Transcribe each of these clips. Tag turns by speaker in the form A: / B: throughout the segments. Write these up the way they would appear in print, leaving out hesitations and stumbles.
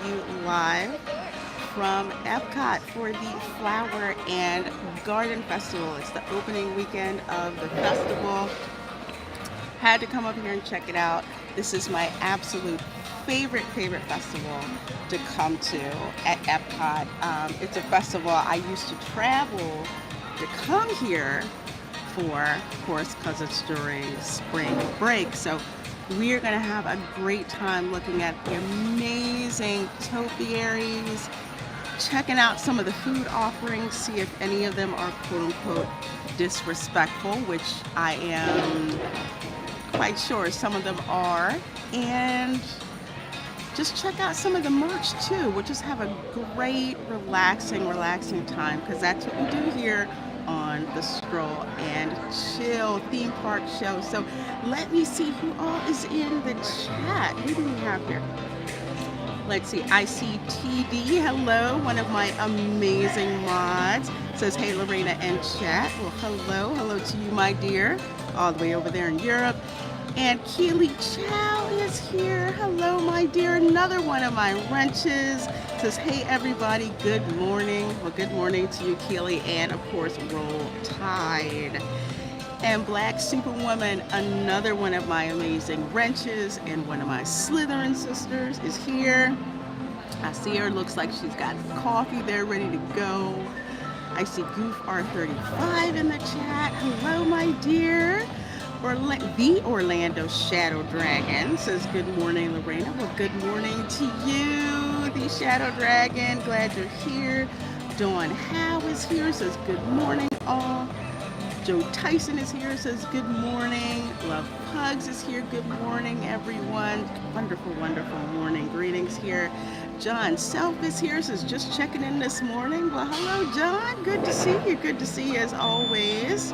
A: you live from EPCOT for the Flower and Garden Festival. It's the opening weekend of the festival. Had to come up here and check it out. This is my absolute favorite festival to come to at EPCOT. It's a festival I used to travel to come here for, of course, because it's during spring break. So we're going to have a great time looking at the amazing topiaries, checking out some of the food offerings, see if any of them are quote-unquote disrespectful, which I am quite sure some of them are, and just check out some of the merch too. We'll just have a great relaxing time, because that's what we do here on the Stroll and Chill theme park show. So let me see who all is in the chat. Who do we have here? Let's see, I see TD, hello, one of my amazing mods. Says, hey, Lorena and chat. Well, hello to you, my dear, all the way over there in Europe. And Keely Chow is here. Hello, my dear, another one of my wrenches. Says, hey, everybody, good morning. Well, good morning to you, Keely, and of course, Roll Tide. And Black Superwoman, another one of my amazing wrenches, and one of my Slytherin sisters is here. I see her, looks like she's got coffee there ready to go. I see Goof R35 in the chat. Hello, my dear. The Orlando Shadow Dragon says, good morning, Lorena. Well, good morning to you, the Shadow Dragon. Glad you're here. Dawn Howe is here, says, good morning, all. Joe Tyson is here, says, good morning. Love Pugs is here. Good morning, everyone. Wonderful morning. Greetings here. John Self is here, says, just checking in this morning. Well, hello, John. Good to see you. Good to see you as always.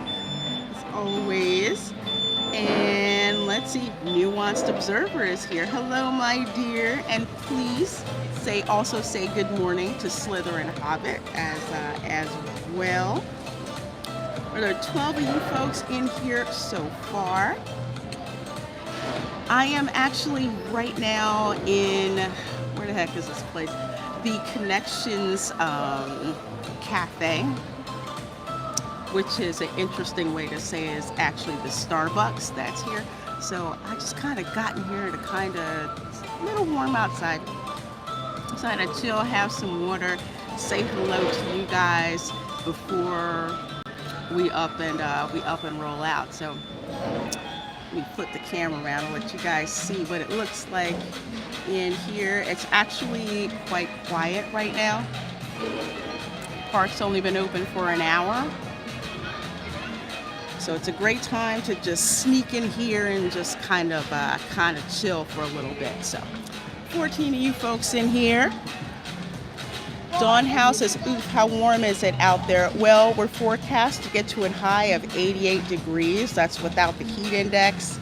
A: And let's see, Nuanced Observer is here. Hello, my dear. And please also say good morning to Slytherin Hobbit as well. Well, there are 12 of you folks in here so far. I am actually right now in, where the heck is this place? The Connections Cafe, which is an interesting way to say is actually the Starbucks that's here. So I just kind of got in here to it's a little warm outside. So I had to chill, have some water, say hello to you guys before we up and roll out. So let me flip the camera around and let you guys see what it looks like in here. It's actually quite quiet right now. Park's only been open for an hour. So it's a great time to just sneak in here and just kind of chill for a little bit. So 14 of you folks in here. Dawn House says, oof, how warm is it out there? Well, we're forecast to get to a high of 88 degrees. That's without the heat index.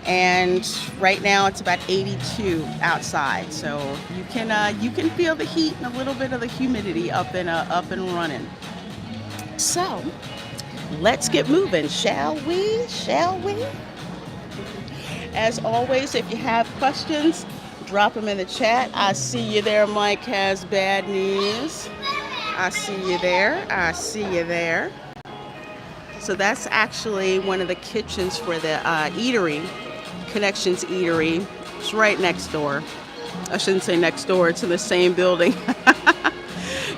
A: And right now it's about 82 outside. So you can feel the heat and a little bit of the humidity up and running. So let's get moving, shall we? As always, if you have questions, drop them in the chat. I see you there, Mike has bad knees. I see you there. So that's actually one of the kitchens for the eatery, Connections Eatery. It's right next door. I shouldn't say next door, it's in the same building.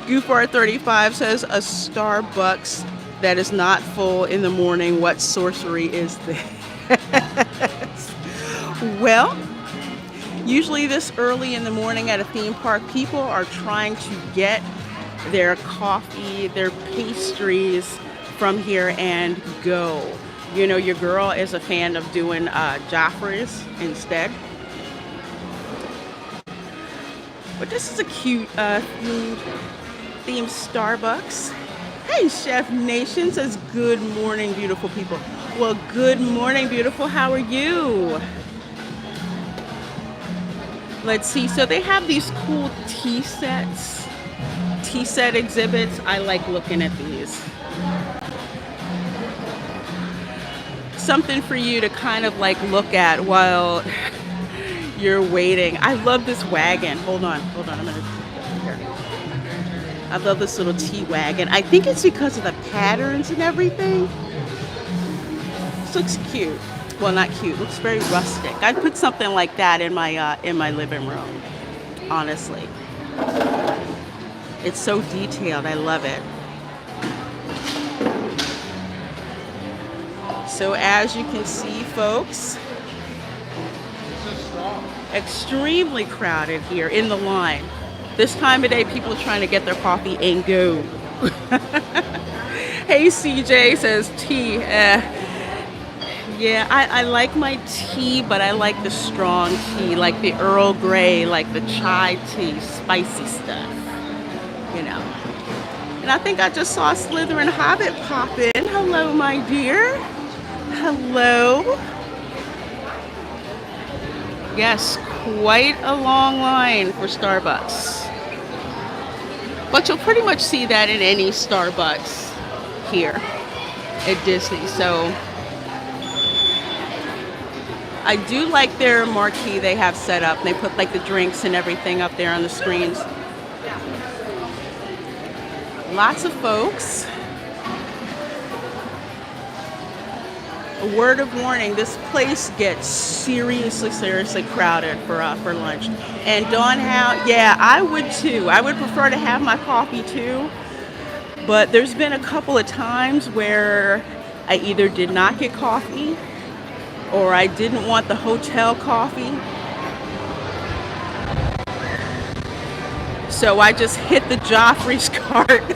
A: Goofar35 says, a Starbucks that is not full in the morning. What sorcery is this? Well, usually this early in the morning at a theme park, people are trying to get their coffee, their pastries from here and go. You know, your girl is a fan of doing Joffrey's instead. But this is a cute themed Starbucks. Hey, Chef Nation says, good morning, beautiful people. Well, good morning, beautiful. How are you? Let's see. So they have these cool tea set exhibits. I like looking at these. Something for you to kind of like look at while you're waiting. I love this wagon. Hold on. I'm gonna here. I love this little tea wagon. I think it's because of the patterns and everything. This looks cute. Well, not cute. Looks very rustic. I'd put something like that in my living room. Honestly, it's so detailed. I love it. So as you can see, folks, extremely crowded here in the line. This time of day, people are trying to get their coffee and go. Hey, CJ says tea. Yeah, I like my tea, but I like the strong tea, like the Earl Grey, like the chai tea, spicy stuff, you know. And I think I just saw Slytherin Hobbit pop in. Hello, my dear. Hello. Yes, quite a long line for Starbucks. But you'll pretty much see that in any Starbucks here at Disney. So I do like their marquee they have set up. They put like the drinks and everything up there on the screens. Lots of folks. A word of warning, this place gets seriously crowded for lunch. And Dawn, yeah, I would too. I would prefer to have my coffee too. But there's been a couple of times where I either did not get coffee or I didn't want the hotel coffee. So I just hit the Joffrey's cart.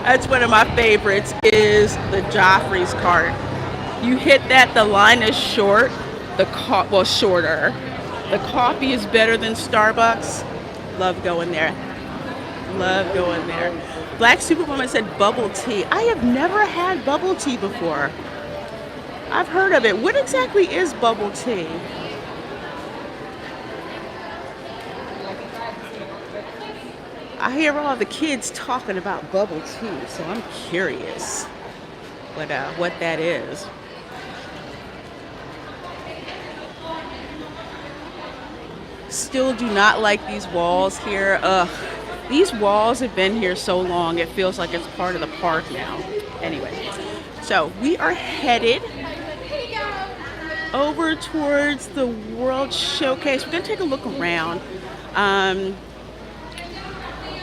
A: That's one of my favorites, is the Joffrey's cart. You hit that, the line is short, shorter. The coffee is better than Starbucks. Love going there. Love going there. Black Superwoman said bubble tea. I have never had bubble tea before. I've heard of it. What exactly is bubble tea? I hear all the kids talking about bubble tea, so I'm curious what that is. Still do not like these walls here. Ugh. These walls have been here so long, it feels like it's part of the park now. Anyway, so we are headed over towards the World Showcase. We're gonna take a look around.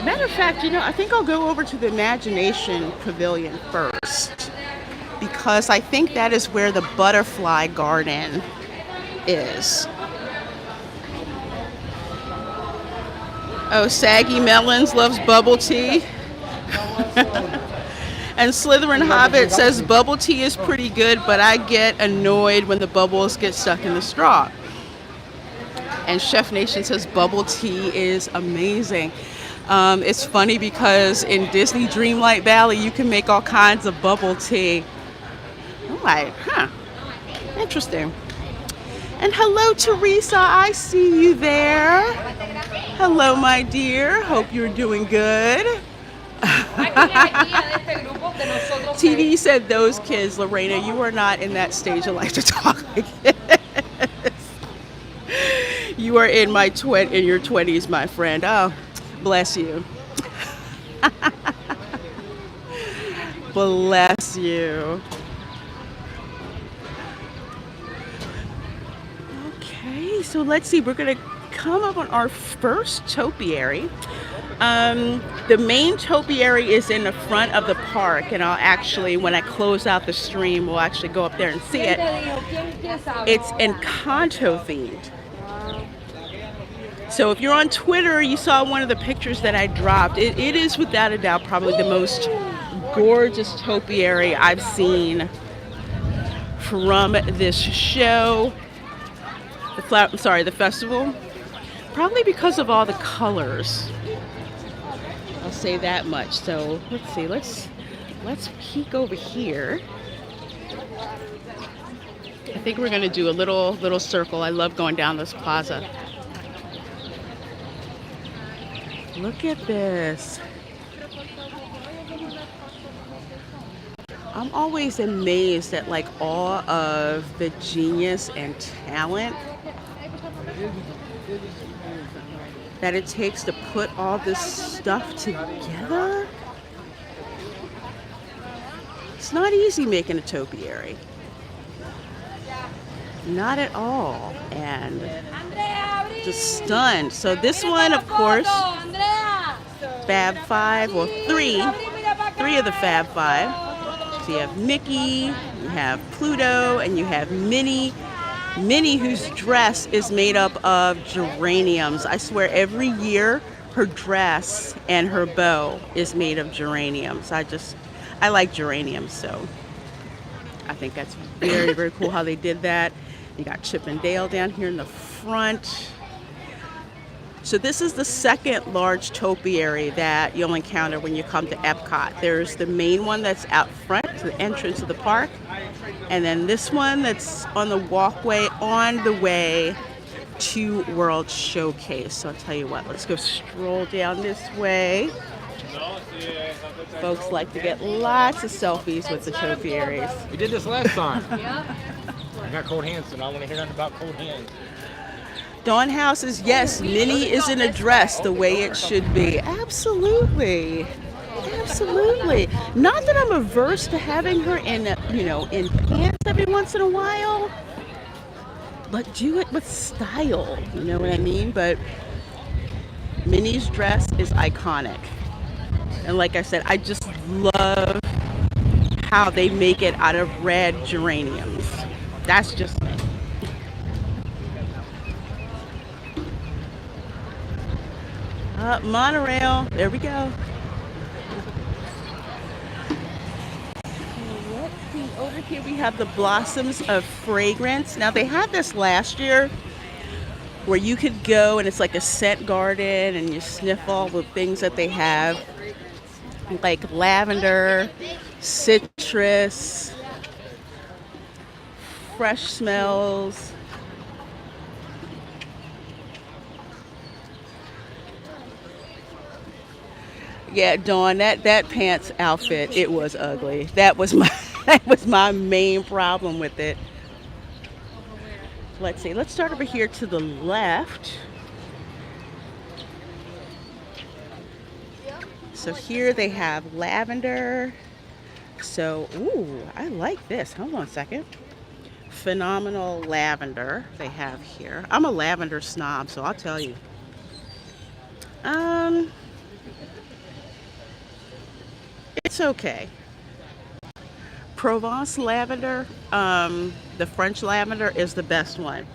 A: Matter of fact, I think I'll go over to the Imagination Pavilion first, because I think that is where the butterfly garden is. Oh, Saggy Melons loves bubble tea. And Slytherin Hobbit says bubble tea is pretty good, but I get annoyed when the bubbles get stuck in the straw. And Chef Nation says bubble tea is amazing. It's funny because in Disney Dreamlight Valley, you can make all kinds of bubble tea. I'm like, interesting. And hello, Teresa, I see you there. Hello, my dear. Hope you're doing good. TV said those kids. Lorena, you are not in that stage of life to talk like this. You are in your 20s, my friend. Oh, bless you. Bless you. Okay, so let's see. We're going to come up on our first topiary. The main topiary is in the front of the park, and I'll actually, when I close out the stream, we'll actually go up there and see it. It's Encanto themed. So if you're on Twitter, you saw one of the pictures that I dropped. It is without a doubt probably the most gorgeous topiary I've seen from this show. The festival. Probably because of all the colors. I'll say that much. So let's see. Let's peek over here. I think we're gonna do a little circle. I love going down this plaza. Look at this. I'm always amazed at like all of the genius and talent that it takes to put all this stuff together. It's not easy making a topiary. Not at all. And just stunned. So this one, of course, Fab Five, or three of the Fab Five. So you have Mickey, you have Pluto, and you have Minnie. Minnie, whose dress is made up of geraniums. I swear every year her dress and her bow is made of geraniums. I like geraniums, so I think that's very, very cool how they did that. You got Chip and Dale down here in the front. So this is the second large topiary that you'll encounter when you come to EPCOT. There's the main one that's out front, the entrance of the park. And then this one that's on the walkway on the way to World Showcase. So I'll tell you what, let's go stroll down this way. Folks like to get lots of selfies with the topiaries.
B: We did this last time. I got cold hands, and I want to hear nothing about cold hands.
A: Dawn Houses, yes, Minnie is in a dress the way it should be. Absolutely. Absolutely. Not that I'm averse to having her in, in pants every once in a while, but do it with style. You know what I mean? But Minnie's dress is iconic. And like I said, I just love how they make it out of red geraniums. That's just me. Monorail, there we go. Let's see, over here we have the Blossoms of Fragrance. Now they had this last year where you could go and it's like a scent garden and you sniff all the things that they have, like lavender, citrus, fresh smells. Yeah, Dawn, that pants outfit, it was ugly. That was my main problem with it. Let's see. Let's start over here to the left. So here they have lavender. So, ooh, I like this. Hold on a second. Phenomenal lavender they have here. I'm a lavender snob, so I'll tell you. It's okay. Provence lavender, the French lavender is the best one.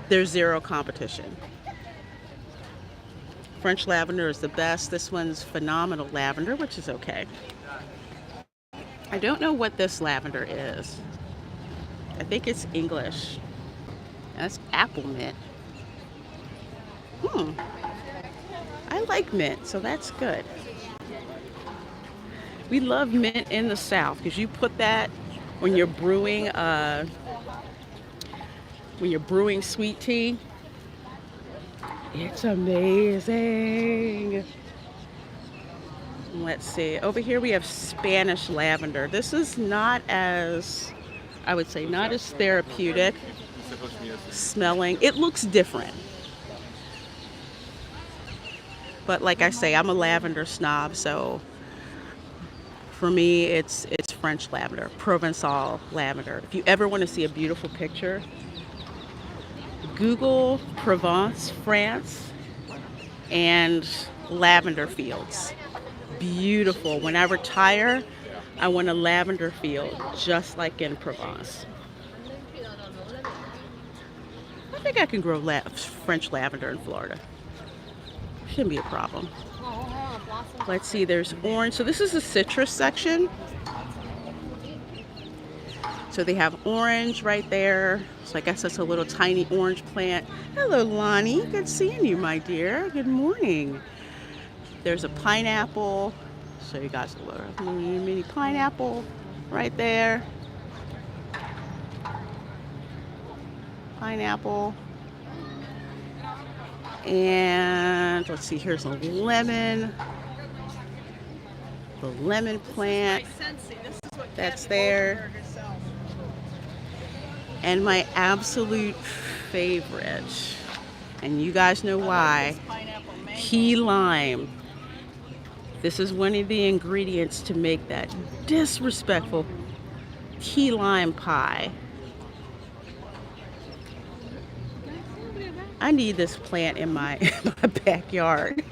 A: There's zero competition. French lavender is the best. This one's phenomenal lavender, which is okay. I don't know what this lavender is. I think it's English. That's apple mint. I like mint, so that's good. We love mint in the South because you put that when you're brewing sweet tea. It's amazing. Let's see. Over here we have Spanish lavender. This is not as, I would say, not as therapeutic smelling. It looks different. But like I say, I'm a lavender snob, so for me, it's French lavender, Provençal lavender. If you ever want to see a beautiful picture, Google Provence, France, and lavender fields. Beautiful. When I retire, I want a lavender field, just like in Provence. I think I can grow French lavender in Florida. Shouldn't be a problem. Let's see, there's orange. So this is the citrus section. So they have orange right there. So I guess that's a little tiny orange plant. Hello, Lonnie. Good seeing you, my dear. Good morning. There's a pineapple. So you guys a little mini pineapple right there. Pineapple. And let's see, here's a lemon. The lemon plant that's there. And my absolute favorite And you guys know why. Key lime. This is one of the ingredients to make that disrespectful key lime pie. I need this plant in my backyard.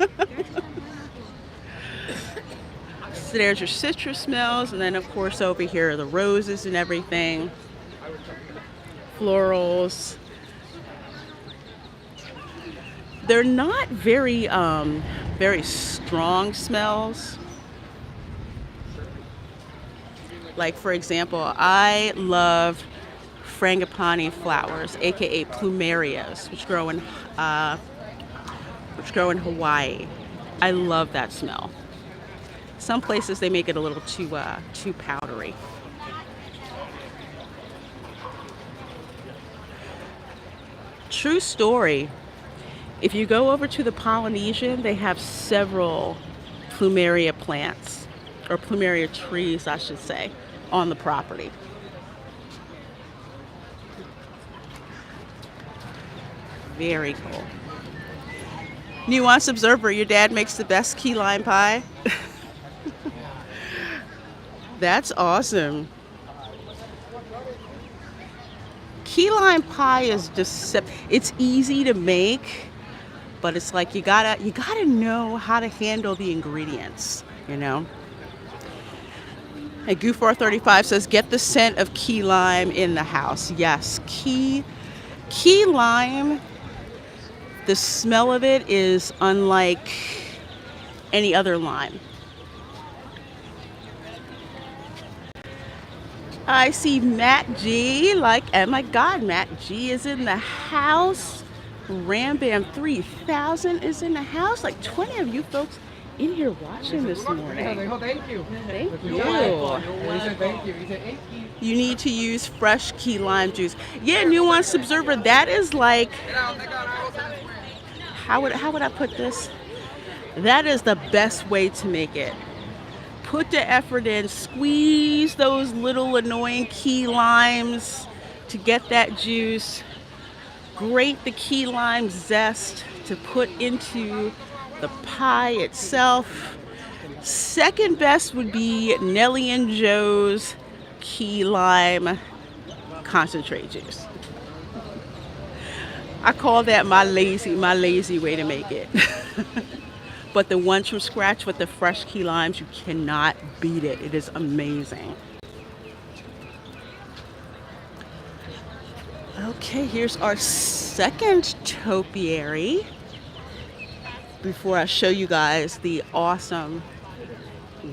A: So there's your citrus smells, and then of course over here are the roses and everything. Florals. They're not very very strong smells. Like for example, I love frangipani flowers, aka plumerias, which grow in Hawaii. I love that smell. Some places they make it a little too powdery. True story. If you go over to the Polynesian, they have several plumeria plants, or plumeria trees, I should say, on the property. Very cool. Nuance observer, your dad makes the best key lime pie. That's awesome. Key lime pie is just, it's easy to make, but it's like you gotta know how to handle the ingredients, you know. And Goof435 says, get the scent of key lime in the house. Yes, key lime, the smell of it is unlike any other lime. I see Matt G, like, oh my God, Matt G is in the house. Ram Bam 3000 is in the house. Like 20 of you folks in here watching this morning.
B: Thank you.
A: Thank you.
B: He said thank you. He said thank you.
A: You need to use fresh key lime juice. Yeah, Nuanced Observer, that is like, how would I put this? That is the best way to make it. Put the effort in, squeeze those little annoying key limes to get that juice. Grate the key lime zest to put into the pie itself. Second best would be Nelly and Joe's key lime concentrate juice. I call that my lazy way to make it. But the ones from scratch with the fresh key limes, you cannot beat it. It is amazing. Okay, here's our second topiary. Before I show you guys the awesome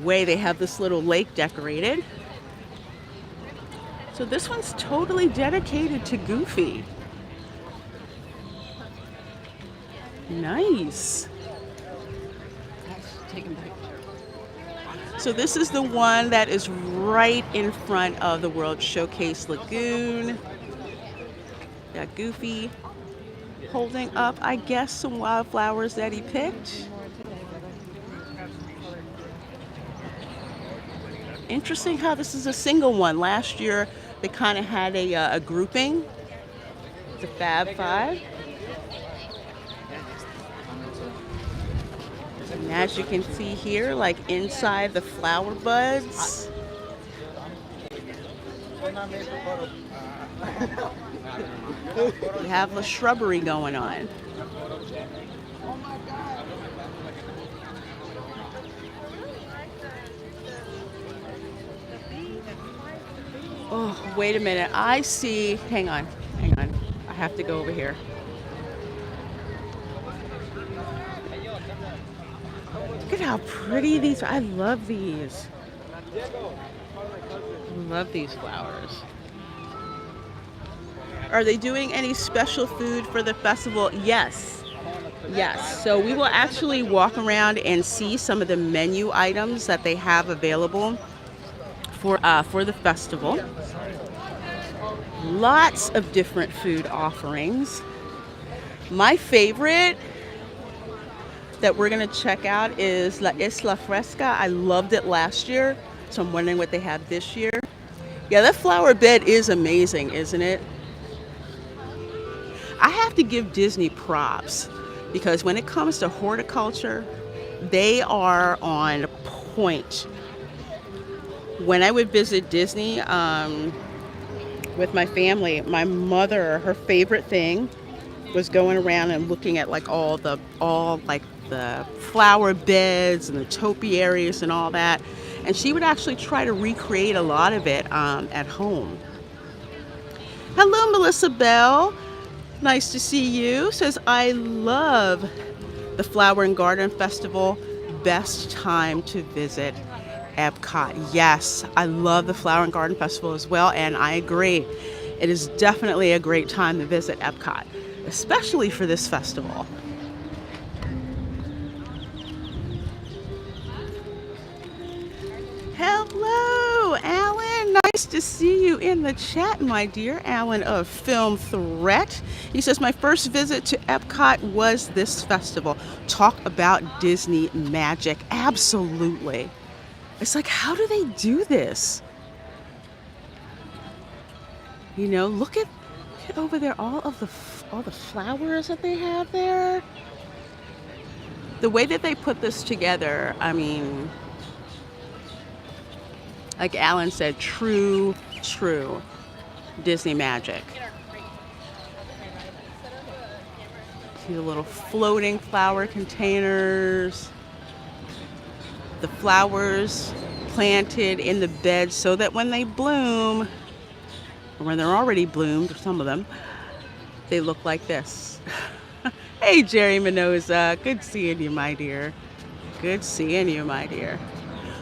A: way they have this little lake decorated. So this one's totally dedicated to Goofy. Nice. So this is the one that is right in front of the World Showcase Lagoon. Got Goofy holding up, I guess, some wildflowers that he picked. Interesting how this is a single one. Last year they kind of had a grouping. It's a Fab Five. And as you can see here, like inside the flower buds, we have the shrubbery going on. Oh, wait a minute. I see, hang on. I have to go over here. Look at how pretty these are. I love these. Love these flowers. Are they doing any special food for the festival? Yes. Yes. So we will actually walk around and see some of the menu items that they have available for the festival. Lots of different food offerings. My favorite that we're going to check out is La Isla Fresca. I loved it last year, so I'm wondering what they have this year. Yeah, that flower bed is amazing, isn't it? I have have to give Disney props because when it comes to horticulture, they are on point. When I would visit Disney with my family, my mother, her favorite thing was going around and looking at like all the flower beds and the topiaries and all that. And she would actually try to recreate a lot of it at home. Hello, Melissa Bell. Nice to see you. Says, I love the Flower and Garden Festival. Best time to visit EPCOT. Yes, I love the Flower and Garden Festival as well, and I agree. It is definitely a great time to visit EPCOT, especially for this festival. Hello, Alan. Nice to see you in the chat, my dear. Alan of Film Threat. He says, my first visit to EPCOT was this festival. Talk about Disney magic. Absolutely. It's like, how do they do this? You know, look at over there, all the flowers that they have there. The way that they put this together, I mean, like Alan said, true Disney magic. See the little floating flower containers. The flowers planted in the bed so that when they bloom, or when they're already bloomed, or some of them, they look like this. Hey, Jerry Minoza. Good seeing you, my dear. Good seeing you, my dear.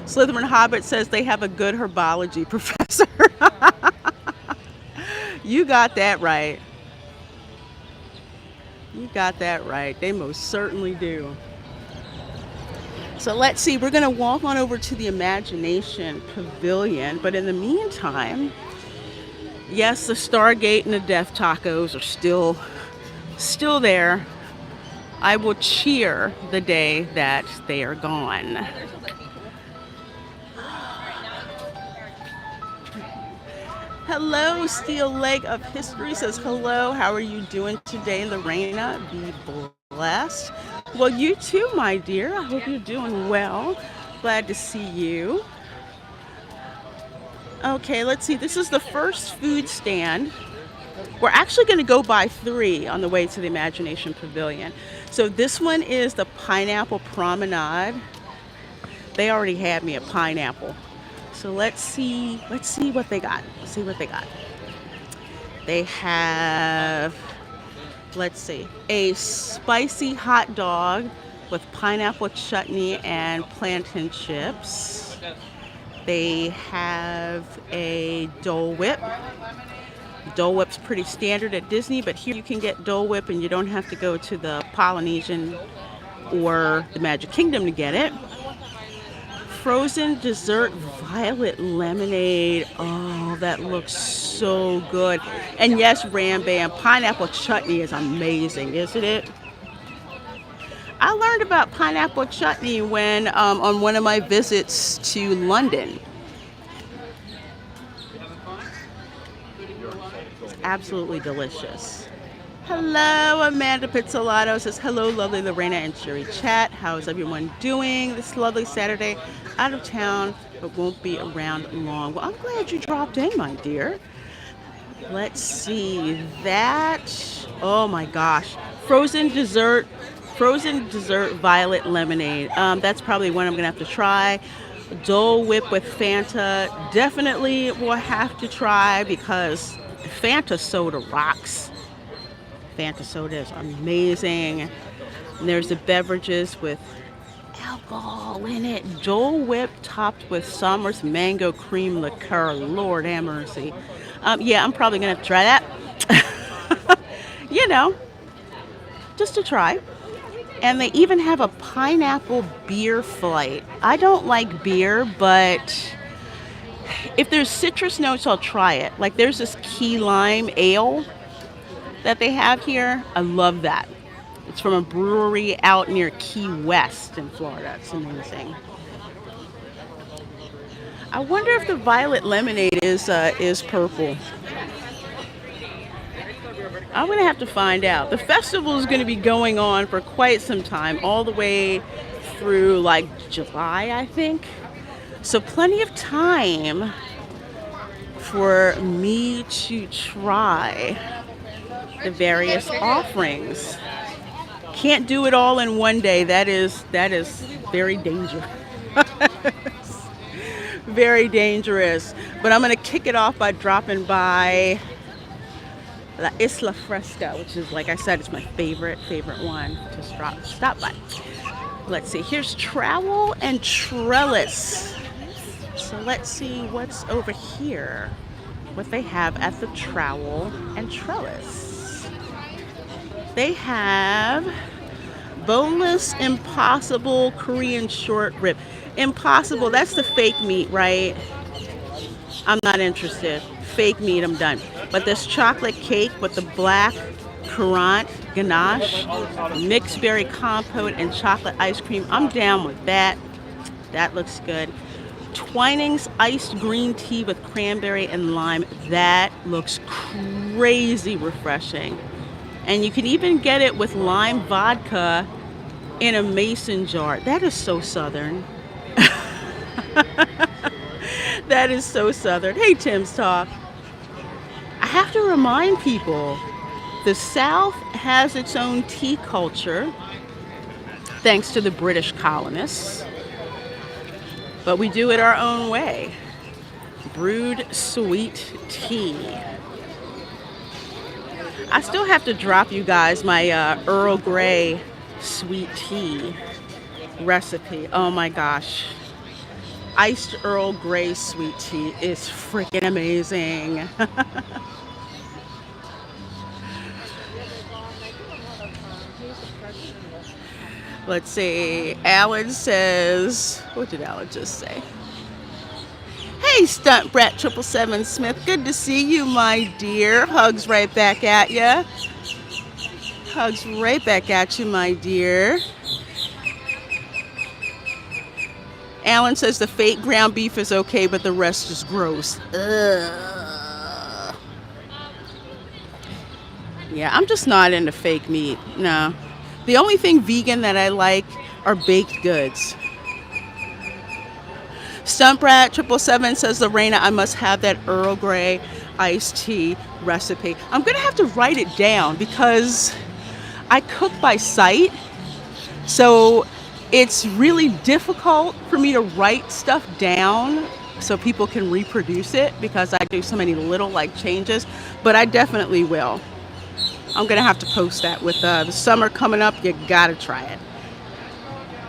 A: Slytherin Hobbit says they have a good herbology professor. You got that right. You got that right. They most certainly do. So let's see. We're going to walk on over to the Imagination Pavilion. But in the meantime, yes, the Stargate and the Death Tacos are still there. I will cheer the day that they are gone. Hello, Steel Leg of History says, hello, how are you doing today, Lorena? Be blessed. Well, you too, my dear. I hope you're doing well. Glad to see you. Okay, let's see. This is the first food stand. We're actually going to go by 3 on the way to the Imagination Pavilion. So this one is the Pineapple Promenade. They already had me a pineapple. So let's see what they got. Let's see what they got. They have, let's see, a spicy hot dog with pineapple chutney and plantain chips. They have a Dole Whip. Dole Whip's pretty standard at Disney, but here you can get Dole Whip and you don't have to go to the Polynesian or the Magic Kingdom to get it. Frozen dessert violet lemonade. Oh, that looks so good. And yes, Ram Bam, pineapple chutney is amazing, isn't it? I learned about pineapple chutney when on one of my visits to London. It's absolutely delicious. Hello, Amanda Pizzolatto says, hello, lovely Lorena and Sherry chat. How is everyone doing this lovely Saturday? Out of town, but won't be around long. Well, I'm glad you dropped in, my dear. Let's see that. Oh my gosh. Frozen dessert violet lemonade. That's probably one I'm gonna have to try. Dole Whip with Fanta. Definitely will have to try because Fanta soda rocks. Fanta soda is amazing. And there's the beverages with alcohol in it. Dole Whip topped with Somers mango cream liqueur. Lord have mercy. Yeah, I'm probably gonna have to try that. You know, just to try. And they even have a pineapple beer flight. I don't like beer, but if there's citrus notes, I'll try it. Like there's this key lime ale that they have here. I love that. It's from a brewery out near Key West in Florida. It's amazing. I wonder if the violet lemonade is purple. I'm gonna have to find out. The festival is gonna be going on for quite some time, all the way through like July, I think. So plenty of time for me to try the various offerings. Can't do it all in one day. That is very dangerous. Very dangerous. But I'm gonna kick it off by dropping by La Isla Fresca, which is, like I said, it's my favorite one to stop by. Let's see, here's Trowel and Trellis. So let's see what's over here, what they have at the Trowel and Trellis. They have boneless impossible Korean short rib. Impossible, that's the fake meat, right? I'm not interested. Fake meat, I'm done. But this chocolate cake with the black currant ganache, mixed berry compote, and chocolate ice cream, I'm down with that. That looks good. Twinings iced green tea with cranberry and lime. That looks crazy refreshing. And you can even get it with lime vodka in a mason jar. That is so southern. That is so southern. Hey, Tim's Talk. I have to remind people, the South has its own tea culture, thanks to the British colonists. But we do it our own way. Brewed sweet tea. I still have to drop you guys my Earl Grey sweet tea recipe. Oh my gosh. Iced Earl Grey sweet tea is freaking amazing. Let's see. Alan says, what did Alan just say? Hey, Stunt Brat 777 Smith. Good to see you, my dear. Hugs right back at ya. Hugs right back at you, my dear. Alan says the fake ground beef is okay, but the rest is gross. Ugh. Yeah, I'm just not into fake meat. No. The only thing vegan that I like are baked goods. Stumprat 777 says, Lorena, I must have that Earl Grey iced tea recipe. I'm going to have to write it down because I cook by sight. So it's really difficult for me to write stuff down so people can reproduce it because I do so many little changes, but I definitely will. I'm gonna have to post that with the summer coming up. You gotta try it.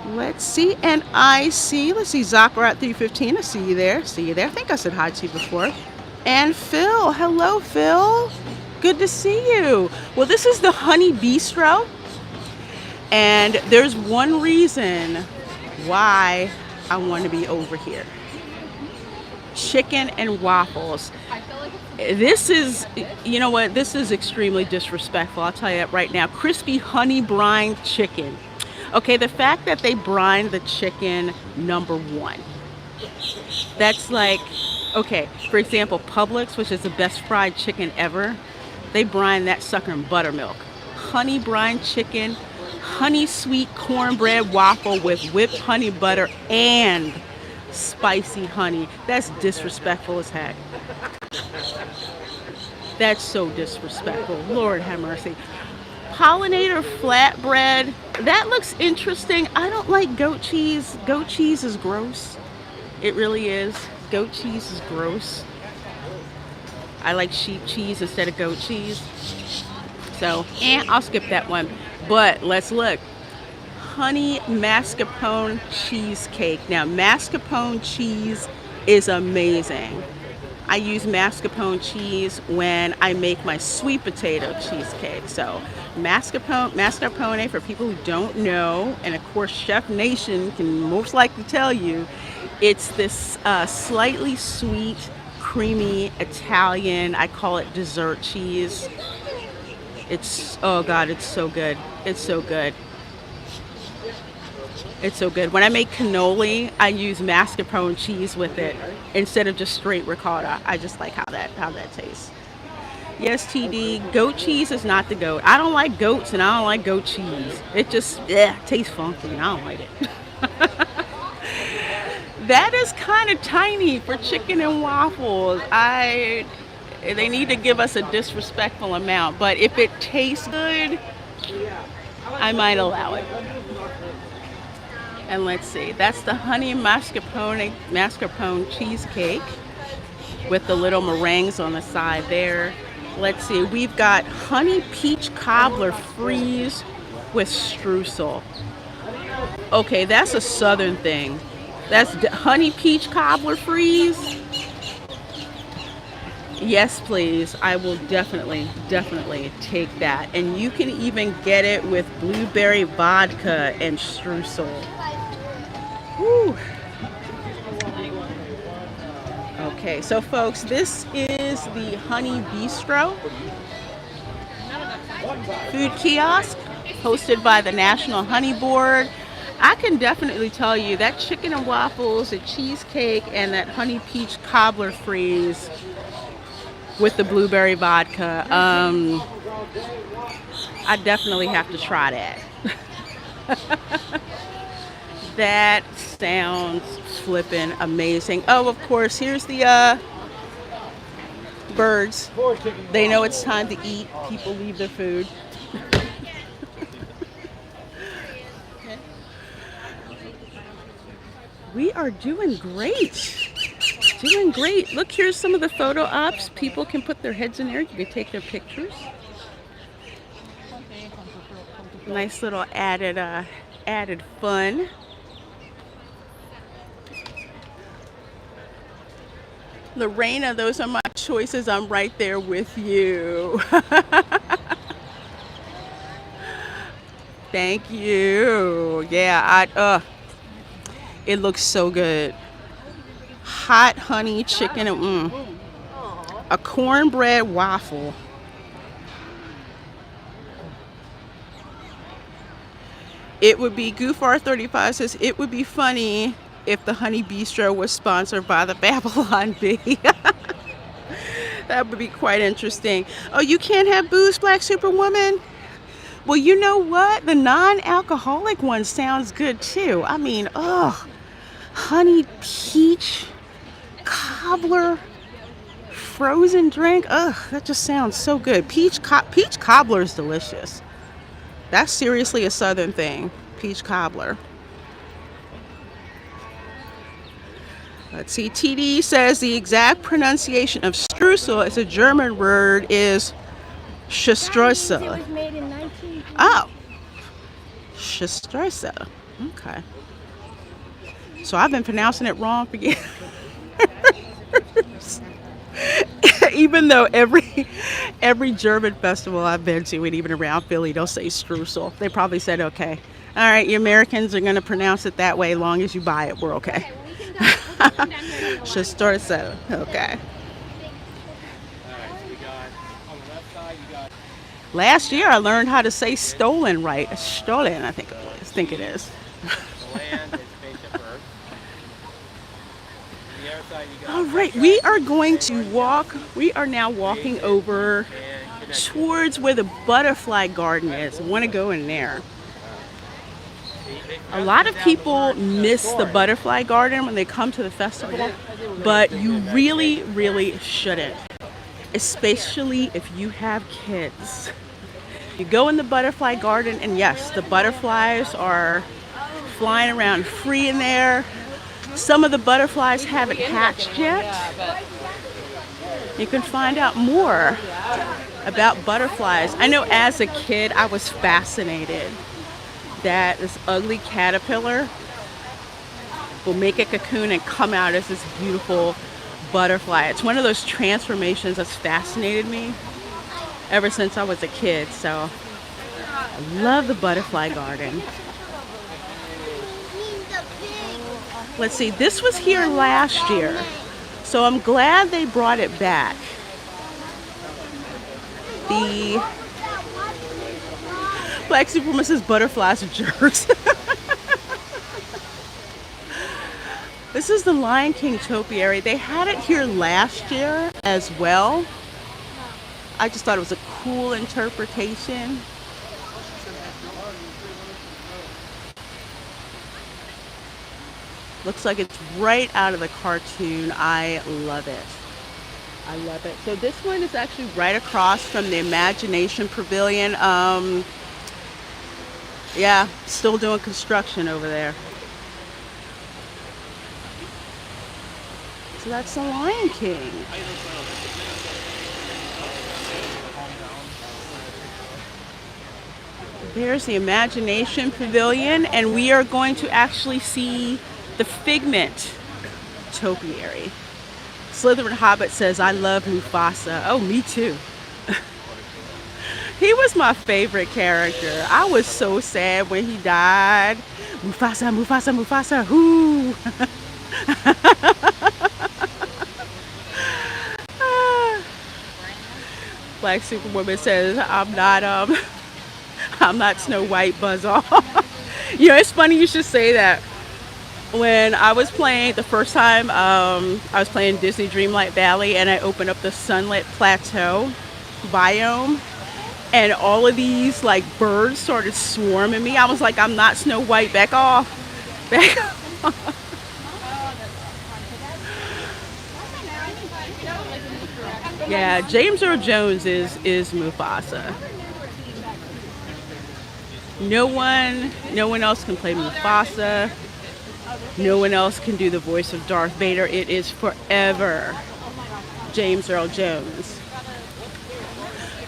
A: Let's see, and let's see, Zachar at 315. I see you there. I think I said hi to you before. And Phil, hello, Phil. Good to see you. Well, this is the Honey Bistro. And there's one reason why I want to be over here. Chicken and waffles. This is, you know what, this is extremely disrespectful. I'll tell you that right now. Crispy honey brine chicken. Okay, the fact that they brine the chicken, number one. That's like, okay, for example, Publix, which is the best fried chicken ever, they brine that sucker in buttermilk. Honey brine chicken, honey sweet cornbread waffle with whipped honey butter and spicy honey. That's disrespectful as heck. That's so disrespectful. Lord have mercy. Pollinator flatbread. That looks interesting. I don't like goat cheese. Goat cheese is gross. It really is. Goat cheese is gross. I like sheep cheese instead of goat cheese. So, I'll skip that one. But let's look. Honey mascarpone cheesecake. Now, mascarpone cheese is amazing. I use mascarpone cheese when I make my sweet potato cheesecake. So, mascarpone, for people who don't know, and of course Chef Nation can most likely tell you, it's this slightly sweet, creamy Italian, I call it dessert cheese. It's, oh God, it's so good. It's so good. It's so good. When I make cannoli, I use mascarpone cheese with it instead of just straight ricotta. I just like how that tastes. Yes, TD, goat cheese is not the goat. I don't like goats and I don't like goat cheese. It just, tastes funky and I don't like it. That is kind of tiny for chicken and waffles. They need to give us a disrespectful amount, but if it tastes good, I might allow it. And let's see, that's the honey mascarpone cheesecake with the little meringues on the side there. Let's see, we've got honey peach cobbler freeze with streusel. Okay, that's a southern thing. That's honey peach cobbler freeze. Yes, please. I will definitely take that. And you can even get it with blueberry vodka and streusel. Woo. Okay, so folks, this is the Honey Bistro food kiosk hosted by the National Honey Board. I can definitely tell you that chicken and waffles, the cheesecake, and that honey peach cobbler freeze with the blueberry vodka, I definitely have to try that. That sounds flippin' amazing. Oh, of course, here's the birds. They know it's time to eat. People leave their food. We are doing great. Doing great. Look, here's some of the photo ops. People can put their heads in there. You can take their pictures. Nice little added fun. Lorena, those are my choices. I'm right there with you. Thank you. Yeah, it looks so good. Hot honey chicken and a cornbread waffle. It would be, Goofar35 says, it would be funny if the Honey Bistro was sponsored by the Babylon Bee. That would be quite interesting. Oh, you can't have booze, Black Superwoman? Well, you know what? The non-alcoholic one sounds good too. I mean, honey peach cobbler frozen drink. That just sounds so good. Peach cobbler is delicious. That's seriously a southern thing. Peach cobbler. Let's see. TD says the exact pronunciation of streusel as a German word is Schastreuse.
C: It was made in 19...
A: Oh, Schastreuse. Okay. So I've been pronouncing it wrong for years. Even though every German festival I've been to, and even around Philly, they'll say streusel. They probably said, okay, all right, you Americans are going to pronounce it that way. As long as you buy it, we're okay. Schastreuse. Okay. Last year I learned how to say stolen right. Stolen, I think it is. All right, we are going to walk. We are now walking over towards where the butterfly garden is. I want to go in there. A lot of people miss the butterfly garden when they come to the festival, but you really, really shouldn't, especially if you have kids. You go in the butterfly garden, and yes, the butterflies are flying around free in there. Some of the butterflies haven't hatched yet. You can find out more about butterflies. I know as a kid I was fascinated that this ugly caterpillar will make a cocoon and come out as this beautiful butterfly. It's one of those transformations that's fascinated me ever since I was a kid. So I love the butterfly garden. Let's see, this was here last year, so I'm glad they brought it back. The Black Superman says butterflies are jerks. This is the Lion King topiary. They had it here last year as well. I just thought it was a cool interpretation. Looks like it's right out of the cartoon. I love it. I love it. So this one is actually right across from the Imagination Pavilion. Yeah, still doing construction over there. So that's the Lion King. There's the Imagination Pavilion, and we are going to actually see the Figment topiary. Slytherin Hobbit says, I love Mufasa. Oh, me too. He was my favorite character. I was so sad when he died. Mufasa, Mufasa, Mufasa, whoo! Black Superwoman says, I'm not Snow White, buzz off. You know, it's funny you should say that. When I was playing the first time, I was playing Disney Dreamlight Valley, and I opened up the Sunlit Plateau biome, and all of these like birds started swarming me. I was like, I'm not Snow White, back off. Back off. Yeah, James Earl Jones is Mufasa. No one else can play Mufasa. No one else can do the voice of Darth Vader. It is forever James Earl Jones.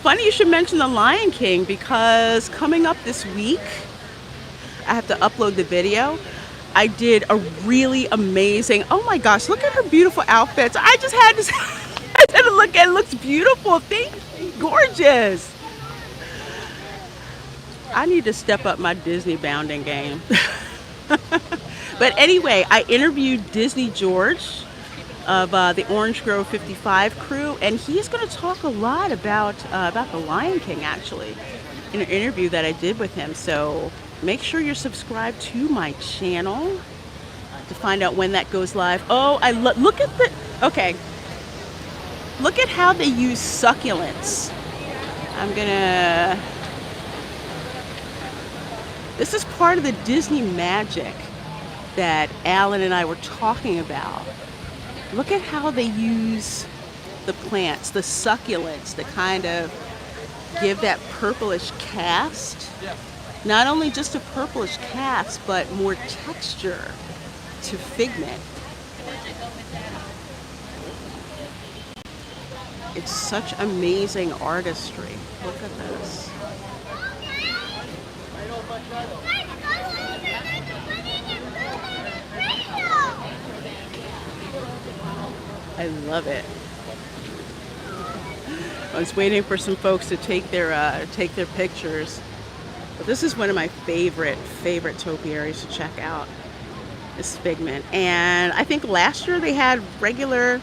A: Funny you should mention the Lion King, because coming up this week, I have to upload the video. I did a really amazing, oh my gosh, look at her beautiful outfits. I just had to, I had to look at it. It looks beautiful. Thank you. Gorgeous. I need to step up my Disney bounding game. But anyway, I interviewed Disney George of the Orange Grove 55 crew, and he's going to talk a lot about the Lion King, actually, in an interview that I did with him. So make sure you're subscribed to my channel to find out when that goes live. Oh, look at the, okay. Look at how they use succulents. This is part of the Disney magic that Alan and I were talking about. Look at how they use the plants, the succulents, to kind of give that purplish cast. Not only just a purplish cast, but more texture to Figment. It's such amazing artistry. Look at this. I love it. I was waiting for some folks to take their pictures. But this is one of my favorite topiaries to check out. This Figment. And I think last year they had regular,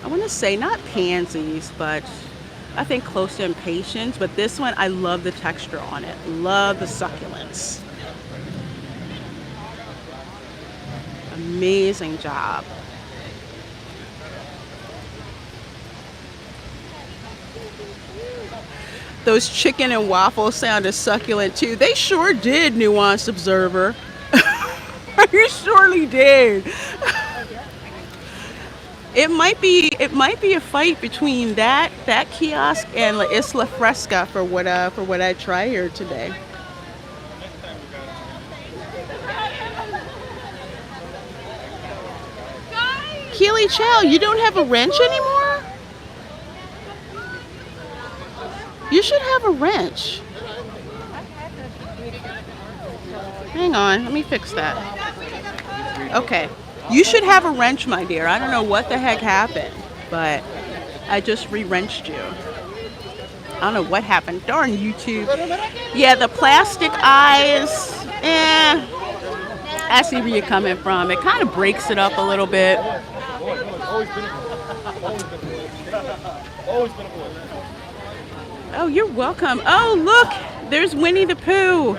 A: I want to say not pansies, but I think close to impatiens. But this one, I love the texture on it. Love the succulents. Amazing job. Those chicken and waffles sounded succulent too. They sure did, Nuanced Observer. You surely did. It might be a fight between that kiosk and La Isla Fresca for what I try here today. Keely Chow, you don't have a wrench anymore? You should have a wrench. Hang on, let me fix that. Okay. You should have a wrench, my dear. I don't know what the heck happened, but I just re-wrenched you. I don't know what happened. Darn YouTube. Yeah, the plastic eyes, I see where you're coming from. It kind of breaks it up a little bit. Oh, you're welcome. Oh, look, there's Winnie the Pooh.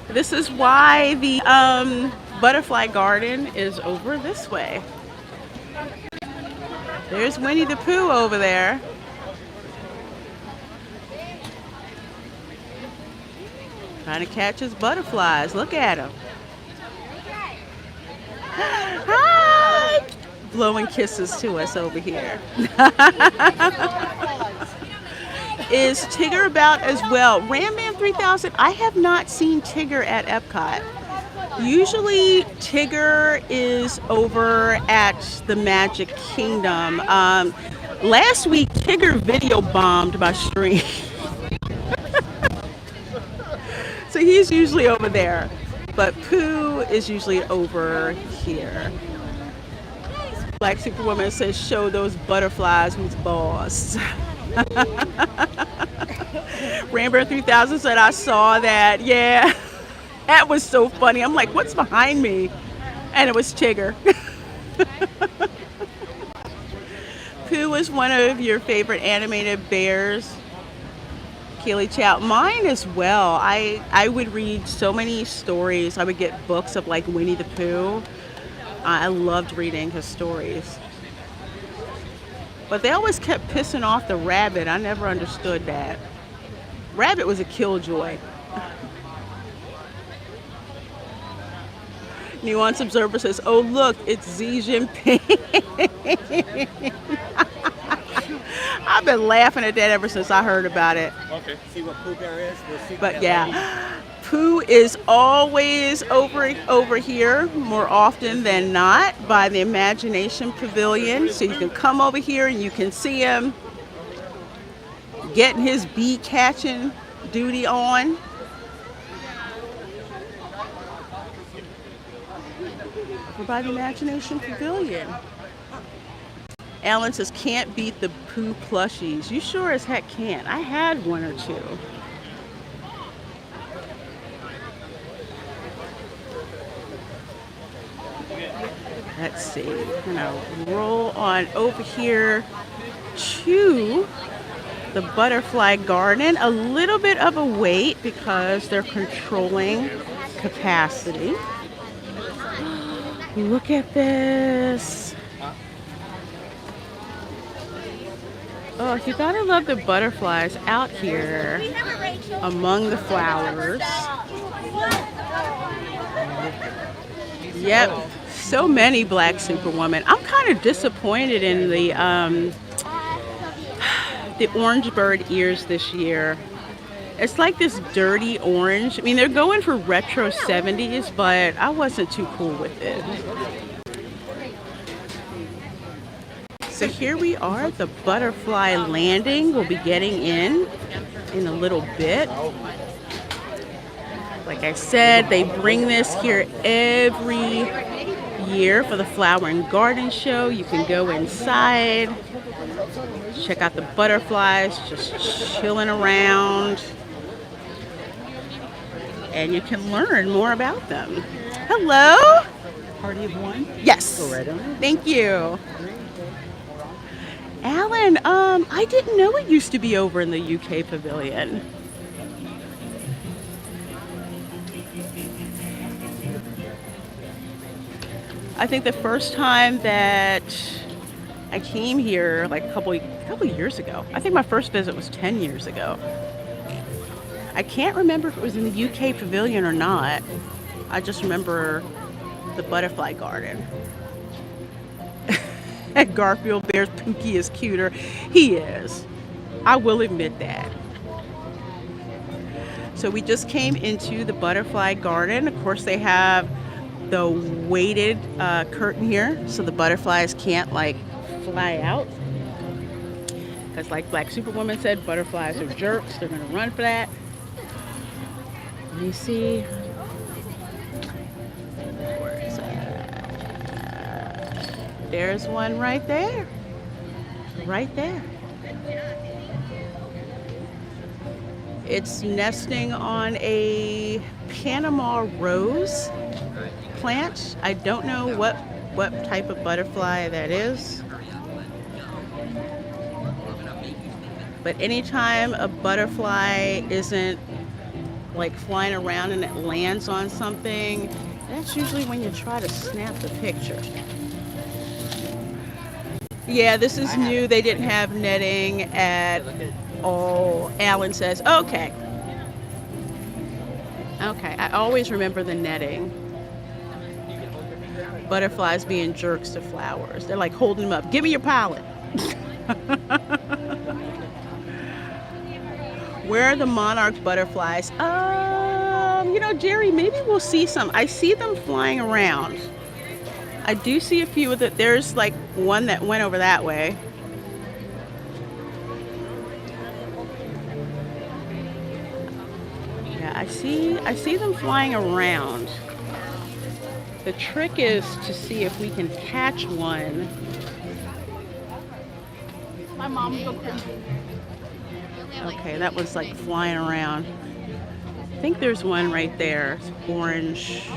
A: This is why the Butterfly Garden is over this way. There's Winnie the Pooh over there. Trying to catch his butterflies. Look at him. Hi! Blowing kisses to us over here. Is Tigger about as well? Ramman 3000, I have not seen Tigger at Epcot. Usually Tigger is over at the Magic Kingdom. Last week Tigger video bombed my stream. So he's usually over there. But Pooh is usually over here. Black Superwoman says, show those butterflies who's boss. Rainbow 3000 said, I saw that. Yeah, that was so funny. I'm like, what's behind me? And it was Tigger. Pooh is one of your favorite animated bears. Keely Chow, mine as well. I would read so many stories. I would get books of like Winnie the Pooh. I loved reading his stories. But they always kept pissing off the rabbit. I never understood that. Rabbit was a killjoy. Nuance Observer says, oh look, it's Xi Jinping. I've been laughing at that ever since I heard about it.
B: Okay. See what Pooh Bear is? We'll see.
A: But yeah, Pooh is always over here more often than not by the Imagination Pavilion. So you can come over here and you can see him getting his bee catching duty on. We're by the Imagination Pavilion. Alan says, can't beat the Pooh plushies. You sure as heck can't. I had one or two. Let's see. I'm gonna roll on over here to the Butterfly Garden. A little bit of a wait because they're controlling capacity. Look at this. Oh, you gotta love the butterflies out here among the flowers. Yep, so many Black Superwomen. I'm kind of disappointed in the orange bird ears this year. It's like this dirty orange. I mean, they're going for retro 70s, but I wasn't too cool with it. So here we are, the butterfly landing. We'll be getting in a little bit. Like I said, they bring this here every year for the Flower and Garden Show. You can go inside, check out the butterflies just chilling around, and you can learn more about them. Hello?
C: Party of one?
A: Yes.
C: Go right on.
A: Thank you. Alan, I didn't know it used to be over in the UK Pavilion. I think the first time that I came here, like a couple years ago. I think my first visit was 10 years ago. I can't remember if it was in the UK Pavilion or not. I just remember the Butterfly Garden. Garfield Bear's Pookie is cuter. He is. I will admit that. So we just came into the Butterfly Garden. Of course, they have the weighted curtain here, so the butterflies can't like fly out. Because like Black Superwoman said, butterflies are jerks. They're going to run for that. Let me see. There's one right there. Right there. It's nesting on a Panama rose plant. I don't know what type of butterfly that is. But anytime a butterfly isn't like flying around and it lands on something, that's usually when you try to snap the picture. Yeah, this is new. They didn't have netting at all. Alan says, okay. Okay, I always remember the netting. Butterflies being jerks to flowers. They're like holding them up. Give me your pollen. Where are the monarch butterflies? Jerry, maybe we'll see some. I see them flying around. I do see a few of it. There's like one that went over that way. Yeah, I see them flying around. The trick is to see if we can catch one. My mom's so crazy. Okay, that was like flying around. I think there's one right there. It's orange,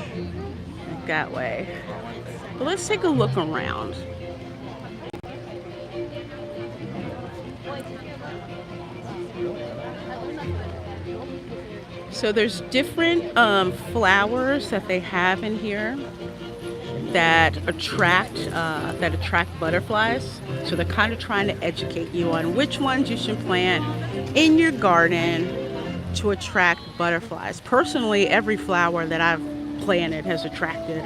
A: like that way. But let's take a look around. So there's different flowers that they have in here that attract butterflies. So they're kind of trying to educate you on which ones you should plant in your garden to attract butterflies. Personally, every flower that I've planted has attracted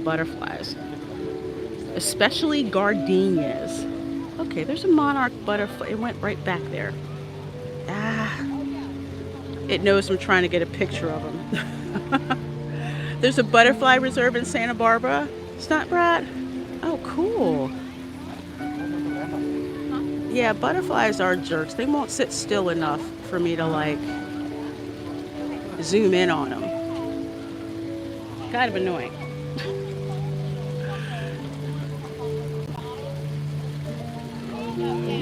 A: butterflies, especially gardenias. Okay, there's a monarch butterfly. It went right back there. It knows I'm trying to get a picture of him. There's a butterfly reserve in Santa Barbara. It's not Brad. Oh, cool. Yeah, butterflies are jerks. They won't sit still enough for me to like zoom in on them. Kind of annoying.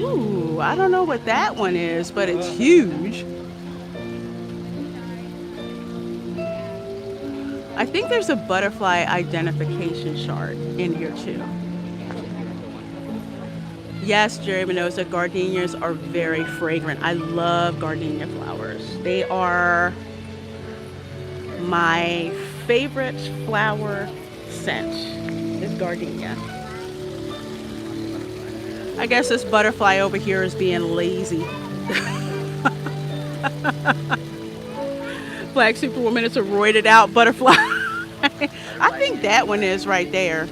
A: Ooh, I don't know what that one is, but it's huge. I think there's a butterfly identification chart in here too. Yes, Jerry Mendoza, gardenias are very fragrant. I love gardenia flowers. They are my favorite flower scent is gardenia. I guess this butterfly over here is being lazy. Black Superwoman is a roided out butterfly. I think that one is right there.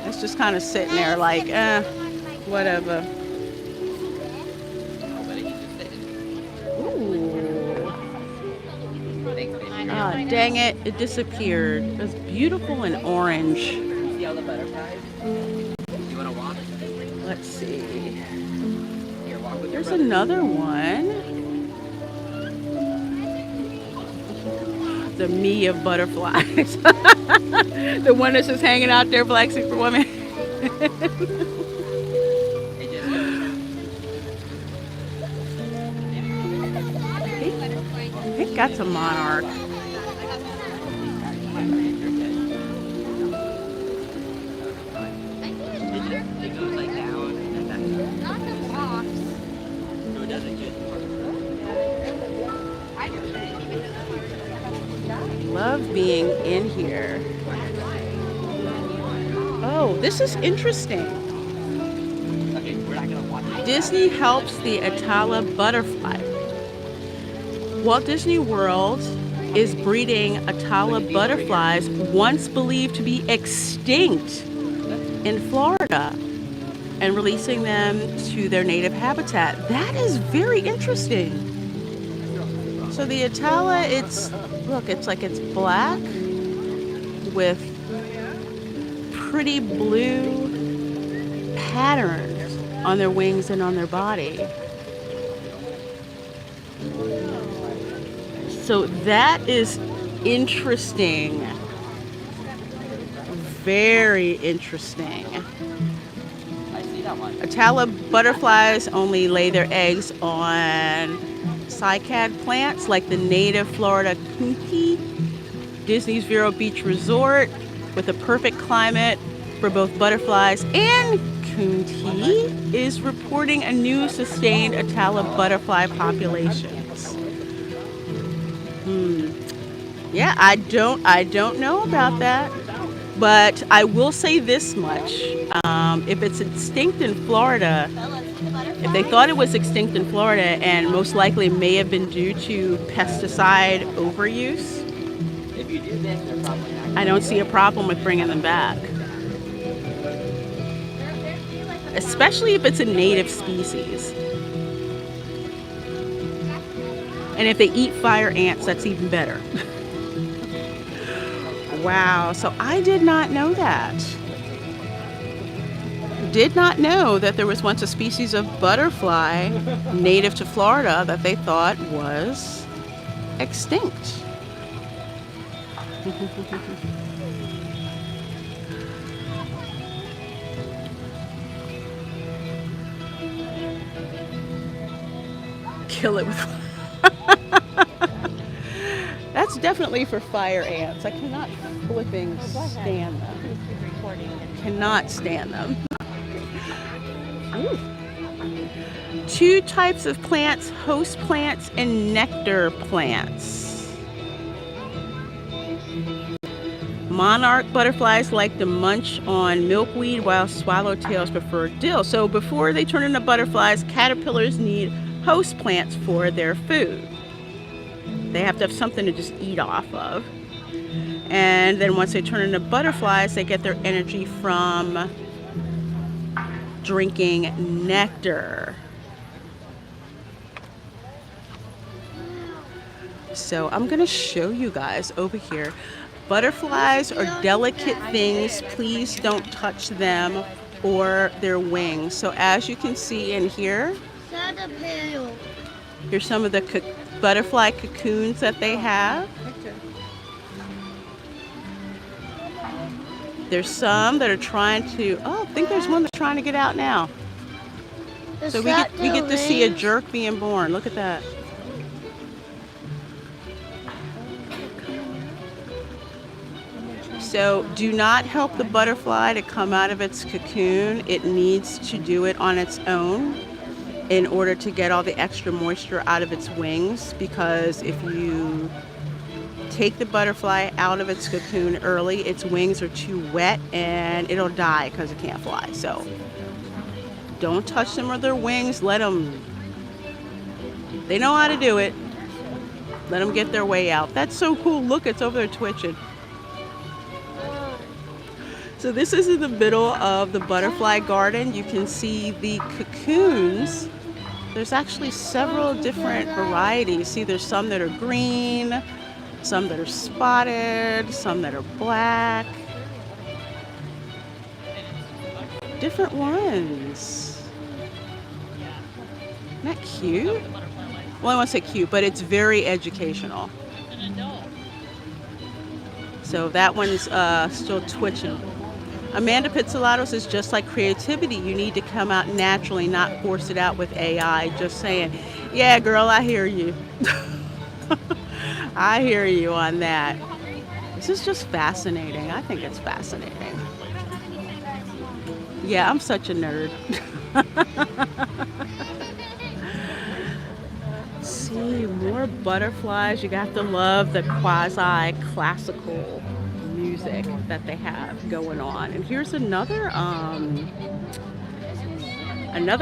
A: It's just kind of sitting there like, whatever. Ooh. Oh, dang it. It disappeared. It was beautiful and orange. Let's see. There's another one. The me of butterflies. The one that's just hanging out there, Black Superwoman. I think that's a monarch. Love being in here. Oh, this is interesting. Disney helps the Atala butterfly. Walt Disney World is breeding Atala butterflies once believed to be extinct in Florida and releasing them to their native habitat. That is very interesting. So the Atala, it's black with pretty blue patterns on their wings and on their body. So that is interesting. Very interesting. Atala butterflies only lay their eggs on cycad plants like the native Florida coontie. Disney's Vero Beach Resort, with a perfect climate for both butterflies and coontie, is reporting a new sustained Atala butterfly populations. Yeah, I don't know about that, but I will say this much. if it's extinct in Florida, if they thought it was extinct in Florida, and most likely may have been due to pesticide overuse,
C: If you do this, they're probably not.
A: I don't see a problem with bringing them back. Especially if it's a native species. And if they eat fire ants, that's even better. Wow, so I did not know that. Did not know that there was once a species of butterfly native to Florida that they thought was extinct. Kill it with... That's definitely for fire ants. I cannot flipping stand them. Cannot stand them. Ooh. 2 types of plants, host plants and nectar plants. Monarch butterflies like to munch on milkweed while swallowtails prefer dill. So before they turn into butterflies, caterpillars need host plants for their food. They have to have something to just eat off of. And then once they turn into butterflies, they get their energy from drinking nectar. So I'm going to show you guys over here. Butterflies are delicate things. Please don't touch them or their wings. So as you can see in here, here's some of the butterfly cocoons that they have. There's some that are trying to, I think there's one that's trying to get out now. So we get to see a jerk being born. Look at that. So do not help the butterfly to come out of its cocoon. It needs to do it on its own in order to get all the extra moisture out of its wings, because if you take the butterfly out of its cocoon early, its wings are too wet and it'll die because it can't fly. So don't touch them or their wings. Let them, they know how to do it. Let them get their way out. That's so cool. Look, it's over there twitching. So this is in the middle of the butterfly garden. You can see the cocoons. There's actually several different varieties. See, there's some that are green, some that are spotted, some that are black. Different ones. Isn't that cute? Well, I won't say cute, but it's very educational. So that one's still twitching. Amanda Pizzolato says, just like creativity, you need to come out naturally, not force it out with AI. Just saying, yeah, girl, I hear you. I hear you on that. This is just fascinating. I think it's fascinating. Yeah, I'm such a nerd. See, more butterflies. You got to love the quasi-classical music that they have going on. And here's another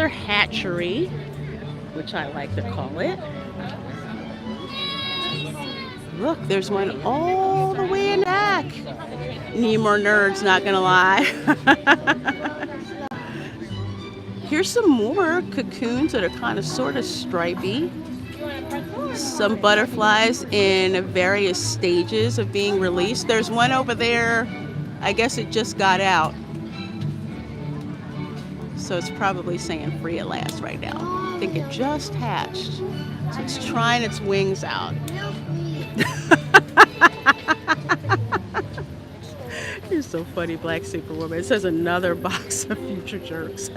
A: hatchery, which I like to call it. Look, there's one all the way in the back. Need more nerds, not gonna lie. Here's some more cocoons that are kind of sort of stripy. Some butterflies in various stages of being released. There's one over there, I guess it just got out. So it's probably saying free at last right now. I think it just hatched. So it's trying its wings out. You're so funny, Black Superwoman. It says another box of future jerks.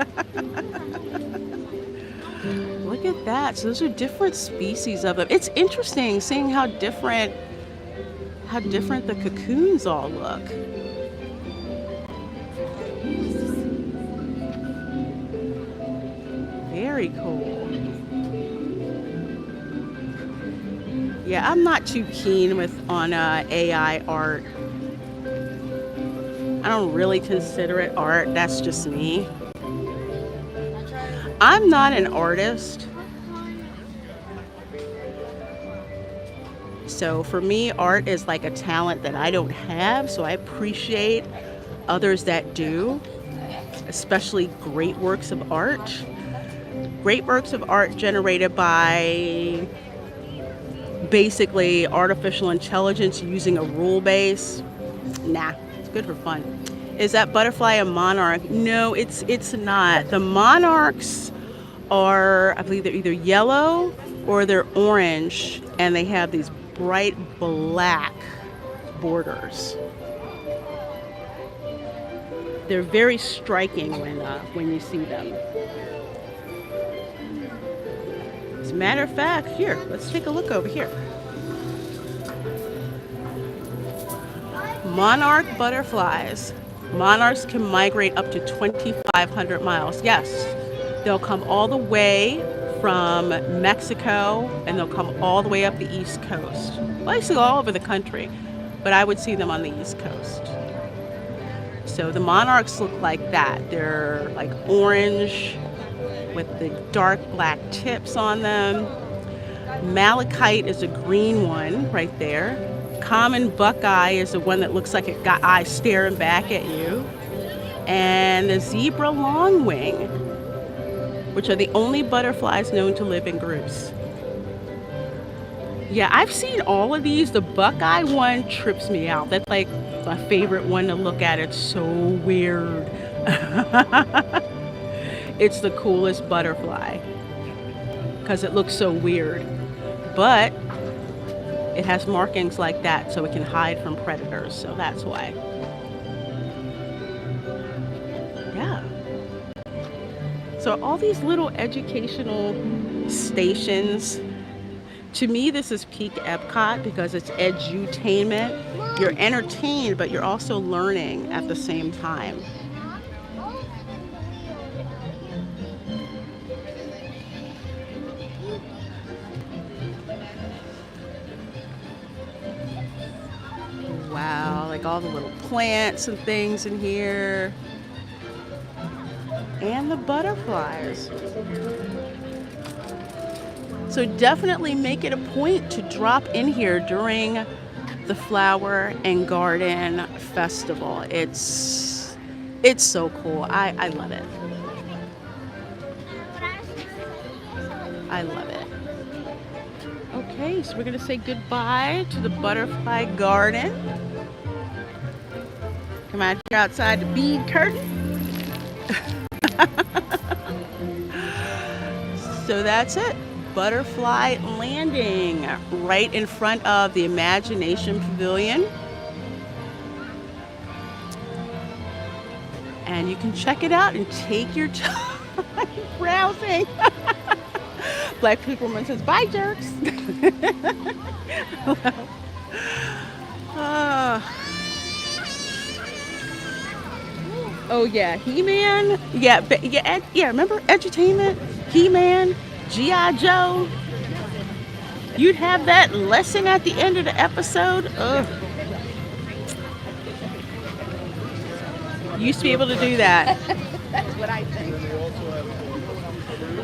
A: Look at that. So those are different species of them. It's interesting seeing how different the cocoons all look. Very cool. Yeah, I'm not too keen on AI art. I don't really consider it art. That's just me. I'm not an artist. So for me, art is like a talent that I don't have. So I appreciate others that do, especially great works of art. Great works of art generated by basically artificial intelligence using a rule base. Nah, it's good for fun. Is that butterfly a monarch? No, it's not. The monarchs are, I believe they're either yellow or they're orange, and they have these bright black borders. They're very striking when you see them. As a matter of fact, here, let's take a look over here. Monarch butterflies. Monarchs can migrate up to 2,500 miles. Yes, they'll come all the way from Mexico and they'll come all the way up the East Coast. Well, I see all over the country, but I would see them on the East Coast. So the monarchs look like that. They're like orange with the dark black tips on them. Malachite is a green one right there. Common buckeye is the one that looks like it got eyes staring back at you. And the zebra longwing, which are the only butterflies known to live in groups. Yeah, I've seen all of these. The buckeye one trips me out. That's like my favorite one to look at. It's so weird. It's the coolest butterfly because it looks so weird. But it has markings like that so it can hide from predators. So that's why. Yeah. So all these little educational stations, to me this is peak EPCOT because it's edutainment. You're entertained, but you're also learning at the same time. Wow, like all the little plants and things in here. And the butterflies. So definitely make it a point to drop in here during the Flower and Garden Festival. It's so cool. I love it. I love it. Okay, so we're gonna say goodbye to the butterfly garden. Come out here outside the bead curtain. So that's it. Butterfly Landing, right in front of the Imagination Pavilion. And you can check it out and take your time browsing. Black Peopleman says, bye, jerks. Oh yeah, He-Man. Yeah, remember edutainment? He-Man, G.I. Joe. You'd have that lesson at the end of the episode. Ugh. Used to be able to do that. That's what I think.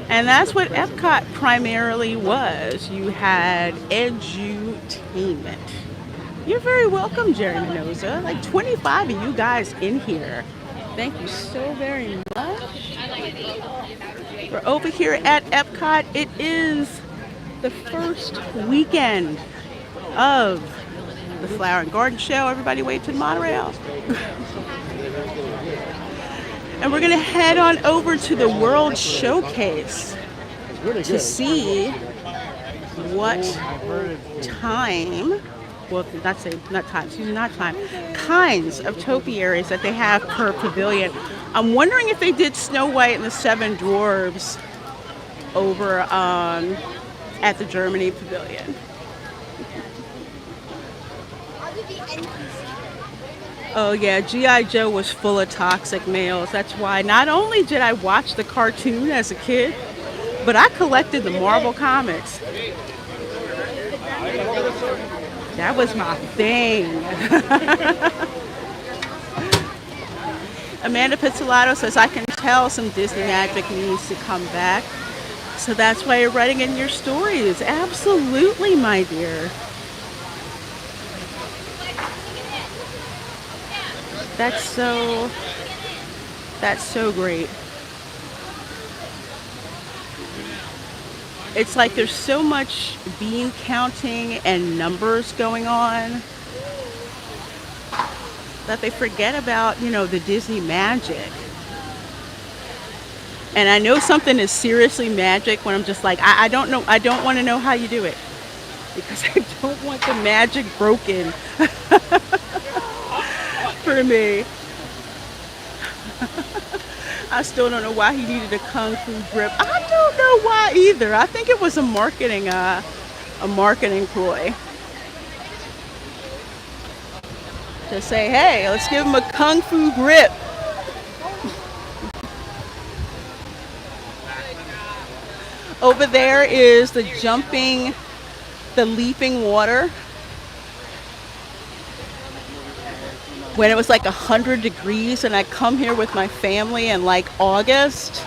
A: And that's what EPCOT primarily was. You had edutainment. You're very welcome, Jerry Mendoza. Like 25 of you guys in here. Thank you so very much. We're over here at EPCOT. It is the first weekend of the Flower and Garden Show. Everybody wave to the monorail. And we're going to head on over to the World Showcase to see what time, well, not time, kinds of topiaries that they have per pavilion. I'm wondering if they did Snow White and the Seven Dwarfs over at the Germany Pavilion. Oh yeah, G.I. Joe was full of toxic males. That's why not only did I watch the cartoon as a kid, but I collected the Marvel comics. That was my thing. Amanda Pizzolatto says, I can tell some Disney magic needs to come back. So that's why you're writing in your stories. Absolutely, my dear. That's so great. It's like there's so much bean counting and numbers going on that they forget about, the Disney magic. And I know something is seriously magic when I'm just like, I don't know, I don't want to know how you do it. Because I don't want the magic broken for me. I still don't know why he needed a kung fu grip. I don't know why either. I think it was a marketing ploy. To say, hey, let's give him a kung fu grip. Over there is the leaping water. When it was like 100 degrees and I come here with my family in like August,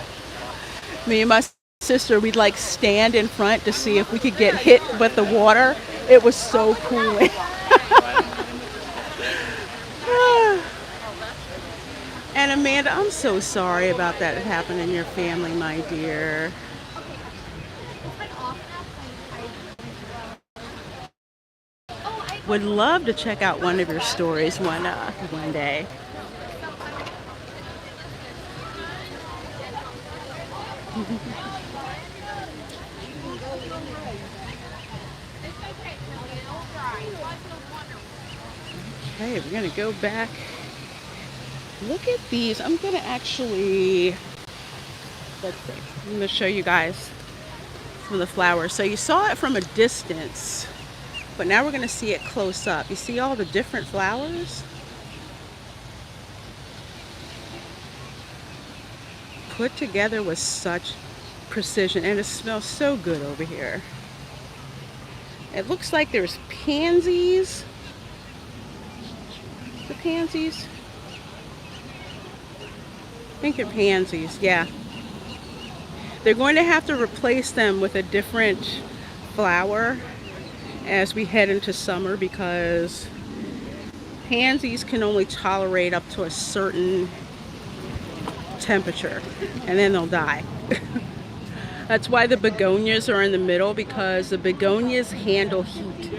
A: me and my sister, we'd like stand in front to see if we could get hit with the water. It was so cooling. And Amanda, I'm so sorry about that happened in your family, my dear. Would love to check out one of your stories one day. Okay, we're gonna go back. Look at these. I'm gonna actually, let's see. I'm gonna show you guys some of the flowers. So you saw it from a distance, but now we're gonna see it close up. You see all the different flowers? Put together with such precision, and it smells so good over here. It looks like there's pansies. The pansies? I think they're pansies, yeah. They're going to have to replace them with a different flower as we head into summer, because pansies can only tolerate up to a certain temperature and then they'll die. That's why the begonias are in the middle, because the begonias handle heat.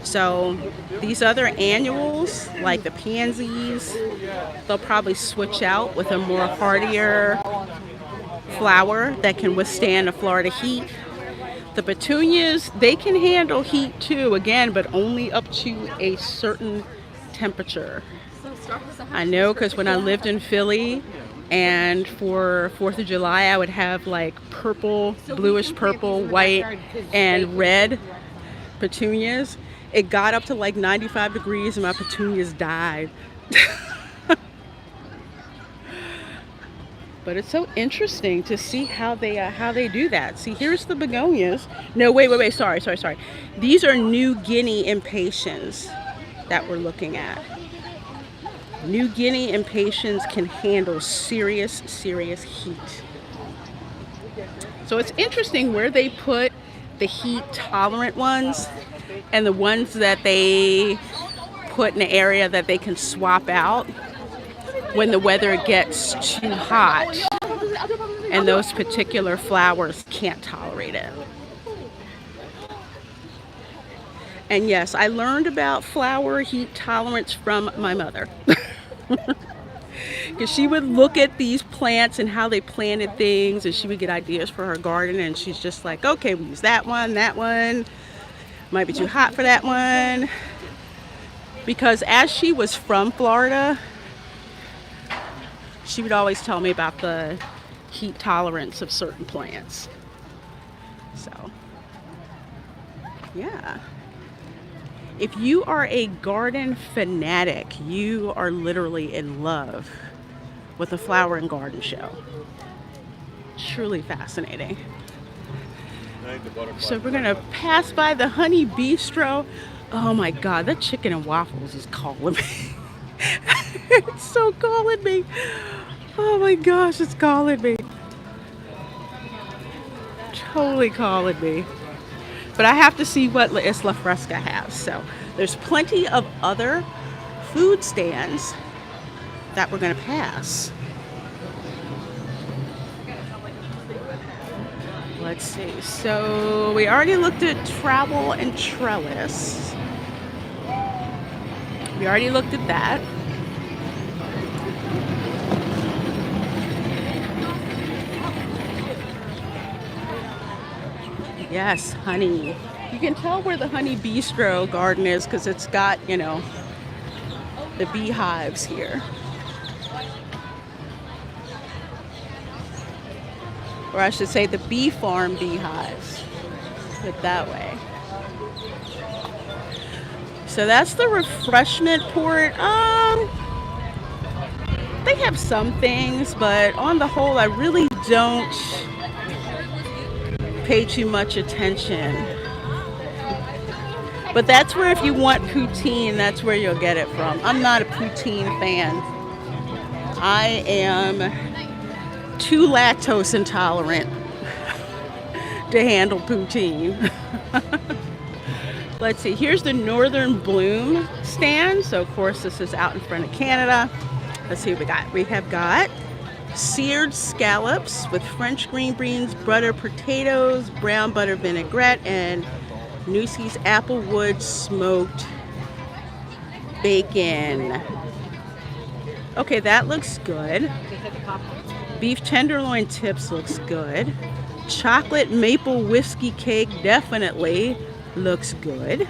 A: So these other annuals, like the pansies, they'll probably switch out with a more hardier flower that can withstand the Florida heat. The petunias, they can handle heat too, again, but only up to a certain temperature. I know, because when I lived in Philly, and for 4th of July, I would have like purple, bluish purple, white, and red petunias. It got up to like 95 degrees and my petunias died. But it's so interesting to see how they do that. See, here's the begonias. No, wait, sorry. These are New Guinea impatiens that we're looking at. New Guinea impatiens can handle serious heat. So it's interesting where they put the heat tolerant ones and the ones that they put in an area that they can swap out when the weather gets too hot and those particular flowers can't tolerate it. And yes, I learned about flower heat tolerance from my mother. Because she would look at these plants and how they planted things, and she would get ideas for her garden, and she's just like, okay, we use that one might be too hot for that one. Because as she was from Florida, she would always tell me about the heat tolerance of certain plants. So yeah, if you are a garden fanatic, you are literally in love with the flower and garden show. Truly fascinating. So we're gonna pass by the Honey Bistro. Oh my God, that chicken and waffles is calling me. It's so calling me. Oh my gosh, it's calling me. Totally calling me. But I have to see what La Isla Fresca has. So there's plenty of other food stands that we're going to pass. Let's see. So we already looked at Travel and Trellis. We already looked at that. Yes, honey. You can tell where the honey bistro garden is because it's got, you know, the beehives here. Or I should say the bee farm beehives. Put it that way. So that's the refreshment port. They have some things, but on the whole, I really don't pay too much attention. But that's where, if you want poutine, that's where you'll get it from. I'm not a poutine fan. I am too lactose intolerant to handle poutine. Let's see, here's the Northern Bloom stand. So of course this is out in front of Canada. Let's see what we got. We have got seared scallops with French green beans, butter potatoes, brown butter vinaigrette, and Newsy's applewood smoked bacon. Okay, that looks good. Beef tenderloin tips looks good. Chocolate maple whiskey cake definitely looks good.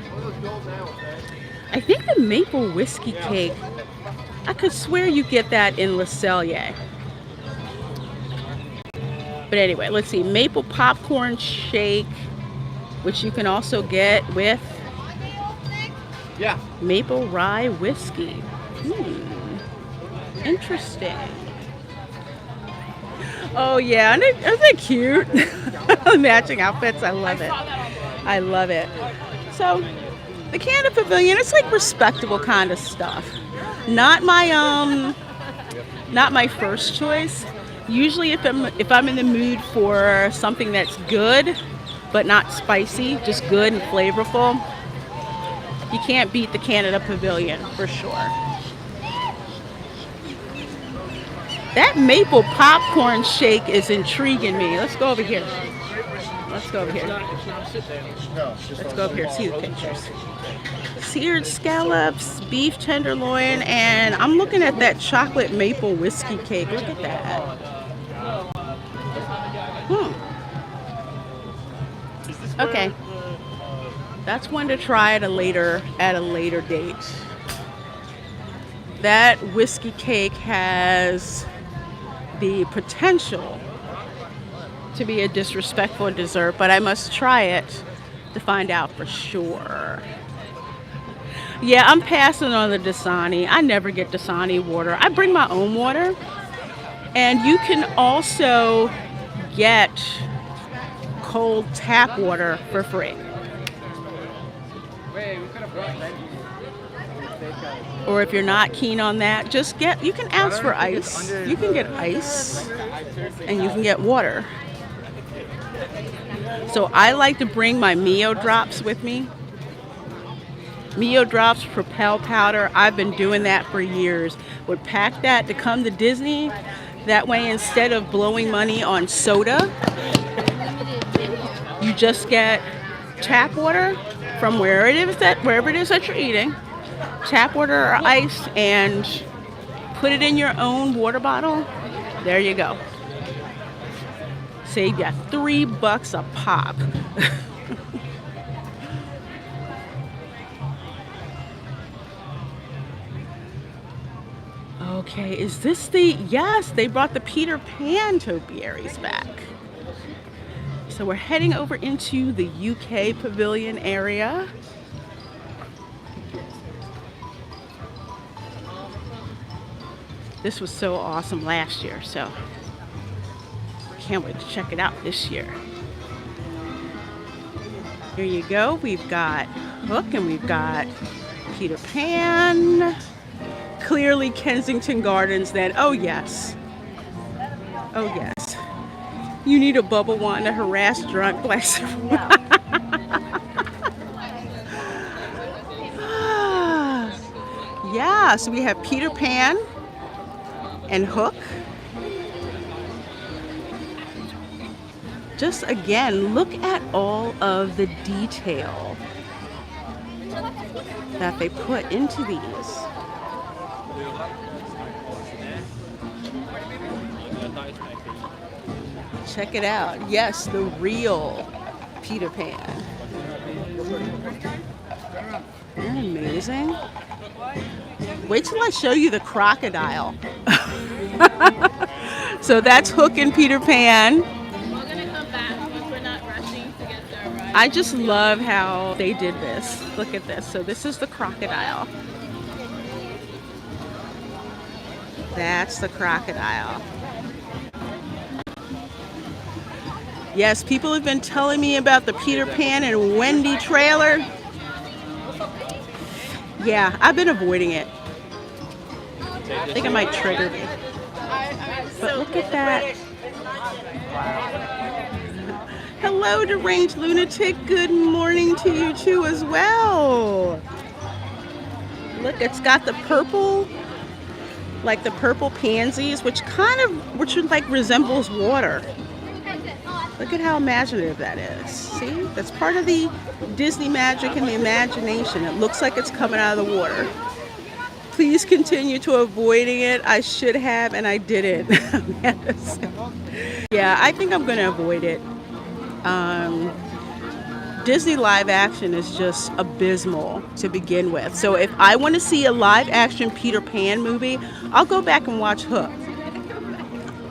A: I think the maple whiskey cake, I could swear you get that in Le Cellier. But anyway, let's see. Maple popcorn shake, which you can also get with maple rye whiskey. Interesting. Oh yeah, isn't it cute? Matching outfits, I love it. I love it. So the Canada Pavilion, it's like respectable kind of stuff. Not my first choice. Usually if I'm in the mood for something that's good but not spicy, just good and flavorful, you can't beat the Canada Pavilion for sure. That maple popcorn shake is intriguing me. Let's go over here. Let's go over here. Let's go over here, see the pictures. Seared scallops, beef tenderloin, and I'm looking at that chocolate maple whiskey cake. Look at that. Okay. That's one to try at a later date. That whiskey cake has the potential to be a disrespectful dessert, but I must try it to find out for sure. Yeah, I'm passing on the Dasani. I never get Dasani water. I bring my own water. And you can also get cold tap water for free. Or if you're not keen on that, you can ask for ice. You can get ice and you can get water. So I like to bring my Mio drops with me. Mio drops, Propel powder. I've been doing that for years. Would pack that to come to Disney. That way, instead of blowing money on soda, you just get tap water from wherever it is that you're eating. Tap water or ice, and put it in your own water bottle. There you go. Save you $3 a pop. Okay, is this yes, they brought the Peter Pan topiaries back. So we're heading over into the UK Pavilion area. This was so awesome last year, so can't wait to check it out this year. Here you go. We've got Hook and we've got Peter Pan, clearly Kensington Gardens then. Oh yes. Oh yes. You need a bubble wand to harass drunk black. Yeah, so we have Peter Pan and Hook. Just again, look at all of the detail that they put into these. Check it out. Yes, the real Peter Pan. Isn't that amazing? Wait till I show you the crocodile. So that's Hook and Peter Pan.
D: We're gonna come back once we're not rushing to get there, right?
A: I just love how they did this. Look at this. So this is the crocodile. That's the crocodile. Yes, people have been telling me about the Peter Pan and Wendy trailer. Yeah, I've been avoiding it. I think it might trigger me. But look at that. Hello, deranged lunatic. Good morning to you too as well. Look, it's got the purple, like the purple pansies, which like resembles water. Look at how imaginative that is. See, that's part of the Disney magic and the imagination. It looks like it's coming out of the water. Please continue to avoiding it. I should have, and I didn't. Yeah, I think I'm going to avoid it. Disney live action is just abysmal to begin with. So if I want to see a live action Peter Pan movie, I'll go back and watch Hook.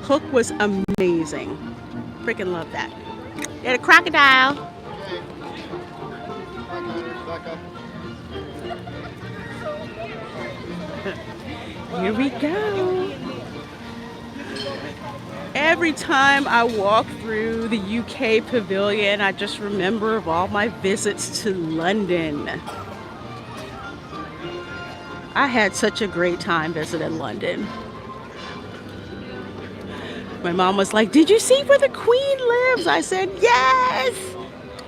A: Hook was amazing. Freaking love that. Yeah, the crocodile. Here we go. Every time I walk through the UK Pavilion, I just remember of all my visits to London. I had such a great time visiting London. My mom was like, "Did you see where the Queen lives?" I said, "Yes."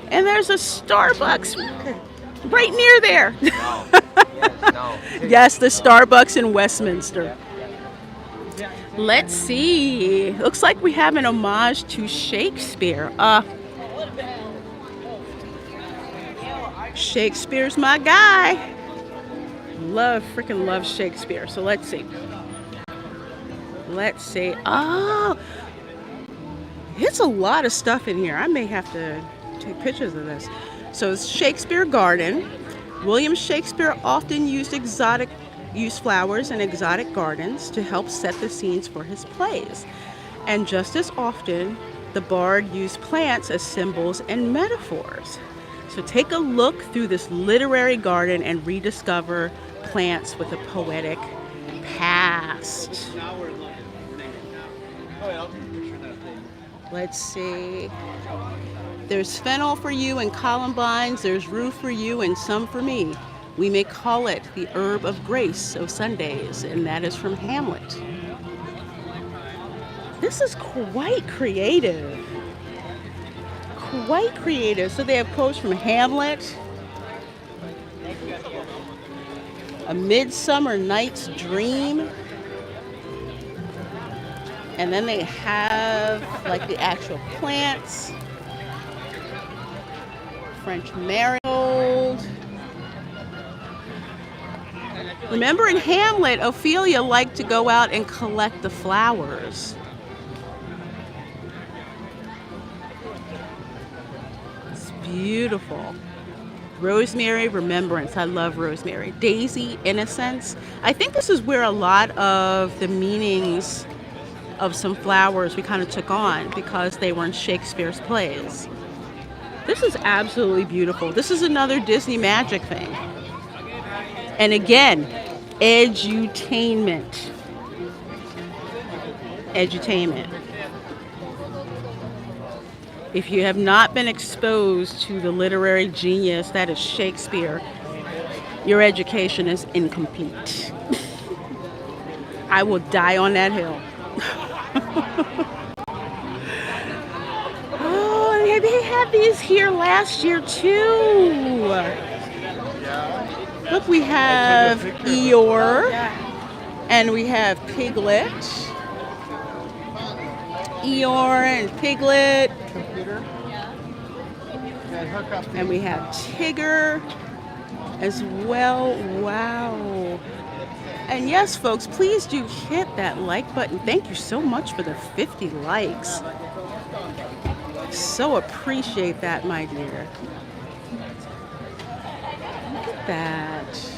A: And there's a Starbucks right near there. Yes, the Starbucks in Westminster. Let's see. Looks like we have an homage to Shakespeare. Shakespeare's my guy. Freaking love Shakespeare. So let's see. Let's see. Oh, it's a lot of stuff in here. I may have to take pictures of this. So it's Shakespeare Garden. William Shakespeare often used flowers and exotic gardens to help set the scenes for his plays. And just as often, the bard used plants as symbols and metaphors. So take a look through this literary garden and rediscover plants with a poetic past. Let's see. There's fennel for you and columbines. There's rue for you and some for me. We may call it the herb of grace of Sundays, and that is from Hamlet. This is quite creative. Quite creative. So they have quotes from Hamlet, A Midsummer Night's Dream, and then they have like the actual plants. French marigold. Remember in Hamlet, Ophelia liked to go out and collect the flowers. It's beautiful. Rosemary, remembrance. I love rosemary. Daisy, innocence. I think this is where a lot of the meanings of some flowers we kind of took on because they were in Shakespeare's plays. This is absolutely beautiful. This is another Disney magic thing. And again, edutainment. Edutainment. If you have not been exposed to the literary genius that is Shakespeare, your education is incomplete. I will die on that hill. Oh, they had these here last year too. Look, we have Eeyore and we have Piglet. Eeyore and Piglet. And we have Tigger as well. Wow. And yes, folks, please do hit that like button. Thank you so much for the 50 likes. So appreciate that, my dear. Look at that.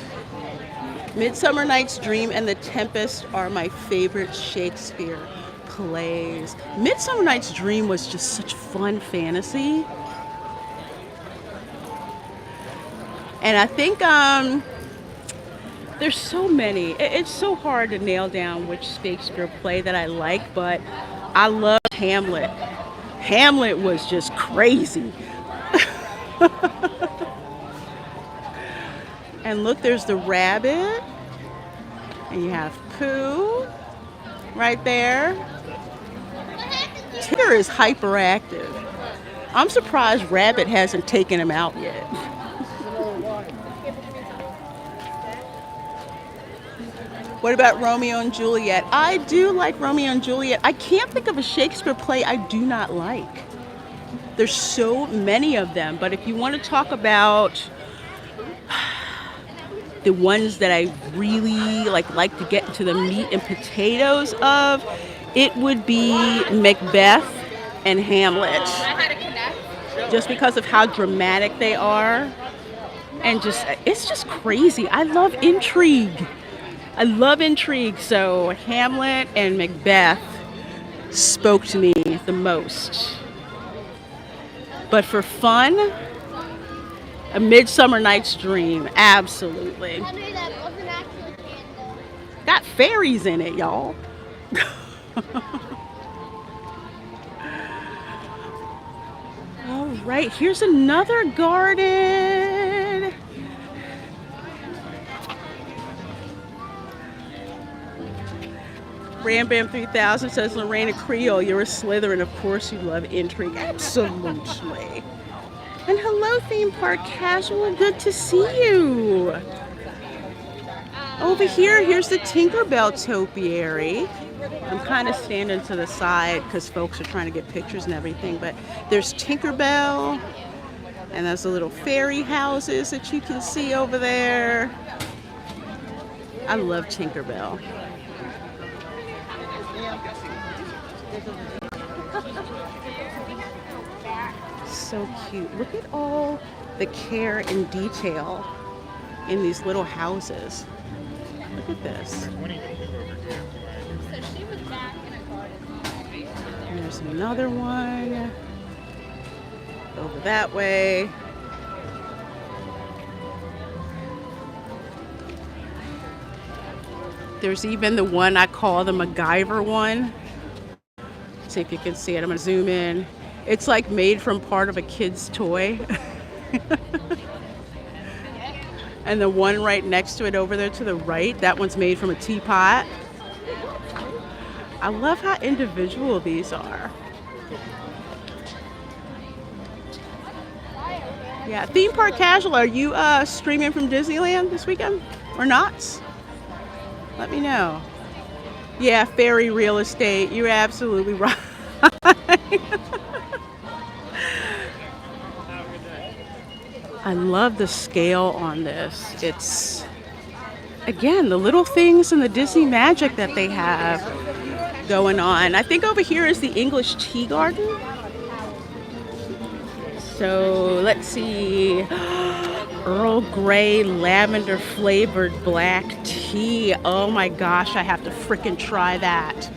A: Midsummer Night's Dream and The Tempest are my favorite Shakespeare plays. Midsummer Night's Dream was just such fun fantasy. And I think there's so many. It's so hard to nail down which Shakespeare play that I like, but I love Hamlet. Hamlet was just crazy. And look, there's the rabbit. And you have Pooh right there. Tigger is hyperactive. I'm surprised Rabbit hasn't taken him out yet. What about Romeo and Juliet? I do like Romeo and Juliet. I can't think of a Shakespeare play I do not like. There's so many of them, but if you want to talk about the ones that I really like to get into the meat and potatoes of, it would be Macbeth and Hamlet. Just because of how dramatic they are. And it's just crazy. I love intrigue. So Hamlet and Macbeth spoke to me the most. But for fun, A Midsummer Night's Dream, absolutely. Got fairies in it, y'all. All right, here's another garden. Rambam 3000 says, Reina Creole, you're a Slytherin. Of course you love intrigue. Absolutely. And hello, Theme Park Casual. Good to see you. Over here, here's the Tinkerbell topiary. I'm kind of standing to the side because folks are trying to get pictures and everything. But there's Tinkerbell. And there's the little fairy houses that you can see over there. I love Tinkerbell. So cute. Look at all the care and detail in these little houses. Look at this. And there's another one over that way. There's even the one I call the MacGyver one. See if you can see it. I'm gonna zoom in. It's like made from part of a kid's toy. And the one right next to it over there to the right, that one's made from a teapot. I love how individual these are. Yeah, Theme Park Casual, are you streaming from Disneyland this weekend or not? Let me know. Yeah, fairy real estate, you're absolutely right. I love the scale on this. It's, again, the little things and the Disney magic that they have going on. I think over here is the English tea garden. So let's see. Earl Grey lavender flavored black tea. Oh my gosh, I have to frickin' try that.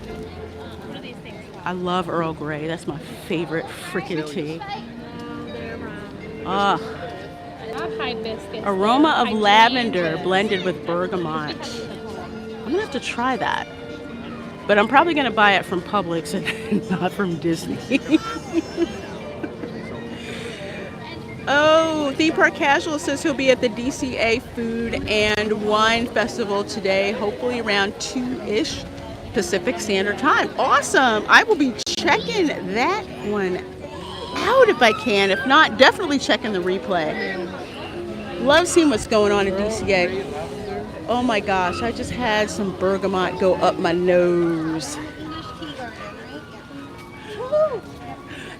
A: I love Earl Grey. That's my favorite frickin' tea. Aroma of lavender blended with bergamot. I'm gonna have to try that. But I'm probably gonna buy it from Publix and not from Disney. Oh, Theme Park Casual says he'll be at the DCA Food and Wine Festival today, hopefully around 2-ish Pacific Standard Time. Awesome. I will be checking that one out if I can. If not, definitely checking the replay. Love seeing what's going on at DCA. Oh my gosh, I just had some bergamot go up my nose.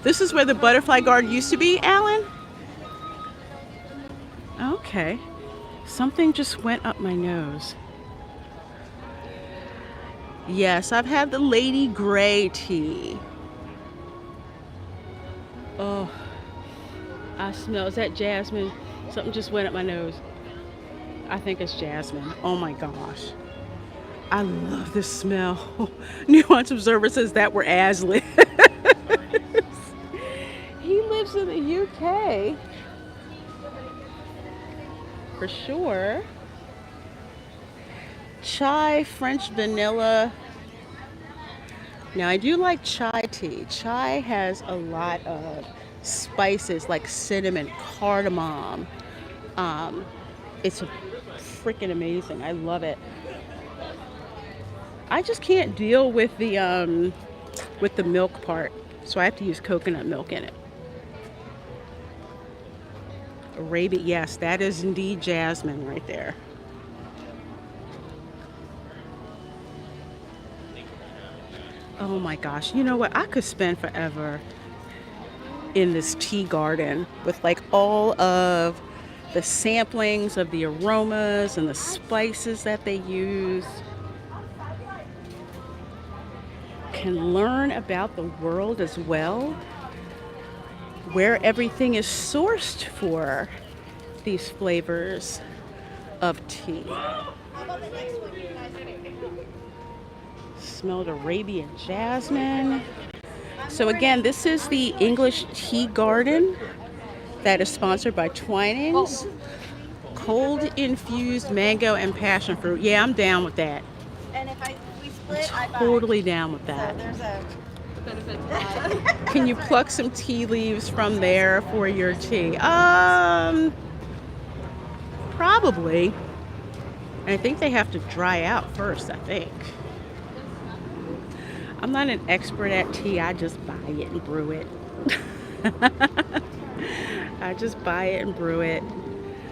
A: This is where the butterfly garden used to be, Alan? Okay. Something just went up my nose. Yes, I've had the Lady Grey tea. Oh, I smell, is that jasmine? Something just went up my nose. I think it's jasmine. Oh my gosh. I love this smell. Nuance Observer says that we're Aslan. He lives in the UK. For sure. Chai, French vanilla. Now I do like chai tea. Chai has a lot of spices like cinnamon, cardamom. It's freaking amazing. I love it. I just can't deal with the milk part, so I have to use coconut milk in it. Arabian, yes, that is indeed jasmine right there. Oh my gosh, you know what? I could spend forever in this tea garden with like all of the samplings of the aromas and the spices that they use. Can learn about the world as well, where everything is sourced for these flavors of tea. Smelled Arabian jasmine. So again, this is the English Tea Garden that is sponsored by Twinings. Cold infused mango and passion fruit. Yeah, I'm down with that.
E: And if we split, I buy.
A: Totally down with that.
E: So there's a
A: Can you pluck some tea leaves from there for your tea? Probably. And I think they have to dry out first, I think. I'm not an expert at tea. I just buy it and brew it. I just buy it and brew it.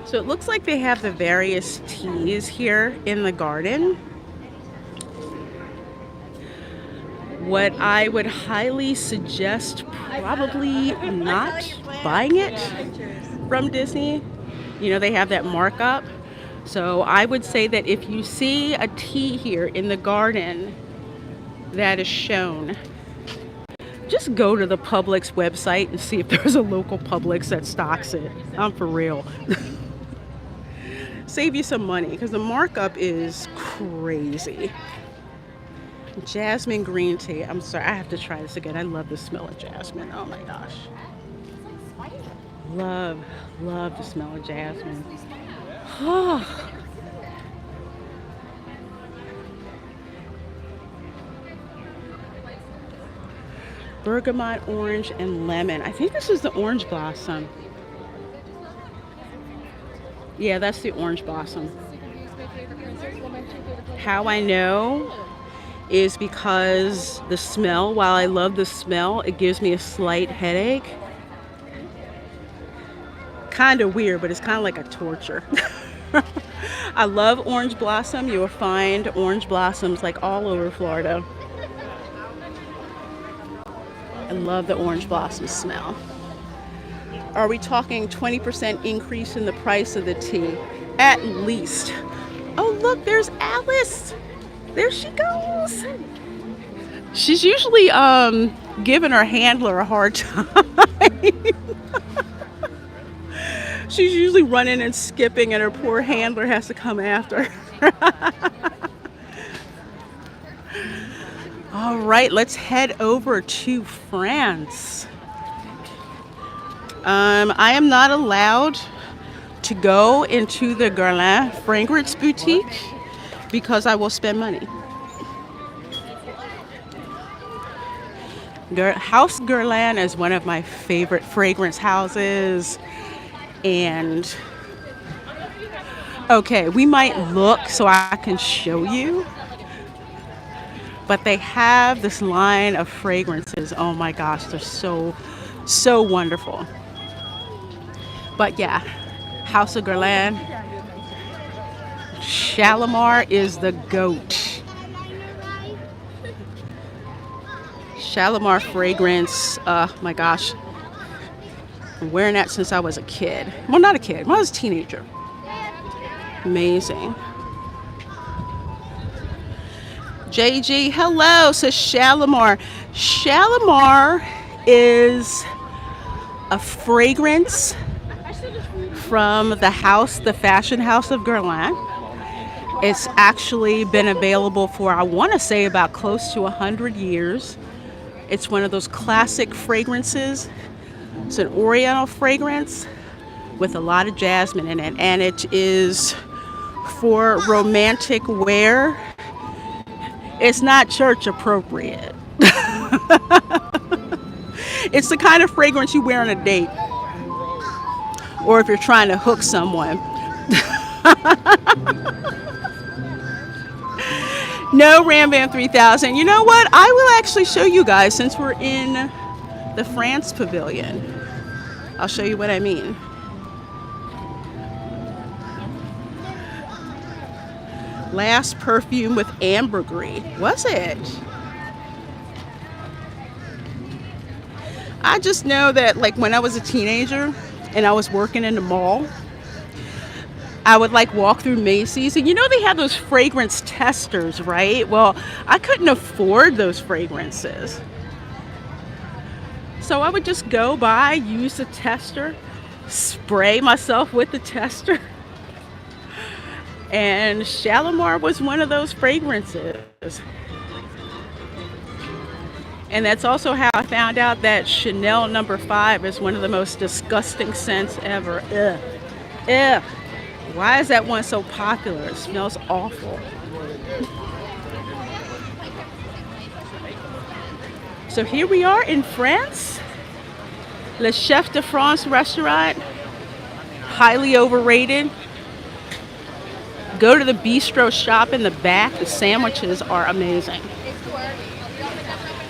A: So it looks like they have the various teas here in the garden. What I would highly suggest probably not buying it from Disney. You know, they have that markup. So I would say that if you see a tea here in the garden that is shown, just go to the Publix website and see if there's a local Publix that stocks it. I'm for real. Save you some money because the markup is crazy. Jasmine green tea. I'm sorry, I have to try this again. I love the smell of jasmine. Oh my gosh. Love the smell of jasmine. Oh. Bergamot, orange, and lemon. I think this is the orange blossom. Yeah, that's the orange blossom. How I know is because the smell, while I love the smell, it gives me a slight headache. Kind of weird, but it's kind of like a torture. I love orange blossom. You will find orange blossoms like all over Florida. I love the orange blossom smell. Are we talking 20% increase in the price of the tea? At least. Oh, look, there's Alice. There she goes. She's usually giving her handler a hard time. She's usually running and skipping, and her poor handler has to come after her. All right, let's head over to France. I am not allowed to go into the Guerlain fragrance boutique because I will spend money. House Guerlain is one of my favorite fragrance houses. And okay, we might look so I can show you, but they have this line of fragrances. Oh my gosh, they're so wonderful. But yeah, House of Guerlain, Shalimar is the GOAT. Shalimar fragrance, my gosh, I'm wearing that since I was a kid. Well, not a kid, when I was a teenager. Amazing. JG, hello, says Shalimar. Shalimar is a fragrance from the fashion house of Guerlain. It's actually been available for, I want to say, about close to 100 years. It's one of those classic fragrances. It's an oriental fragrance with a lot of jasmine in it, and it is for romantic wear. It's not church appropriate. It's the kind of fragrance you wear on a date, or if you're trying to hook someone. No, Rambam 3000. You know what? I will actually show you guys, since we're in the France Pavilion. I'll show you what I mean. Last perfume with ambergris. Was it? I just know that, like, when I was a teenager and I was working in the mall, I would like walk through Macy's, and you know they have those fragrance testers, right? Well, I couldn't afford those fragrances. So I would just go by, use the tester, spray myself with the tester. And Shalimar was one of those fragrances. And that's also how I found out that Chanel No. 5 is one of the most disgusting scents ever. Ugh. Ugh. Why is that one so popular? It smells awful. So here we are in France. Le Chef de France restaurant. Highly overrated. Go to the Bistro shop in the back. The sandwiches are amazing.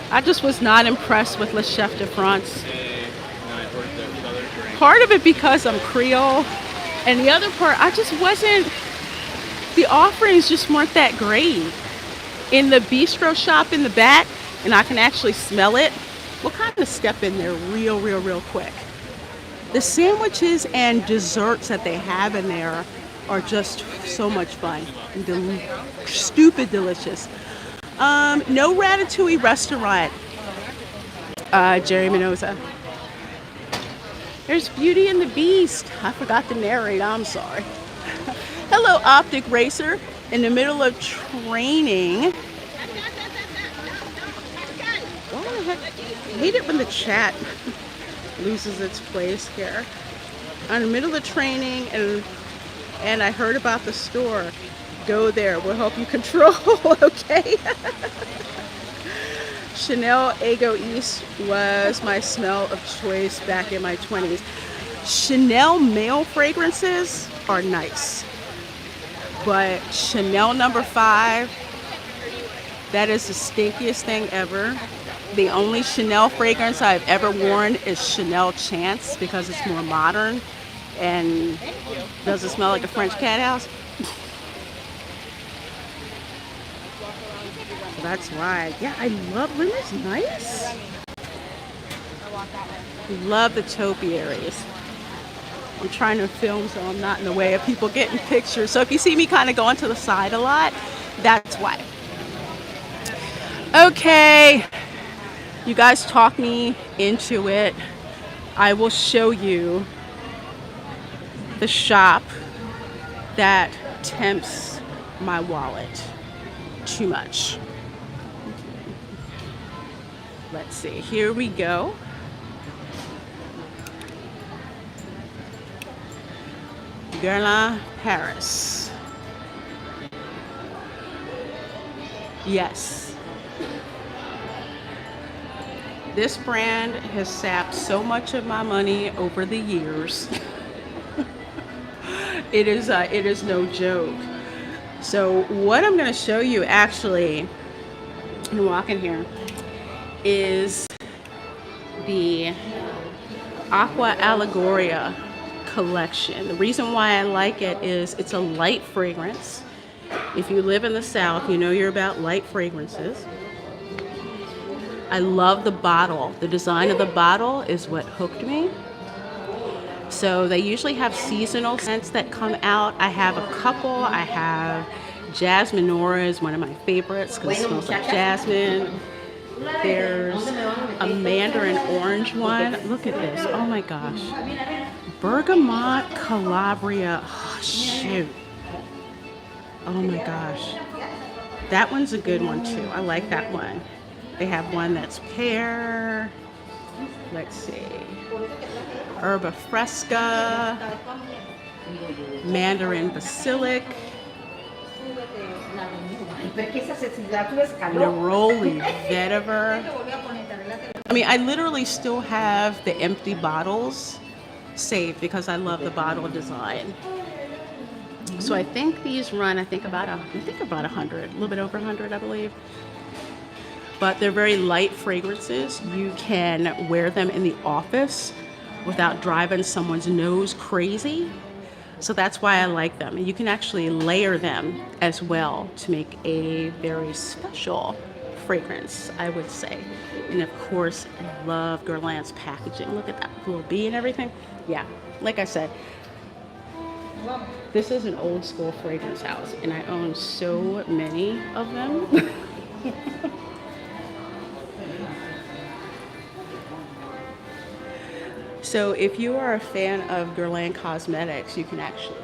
A: I just was not impressed with Le Chef de France. Part of it because I'm Creole, and the other part, I just wasn't, the offerings just weren't that great. In the Bistro shop in the back, and I can actually smell it, we'll kind of step in there real quick. The sandwiches and desserts that they have in there are just so much fun and stupid delicious. No Ratatouille restaurant, Jerry Mendoza. There's Beauty and the Beast. I forgot to narrate, I'm sorry. Hello, Optic Racer. In the middle of training. What the heck? I hate it when the chat loses its place here. I'm in the middle of training, and I heard about the store. Go there. We'll help you control, okay? Chanel Ego East was my smell of choice back in my 20s. Chanel male fragrances are nice. But Chanel No. 5, that is the stinkiest thing ever. The only Chanel fragrance I've ever worn is Chanel Chance because it's more modern and doesn't smell like a French cat house. So that's why. Yeah, I love them. It's nice. Love the topiaries. I'm trying to film so I'm not in the way of people getting pictures. So if you see me kind of going to the side a lot, that's why. Okay. You guys talk me into it. I will show you the shop that tempts my wallet too much. Let's see. Here we go. Guerlain, Paris. Yes. This brand has sapped so much of my money over the years. It is no joke. So what I'm going to show you actually, in walking here, is the Aqua Allegoria collection. The reason why I like it is it's a light fragrance. If you live in the South, you know you're about light fragrances. I love the bottle. The design of the bottle is what hooked me. So they usually have seasonal scents that come out. I have a couple. I have Jasmine Nora is one of my favorites because it smells like jasmine. There's a mandarin orange one. Look at this. Oh my gosh. Bergamot Calabria. Oh, shoot. Oh my gosh. That one's a good one too. I like that one. They have one that's pear. Let's see. Herba Fresca. Mandarin Basilic. Neroli Vetiver. I mean, I literally still have the empty bottles saved because I love the bottle design. So I think these run, about 100, a little bit over 100, I believe. But they're very light fragrances. You can wear them in the office without driving someone's nose crazy. So that's why I like them. And you can actually layer them as well to make a very special fragrance, I would say. And of course, I love Guerlain's packaging. Look at that little bee and everything. Yeah, like I said, this is an old school fragrance house and I own so many of them. So if you are a fan of Guerlain Cosmetics, you can actually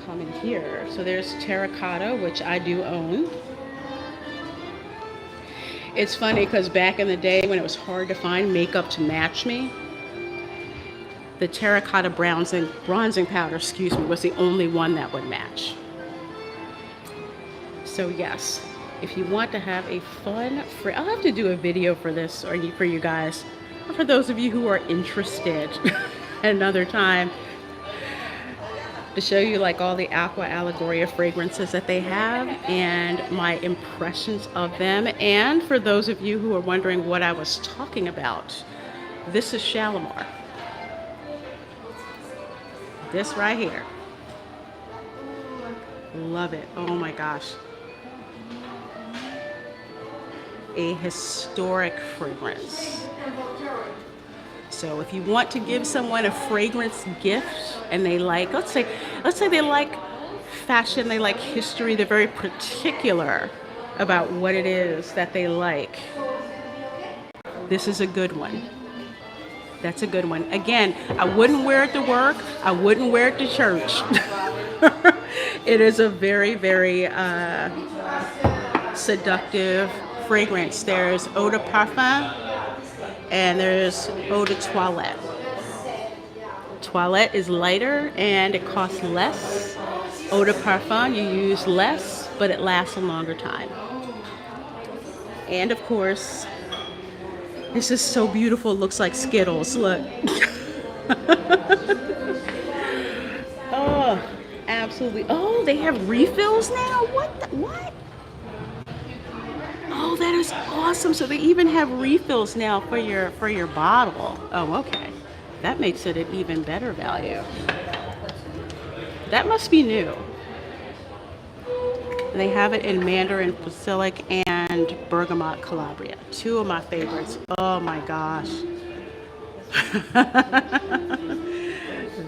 A: come in here. So there's Terracotta, which I do own. It's funny because back in the day when it was hard to find makeup to match me, the Terracotta bronzing powder, was the only one that would match. So yes, if you want to have a fun, I'll have to do a video for this or for you guys. For those of you who are interested at another time, to show you like all the Aqua Allegoria fragrances that they have and my impressions of them. And for those of you who are wondering what I was talking about, this is Shalimar. This right here. Love it. Oh my gosh. A historic fragrance. So if you want to give someone a fragrance gift and they like, let's say they like fashion, they like history, they're very particular about what it is that they like, this is a good one. That's a good one. Again, I wouldn't wear it to work. I wouldn't wear it to church. It is a very, very seductive fragrance. There's eau de parfum and there's eau de toilette. Toilette is lighter and it costs less. Eau de parfum, you use less, but it lasts a longer time. And of course, this is so beautiful. It looks like Skittles. Look. Oh, absolutely. Oh, they have refills now? What? Oh, that is awesome. So they even have refills now for your bottle. Oh, okay. That makes it an even better value. That must be new. They have it in Mandarin Basilic and Bergamot Calabria. Two of my favorites. Oh my gosh.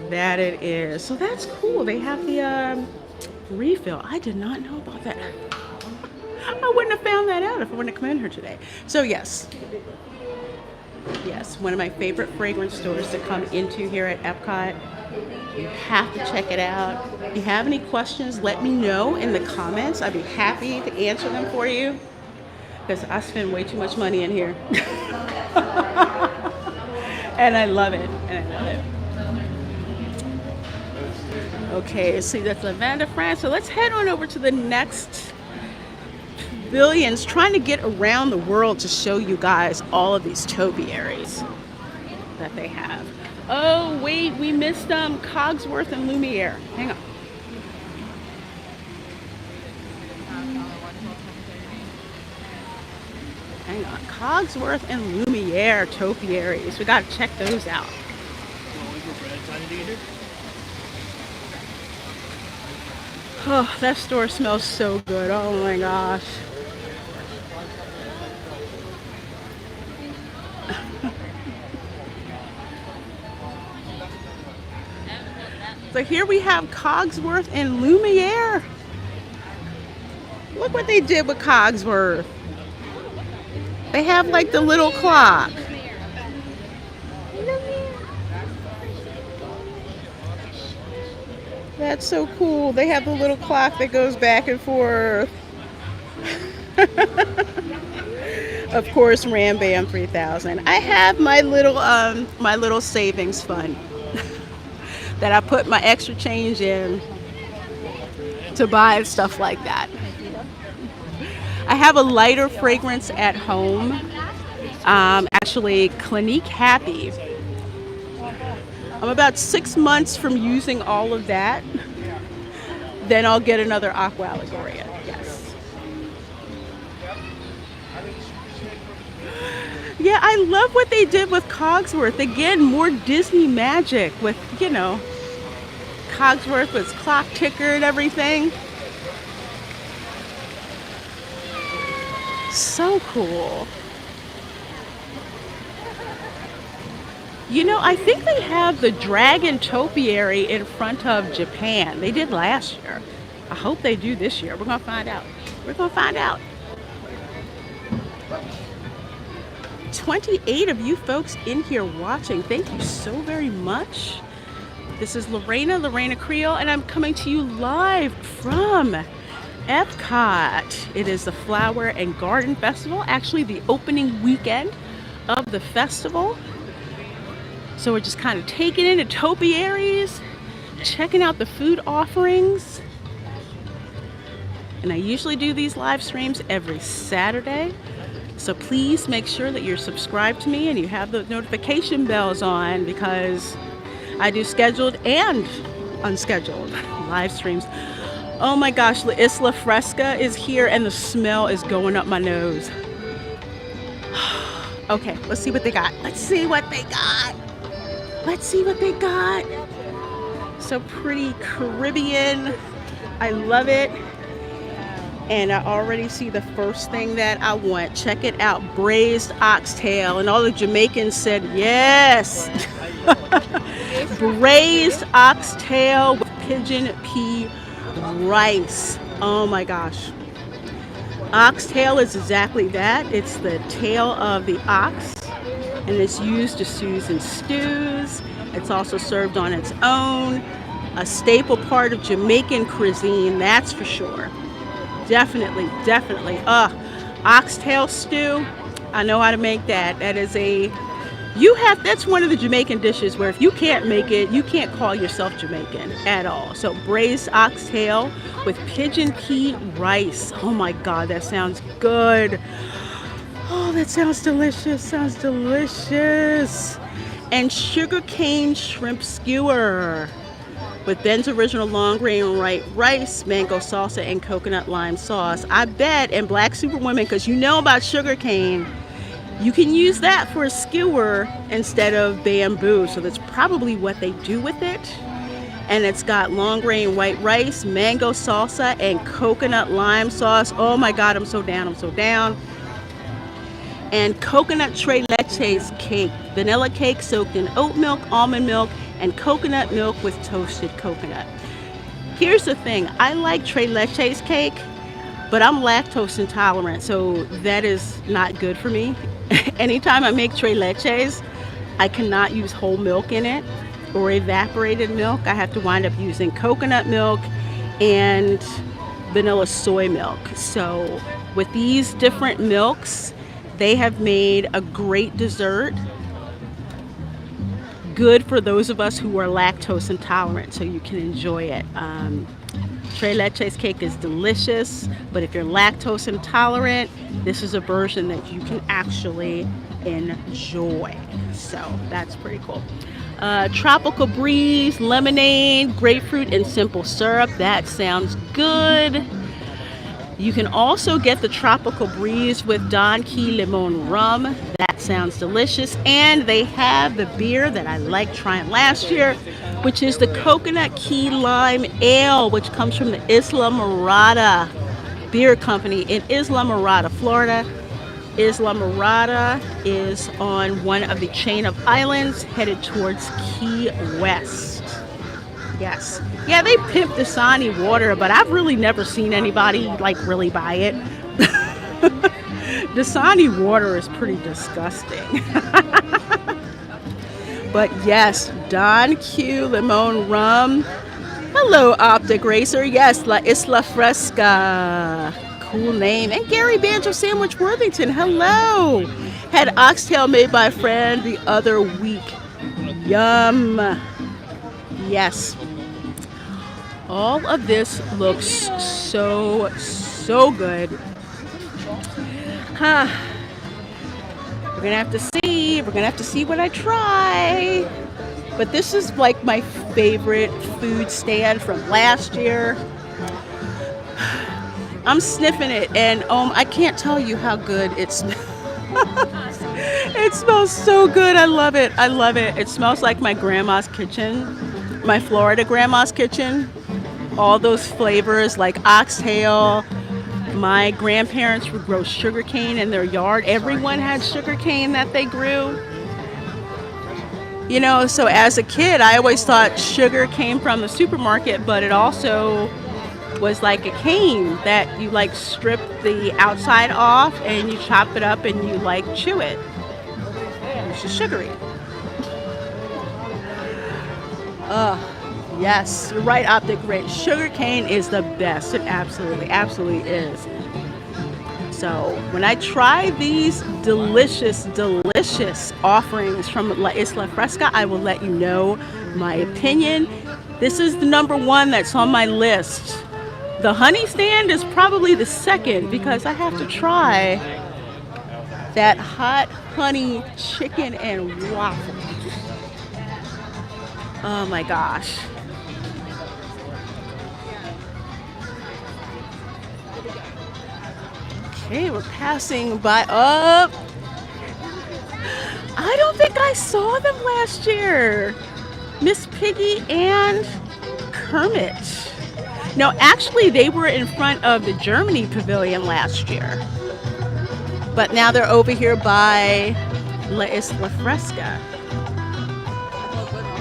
A: That it is. So that's cool. They have the refill. I did not know about that. I wouldn't have found that out if I wouldn't have come in here today. So yes, one of my favorite fragrance stores to come into here at EPCOT. You have to check it out. If you have any questions, let me know in the comments. I'd be happy to answer them for you because I spend way too much money in here. And I love it. Okay, see, that's Lavender France. So let's head on over to the next Pavilions, trying to get around the world to show you guys all of these topiaries that they have. Oh wait, we missed Cogsworth and Lumiere. Hang on. Hang on. Cogsworth and Lumiere topiaries. We gotta check those out. Oh, that store smells so good. Oh my gosh. So here we have Cogsworth and Lumiere. Look what they did with Cogsworth. They have like the little clock. That's so cool. They have the little clock that goes back and forth. Of course, Ram Bam 3000. I have my little savings fund that I put my extra change in to buy stuff like that. I have a lighter fragrance at home. Actually, Clinique Happy. I'm about 6 months from using all of that. Then I'll get another Aqua Allegoria. Yes. Yeah, I love what they did with Cogsworth. Again, more Disney magic with, you know, Cogsworth with clock ticker and everything. So cool. You know, I think they have the Dragon Topiary in front of Japan. They did last year. I hope they do this year. We're going to find out. We're going to find out. 28 of you folks in here watching. Thank you so very much. This is Reina Creole, and I'm coming to you live from EPCOT. It is the Flower and Garden Festival, actually the opening weekend of the festival. So we're just kind of taking in the topiaries, checking out the food offerings. And I usually do these live streams every Saturday. So please make sure that you're subscribed to me and you have the notification bells on, because I do scheduled and unscheduled live streams. Oh my gosh, La Isla Fresca is here and the smell is going up my nose. Okay, let's see what they got. Let's see what they got. Let's see what they got. So pretty Caribbean. I love it. And I already see the first thing that I want. Check it out, braised oxtail. And all the Jamaicans said yes. Braised oxtail with pigeon pea rice. Oh my gosh. Oxtail is exactly that. It's the tail of the ox, and it's used to season stews. It's also served on its own. A staple part of Jamaican cuisine, that's for sure. Definitely, definitely. Oxtail stew. I know how to make that. That is that's one of the Jamaican dishes where if you can't make it, you can't call yourself Jamaican at all. So braised oxtail with pigeon pea rice. Oh my God, that sounds good. Oh, that sounds delicious. Sounds delicious. And sugarcane shrimp skewer with Ben's original long grain white rice, mango salsa, and coconut lime sauce. I bet, and black superwomen, because you know about sugarcane, you can use that for a skewer instead of bamboo. So that's probably what they do with it. And it's got long grain white rice, mango salsa, and coconut lime sauce. Oh my God, I'm so down, I'm so down. And coconut tres leches cake, vanilla cake soaked in oat milk, almond milk, and coconut milk with toasted coconut. Here's the thing, I like tres leches cake, but I'm lactose intolerant, so that is not good for me. Anytime I make tres leches, I cannot use whole milk in it or evaporated milk. I have to wind up using coconut milk and vanilla soy milk. So with these different milks, they have made a great dessert. Good for those of us who are lactose intolerant, so you can enjoy it. Tres leches cake is delicious, but if you're lactose intolerant, this is a version that you can actually enjoy. So that's pretty cool. Tropical breeze, lemonade, grapefruit, and simple syrup. That sounds good. You can also get the tropical breeze with Don Key Limon rum. That sounds delicious. And they have the beer that I liked trying last year, which is the Coconut Key Lime Ale, which comes from the Isla Mirada Beer Company in Isla Mirada, Florida. Isla Mirada is on one of the chain of islands headed towards Key West. Yes. Yeah, they pimp Dasani water, but I've really never seen anybody like really buy it. Dasani water is pretty disgusting. But yes, Don Q Limon Rum. Hello, Optic Racer. Yes, La Isla Fresca. Cool name. And Gary Banjo Sandwich Worthington. Hello. Had oxtail made by a friend the other week. Yum. Yes. All of this looks so good. Huh. We're gonna have to see. We're gonna have to see what I try. But this is like my favorite food stand from last year. I'm sniffing it, and I can't tell you how good it smells. It smells so good. I love it. I love it. It smells like my grandma's kitchen, my Florida grandma's kitchen. All those flavors like oxtail. My grandparents would grow sugarcane in their yard. Everyone had sugarcane that they grew. You know, so as a kid, I always thought sugar came from the supermarket, but it also was like a cane that you like strip the outside off and you chop it up and you like chew it. It's just sugary. Yes, you're right, Optic Rich. Sugar cane is the best. It absolutely is. So when I try these delicious offerings from La Isla Fresca, I will let you know my opinion. This is the number one that's on my list. The honey stand is probably the second because I have to try that hot honey chicken and waffles. Oh my gosh. Okay, we're passing by. I don't think I saw them last year. Miss Piggy and Kermit. No, actually, they were in front of the Germany Pavilion last year. But now they're over here by La Isla Fresca.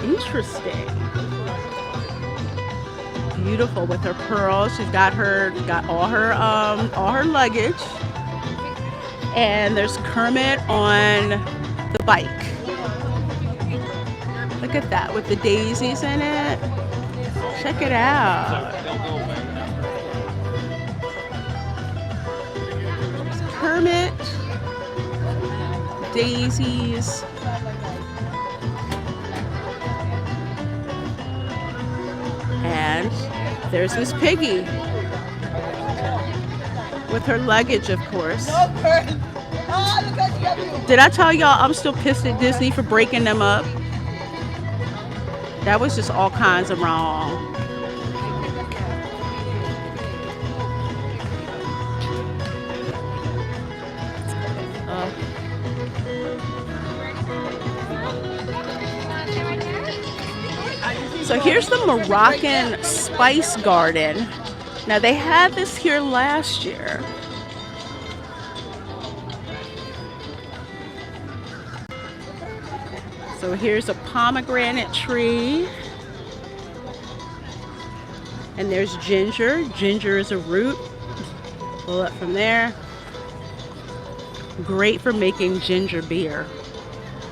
A: Interesting. Beautiful with her pearls. She's got all her luggage. And there's Kermit on the bike. Look at that with the daisies in it. Check it out. Kermit, daisies. And there's Miss Piggy with her luggage, of course. Did I tell y'all I'm still pissed at Disney for breaking them up? That was just all kinds of wrong. So here's the Moroccan Spice Garden. Now they had this here last year. So here's a pomegranate tree. And there's ginger. Ginger is a root. Pull up from there. Great for making ginger beer.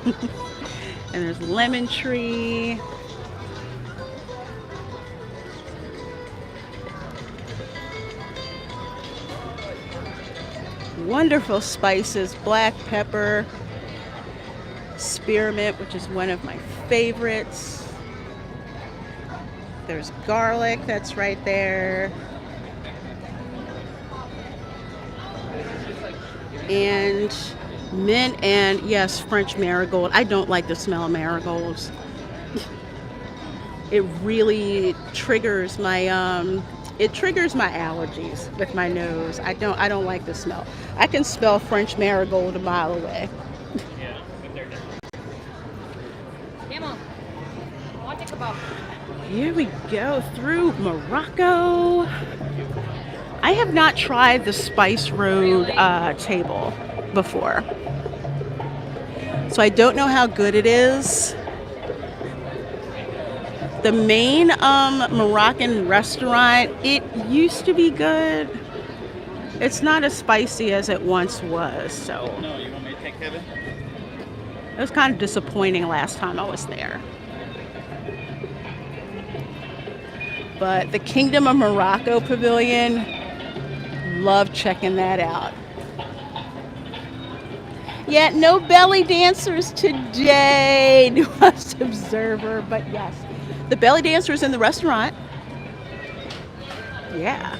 A: And there's lemon tree. Wonderful spices, black pepper, spearmint, which is one of my favorites. There's garlic, that's right there. And mint and, yes, French marigold. I don't like the smell of marigolds. it really triggers my allergies with my nose. I don't like the smell. I can smell French marigold a mile away.
B: Yeah, but they're different.
A: Here we go through Morocco. I have not tried the Spice Road table before, so I don't know how good it is. The main Moroccan restaurant, it used to be good. It's not as spicy as it once was, so
C: No, you want me to take Kevin?
A: it was kind of disappointing last time I was there. But the Kingdom of Morocco Pavilion, love checking that out. Yeah, no belly dancers today, nuanced observer, but yes. The belly dancers in the restaurant. Yeah.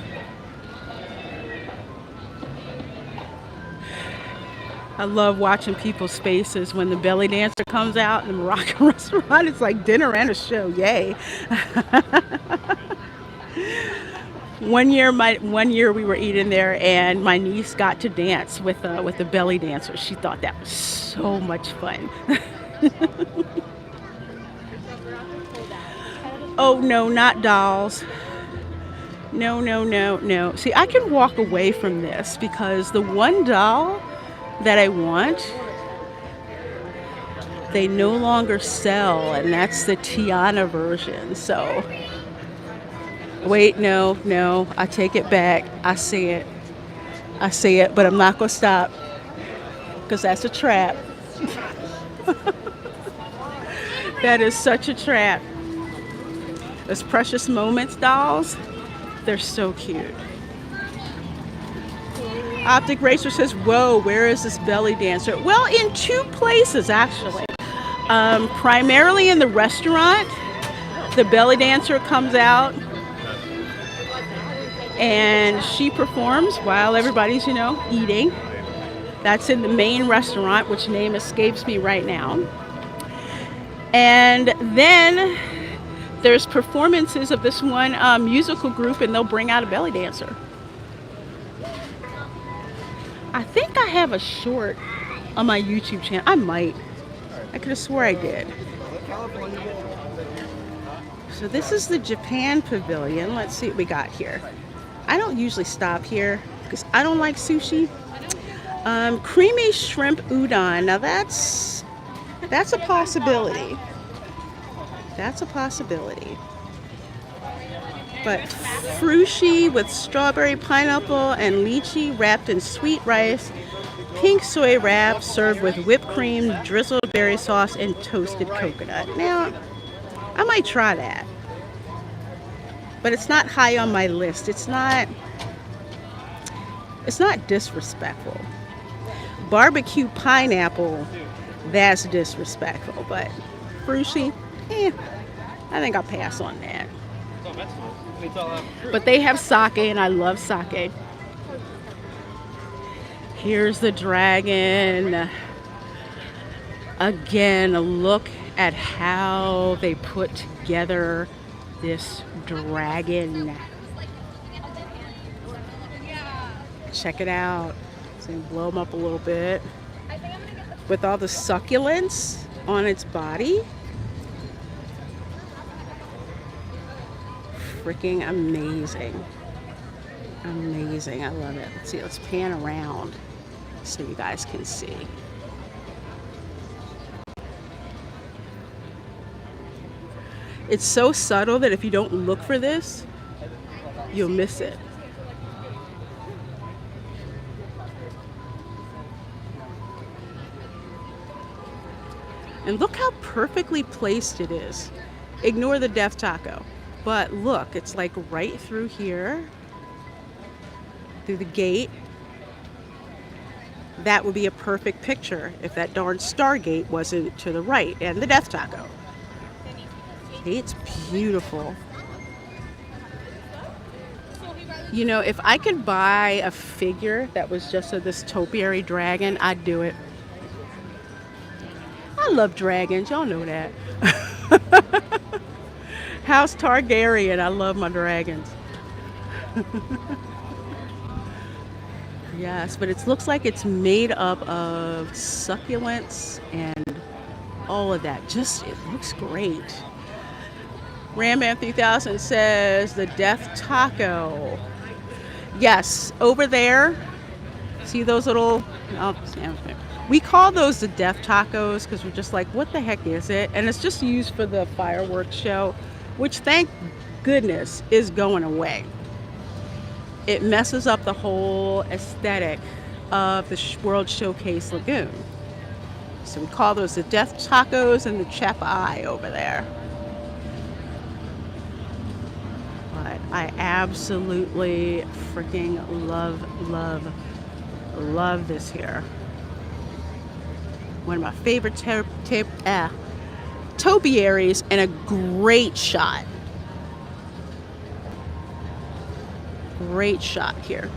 A: I love watching people's faces when the belly dancer comes out in the Moroccan restaurant. It's like dinner and a show. Yay. One year we were eating there, and my niece got to dance with the belly dancer. She thought that was so much fun. Oh no, not dolls. No, no, no, no. See, I can walk away from this because the one doll that I want, they no longer sell, and that's the Tiana version. So, wait, no, I take it back. I see it, but I'm not gonna stop because that's a trap. That is such a trap. Those Precious Moments dolls, they're so cute. Optic Racer says, whoa, where is this belly dancer? Well, in two places, actually. Primarily in the restaurant, the belly dancer comes out and she performs while everybody's, eating. That's in the main restaurant, which name escapes me right now. And then there's performances of this one musical group, and they'll bring out a belly dancer. I think I have a short on my YouTube channel. I might. I could have swore I did. So this is the Japan Pavilion. Let's see what we got here. I don't usually stop here because I don't like sushi. Creamy shrimp udon. Now that's a possibility. That's a possibility. But frushi with strawberry, pineapple, and lychee wrapped in sweet rice, pink soy wrap served with whipped cream, drizzled berry sauce, and toasted coconut. Now, I might try that. But it's not high on my list. It's not disrespectful. Barbecue pineapple, that's disrespectful. But frushi, I think I'll pass on that. But they have sake, and I love sake. Here's the dragon. Again, look at how they put together this dragon. Check it out. So blow them up a little bit. With all the succulents on its body. Freaking amazing. Amazing. I love it. Let's see. Let's pan around so you guys can see. It's so subtle that if you don't look for this, you'll miss it. And look how perfectly placed it is. Ignore the death taco. But look, it's like right through here, through the gate. That would be a perfect picture if that darn Stargate wasn't to the right, and the death taco. It's beautiful. You know, if I could buy a figure that was just of this topiary dragon, I'd do it. I love dragons, y'all know that. House Targaryen. I love my dragons. Yes, but it looks like it's made up of succulents and all of that. Just, it looks great. Ramban 3000 says the Death Taco. Yes, over there. See those little, oh, we call those the Death Tacos because we're just like, what the heck is it? And it's just used for the fireworks show, which thank goodness is going away. It messes up the whole aesthetic of the World Showcase Lagoon. So we call those the Death Tacos and the Chapai over there. But I absolutely freaking love this here. One of my favorite topiaries and a great shot. Great shot here.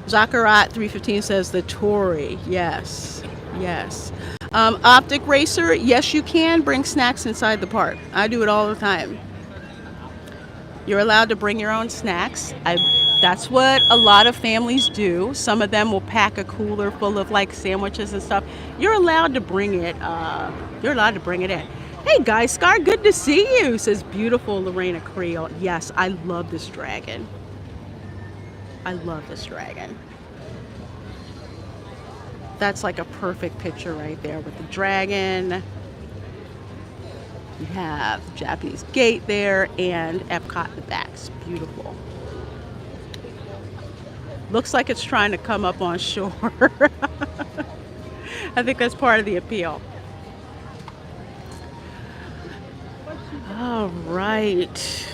A: Zakarat 315 says the Tory. Yes, yes. Optic Racer. Yes, you can bring snacks inside the park. I do it all the time. You're allowed to bring your own snacks. That's what a lot of families do. Some of them will pack a cooler full of like sandwiches and stuff. You're allowed to bring it. You're allowed to bring it in. Hey guys, Scar, good to see you, says beautiful Reina Creole. Yes, I love this dragon. I love this dragon. That's like a perfect picture right there with the dragon. You have the Japanese gate there and EPCOT in the back. It's beautiful. Looks like it's trying to come up on shore. I think that's part of the appeal. All right.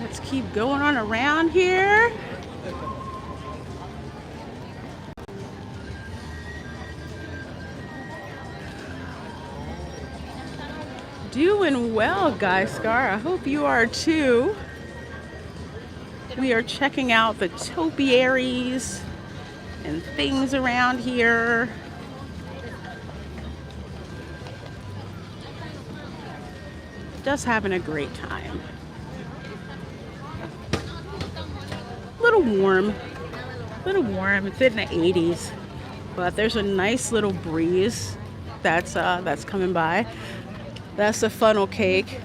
A: Let's keep going on around here. Doing well, Guy Scar. I hope you are too. We are checking out the topiaries and things around here. Just having a great time. A little warm. It's in the 80s, but there's a nice little breeze that's coming by. That's a funnel cake,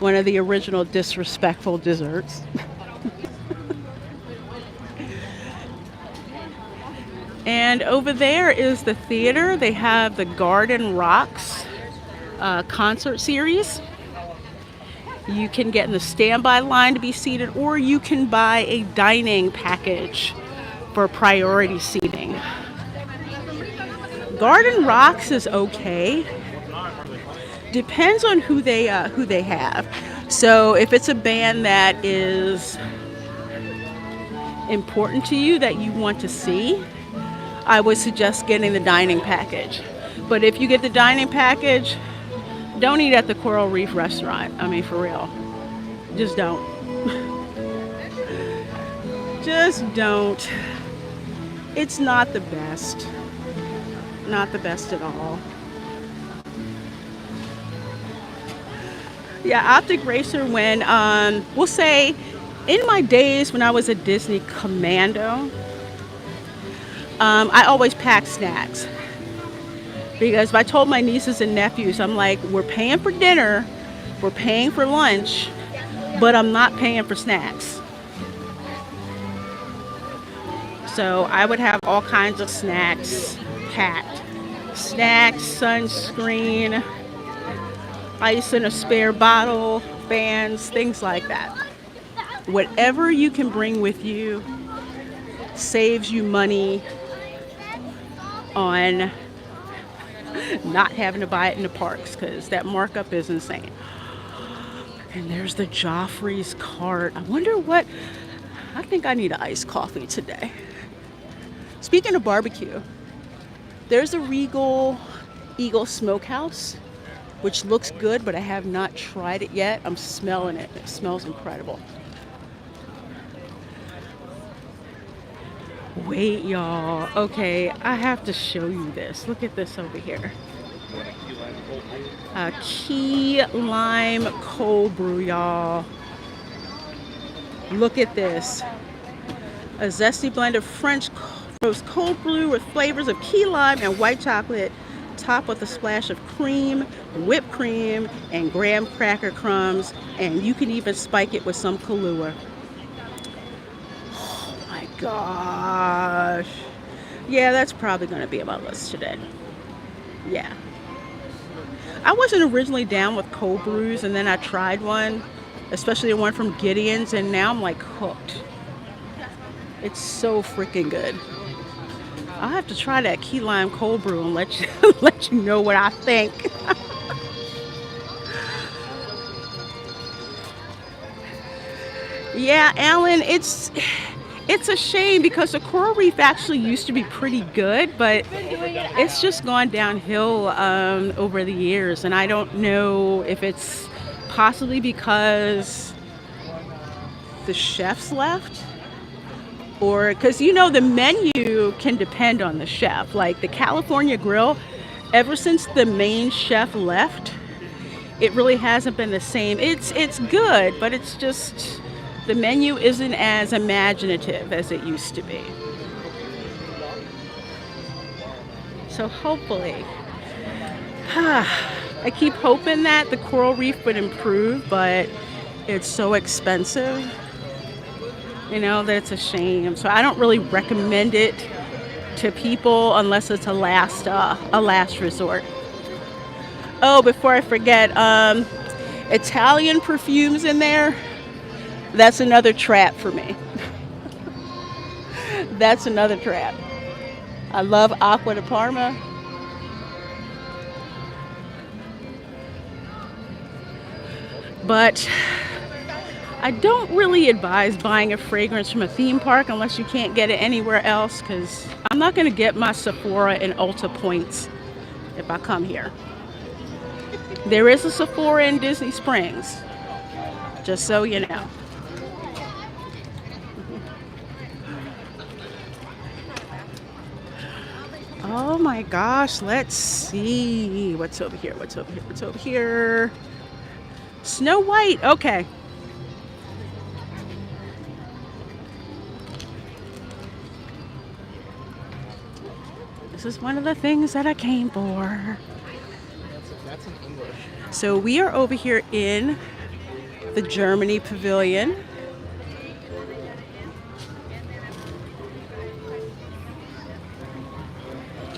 A: one of the original disrespectful desserts. And over there is the theater. They have the Garden Rocks concert series. You can get in the standby line to be seated, or you can buy a dining package for priority seating. Garden Rocks is okay. Depends on who they have. So if it's a band that is important to you that you want to see, I would suggest getting the dining package. But if you get the dining package, don't eat at the Coral Reef restaurant. I mean, for real. Just don't. Just don't. It's not the best. Not the best at all. Yeah, Optic Racer, when, we'll say, in my days when I was a Disney commando, I always packed snacks. Because if I told my nieces and nephews, I'm like, we're paying for dinner, we're paying for lunch, but I'm not paying for snacks. So I would have all kinds of snacks packed. Snacks, sunscreen, ice in a spare bottle, fans, things like that. Whatever you can bring with you saves you money on not having to buy it in the parks, because that markup is insane. And there's the Joffrey's cart. I wonder what, I think I need an iced coffee today. Speaking of barbecue, there's a Regal Eagle Smokehouse, which looks good, but I have not tried it yet. I'm smelling it. It smells incredible. Wait, y'all. Okay, I have to show you this. Look at this over here. A key lime cold brew, y'all. Look at this. A zesty blend of French roast cold brew with flavors of key lime and white chocolate, topped with a splash of cream, whipped cream, and graham cracker crumbs. And you can even spike it with some Kahlua. Oh my gosh. Yeah, that's probably going to be on my list today. Yeah. I wasn't originally down with cold brews, and then I tried one, especially the one from Gideon's, and now I'm like hooked. It's so freaking good. I'll have to try that key lime cold brew and let you know what I think. Yeah, Alan, it's a shame because the coral reef actually used to be pretty good, but it's just gone downhill over the years, and I don't know if it's possibly because the chefs left, or because the menu can depend on the chef. Like the California Grill, ever since the main chef left, it really hasn't been the same. It's good, but it's just the menu isn't as imaginative as it used to be. So hopefully, I keep hoping that the coral reef would improve, but it's so expensive, that it's a shame. So I don't really recommend it to people unless it's a last resort. Oh, before I forget, Italian perfumes in there. That's another trap for me. That's another trap. I love Acqua di Parma. But I don't really advise buying a fragrance from a theme park unless you can't get it anywhere else, because I'm not going to get my Sephora and Ulta points if I come here. There is a Sephora in Disney Springs, just so you know. Oh my gosh, let's see. What's over here? Snow White, okay. This is one of the things that I came for.
B: That's in English.
A: So we are over here in the Germany Pavilion.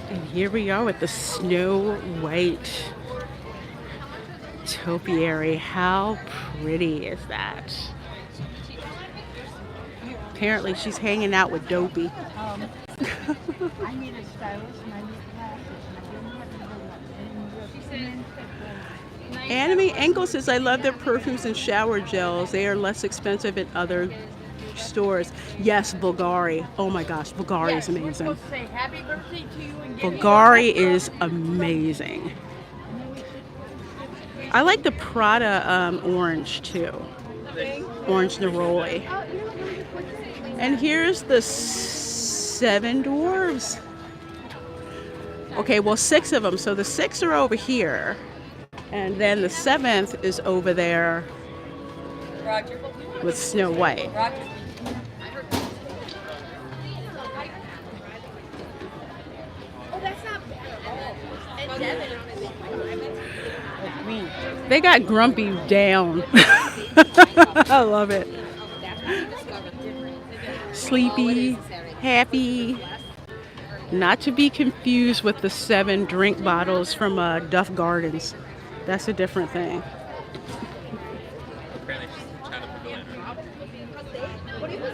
A: And here we are with the Snow White topiary. How pretty is that? Apparently she's hanging out with Dopey.
E: I need a stylist and I need glasses.
A: Anime Ankle says, I love their perfumes and shower gels. They are less expensive at other stores. Yes, Bulgari. Oh my gosh, Bulgari is amazing.
E: Say happy birthday to you and
A: Bulgari is amazing. I like the Prada orange too. Orange Neroli. And here's the 7 dwarves. Okay, well 6 of them. So the 6 are over here. And then the 7th is over there with Snow White. They got Grumpy down. I love it. Sleepy, happy. Not to be confused with the 7 drink bottles from Duff Gardens. That's a different thing.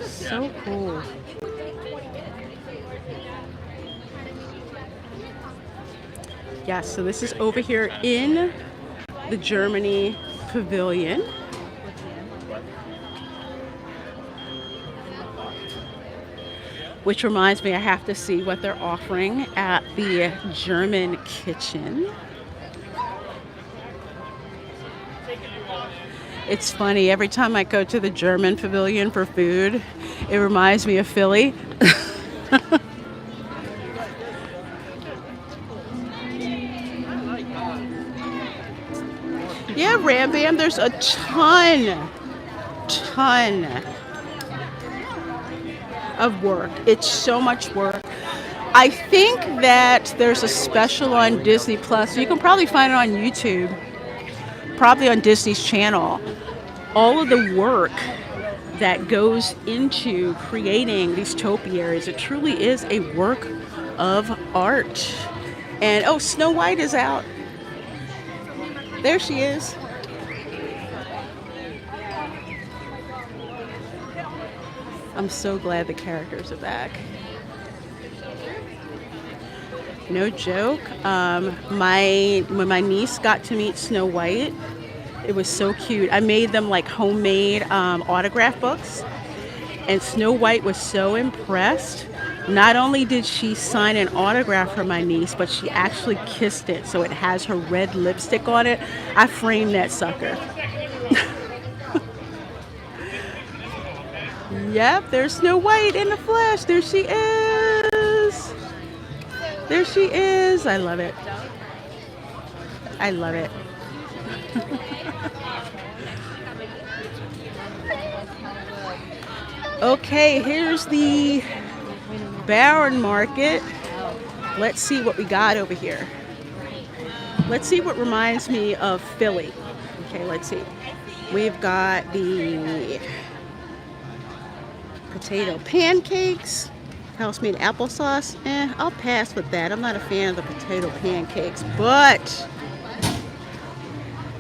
A: So cool. Yeah, so this is over here in the Germany Pavilion. Which reminds me, I have to see what they're offering at the German kitchen. It's funny, every time I go to the German Pavilion for food, it reminds me of Philly. Ram Bam, there's a ton of work. It's so much work. I think that there's a special on Disney Plus. You can probably find it on YouTube, probably on Disney's channel. All of the work that goes into creating these topiaries. It truly is a work of art. And oh, Snow White is out. There she is. I'm so glad the characters are back. No joke. When my niece got to meet Snow White, it was so cute. I made them like homemade autograph books, and Snow White was so impressed. Not only did she sign an autograph for my niece, but she actually kissed it, so it has her red lipstick on it. I framed that sucker. Yep, there's Snow White in the flesh. There she is. There she is. I love it. I love it. Okay, here's the Barron Market. Let's see what we got over here. Let's see what reminds me of Philly. Okay, let's see. We've got the potato pancakes, house-made applesauce. I'll pass with that. I'm not a fan of the potato pancakes, but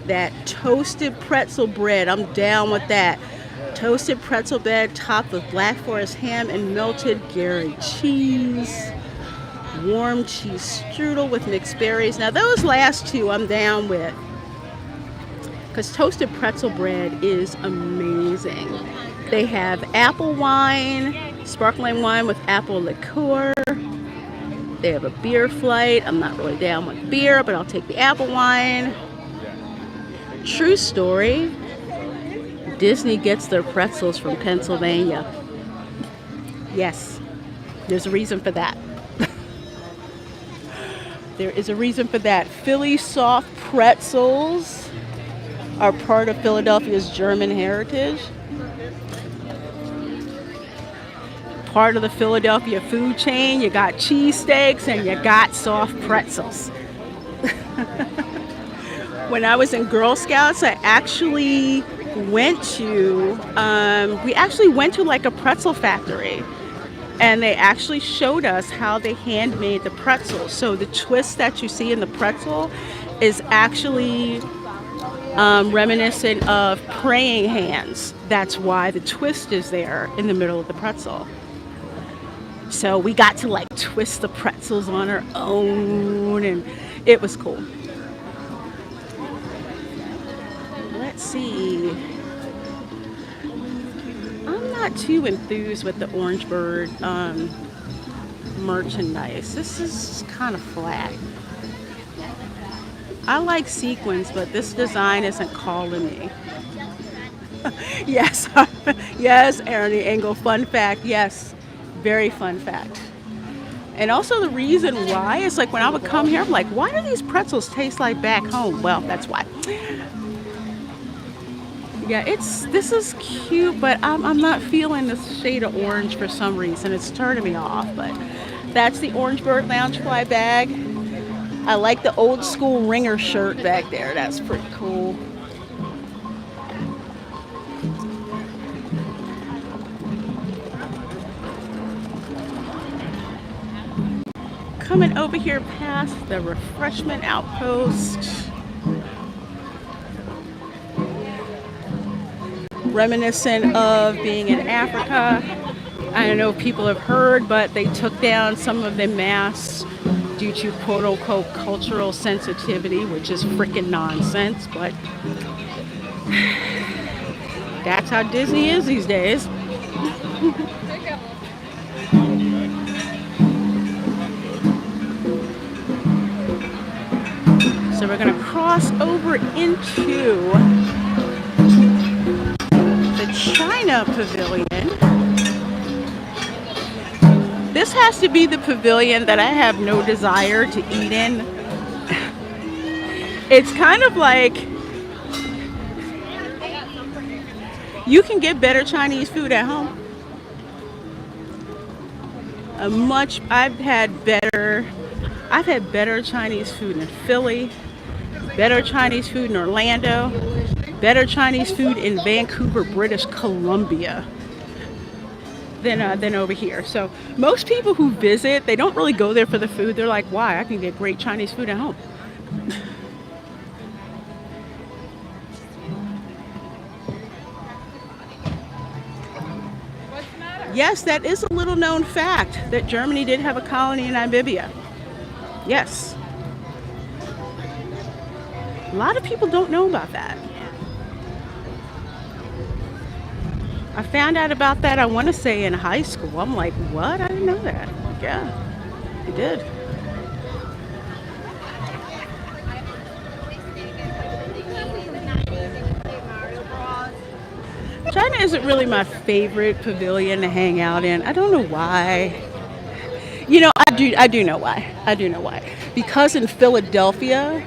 A: that toasted pretzel bread, I'm down with that. Toasted pretzel bread topped with Black Forest ham and melted Gary cheese. Warm cheese strudel with mixed berries. Now those last two I'm down with, because toasted pretzel bread is amazing. They have apple wine, sparkling wine with apple liqueur. They have a beer flight. I'm not really down with beer, but I'll take the apple wine. True story. Disney gets their pretzels from Pennsylvania. Yes, there's a reason for that. There is a reason for that. Philly soft pretzels are part of Philadelphia's German heritage. Part of the Philadelphia food chain. You got cheesesteaks and you got soft pretzels. When I was in Girl Scouts, I actually went to, like a pretzel factory, and they actually showed us how they handmade the pretzels. So the twist that you see in the pretzel is actually reminiscent of praying hands. That's why the twist is there in the middle of the pretzel. So we got to like twist the pretzels on our own, and it was cool. Let's see. I'm not too enthused with the Orangeburg merchandise. This is kind of flat. I like sequins, but this design isn't calling me. Yes, yes, Ernie Engel. Fun fact, yes, very fun fact. And also the reason why is like when I would come here, I'm like, why do these pretzels taste like back home? Well, that's why. Yeah, this is cute, but I'm not feeling this shade of orange for some reason. It's turning me off, but that's the Orangeburg Loungefly bag. I like the old school ringer shirt back there. That's pretty cool. Coming over here past the refreshment outpost. Reminiscent of being in Africa. I don't know if people have heard, but they took down some of the masks due to quote-unquote cultural sensitivity, which is freaking nonsense, but that's how Disney is these days. So we're going to cross over into the China Pavilion. This has to be the pavilion that I have no desire to eat in. It's kind of like You can get better Chinese food at home. I've had better Chinese food in Philly, better Chinese food in Orlando, better Chinese food in Vancouver, British Columbia than over here. So most people who visit, they don't really go there for the food. They're like, why? I can get great Chinese food at home. Yes, that is a little known fact that Germany did have a colony in Namibia. Yes. A lot of people don't know about that. I found out about that, I want to say, in high school. I'm like, what? I didn't know that. Yeah, you did. China isn't really my favorite pavilion to hang out in. I don't know why. You know, I do know why. I do know why. Because in Philadelphia,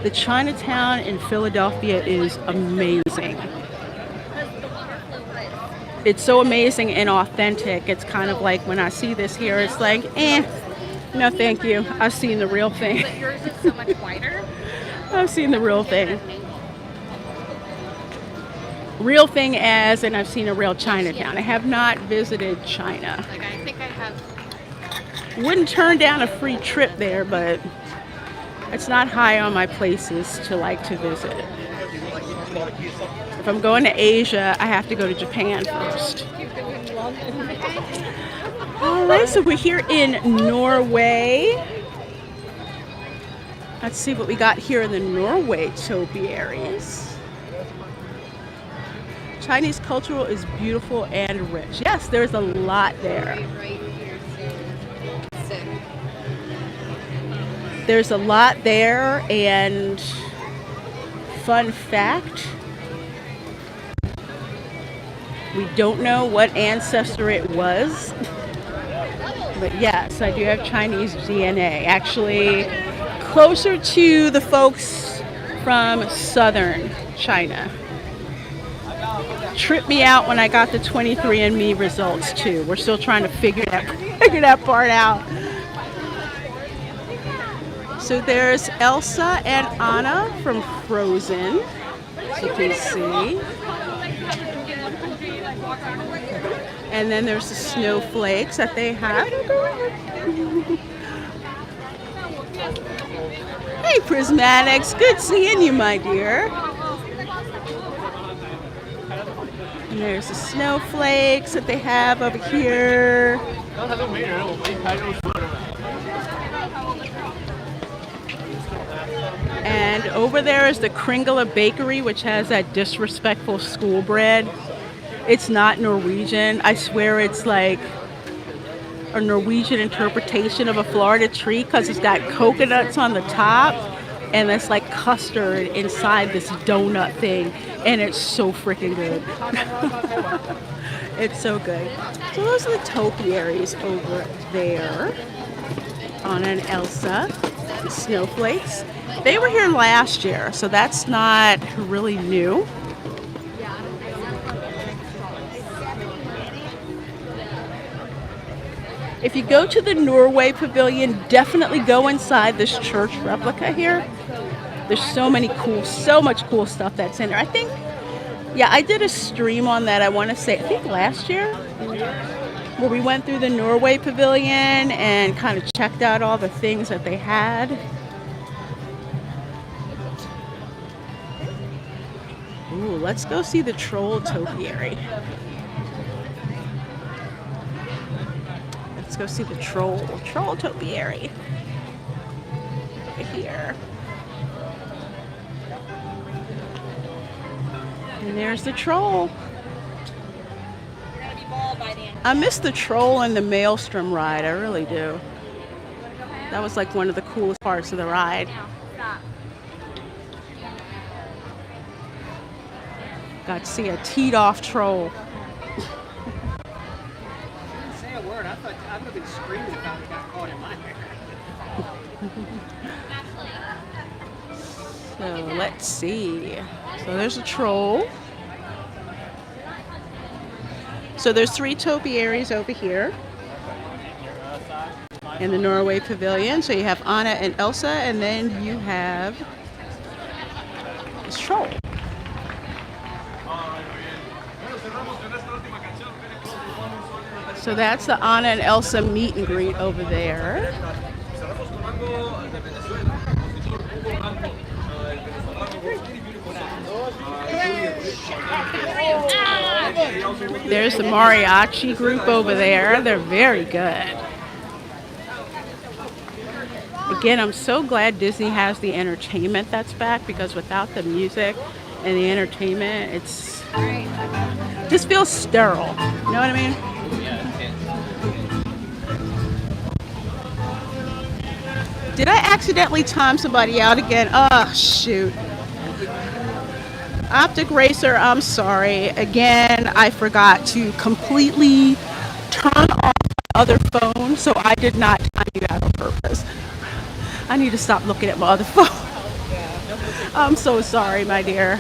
A: the Chinatown in Philadelphia is amazing. It's so amazing and authentic. It's kind of like when I see this here, it's like, no thank you. I've seen the real thing.
D: But yours is so much wider.
A: I've seen the real thing. Real thing as, and I've seen a real Chinatown. I have not visited China.
D: Like I think I have.
A: Wouldn't turn down a free trip there, but it's not high on my places to like to visit. If I'm going to Asia, I have to go to Japan first. All right, so we're here in Norway. Let's see what we got here in the Norway topiaries. Chinese cultural is beautiful and rich. Yes, there's a lot there. There's a lot there, and fun fact, we don't know what ancestor it was, but yes, I do have Chinese DNA. Actually, closer to the folks from southern China. Tripped me out when I got the 23andMe results too. We're still trying to figure that part out. So there's Elsa and Anna from Frozen, as you can see. And then there's the snowflakes that they have. Hey Prismatics, good seeing you, my dear. And there's the snowflakes that they have over here. And over there is the Kringla Bakery, which has that disrespectful school bread. It's not Norwegian. I swear it's like a Norwegian interpretation of a Florida tree because it's got coconuts on the top and it's like custard inside this donut thing. And it's so freaking good. It's so good. So those are the topiaries over there. Anna and Elsa, the snowflakes. They were here last year, so that's not really new. If you go to the Norway Pavilion, definitely go inside this church replica here. There's so much cool stuff that's in there. I think, yeah, I did a stream on that, I want to say, I think last year, where we went through the Norway Pavilion and kind of checked out all the things that they had. Ooh, let's go see the Troll topiary. Let's go see the Troll topiary. Right here. And there's the Troll. I miss the Troll and the Maelstrom ride, I really do. That was like one of the coolest parts of the ride. Got to see a teed off Troll.
B: Say a word. I would have been screaming if I got caught in my hair.
A: So let's see. So there's a Troll. So there's 3 topiaries over here in the Norway Pavilion. So you have Anna and Elsa, and then you have Stroll. So that's the Anna and Elsa meet and greet over there. There's the mariachi group over there. They're very good. Again, I'm so glad Disney has the entertainment that's back, because without the music and the entertainment, it's just feels sterile. You know what I mean? Did I accidentally time somebody out again? Oh, shoot. Optic Racer, I'm sorry. Again, I forgot to completely turn off my other phone, so I did not time you out on purpose. I need to stop looking at my other phone. I'm so sorry, my dear.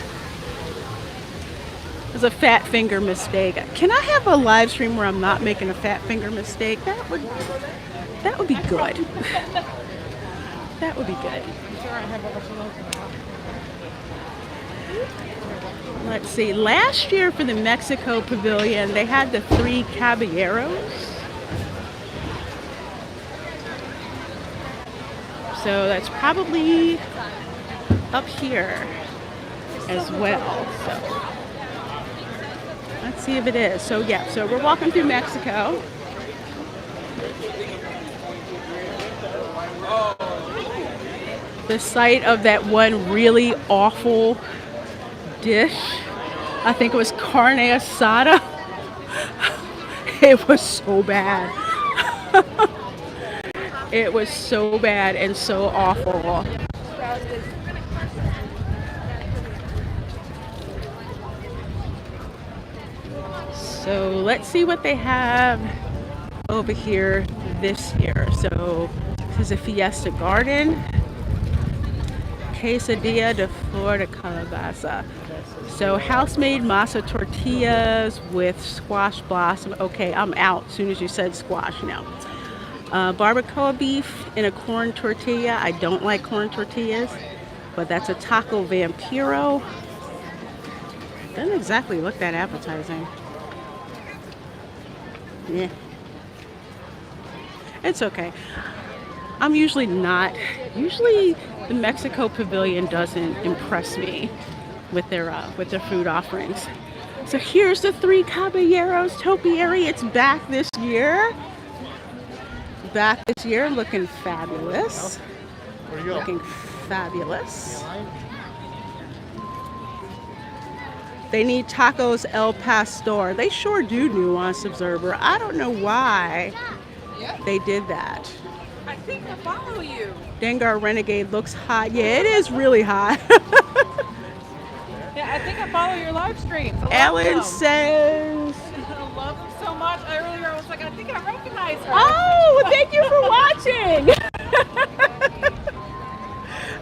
A: It was a fat finger mistake. Can I have a live stream where I'm not making a fat finger mistake? That would be good. That would be good. Let's see. Last year for the Mexico Pavilion, they had the 3 caballeros. So that's probably up here as well. So let's see if it is. So yeah, so we're walking through Mexico. The site of that one really awful dish. I think it was carne asada. It was so bad. It was so bad and so awful. So let's see what they have over here this year. So this is a Fiesta Garden. Quesadilla de flor de calabaza. So house-made masa tortillas with squash blossom. Okay, I'm out as soon as you said squash now. Barbacoa beef in a corn tortilla. I don't like corn tortillas, but that's a taco vampiro. Doesn't exactly look that appetizing. Yeah. It's okay. I'm usually not. Usually the Mexico Pavilion doesn't impress me with their food offerings. So here's the 3 caballeros topiary. It's back this year. Back this year, looking fabulous. Looking fabulous. They need tacos El Pastor. They sure do, Nuance Observer. I don't know why they did that.
F: I think I follow you.
A: Dengar Renegade looks hot. Yeah, it is really hot.
F: Yeah, I think I follow your live streams.
A: Ellen says...
F: I love them so much. Earlier I was like, I think I recognize her.
A: Oh, well, thank you for watching.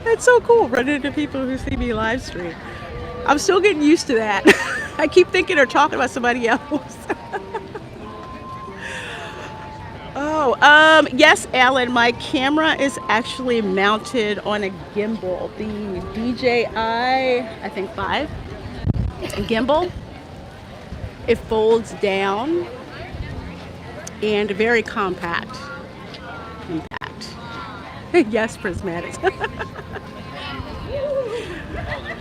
A: That's so cool, running into people who see me live stream. I'm still getting used to that. I keep thinking they're talking about somebody else. Oh, yes, Alan, my camera is actually mounted on a gimbal. The DJI, I think 5 gimbal. It folds down and very compact. Yes, prismatic.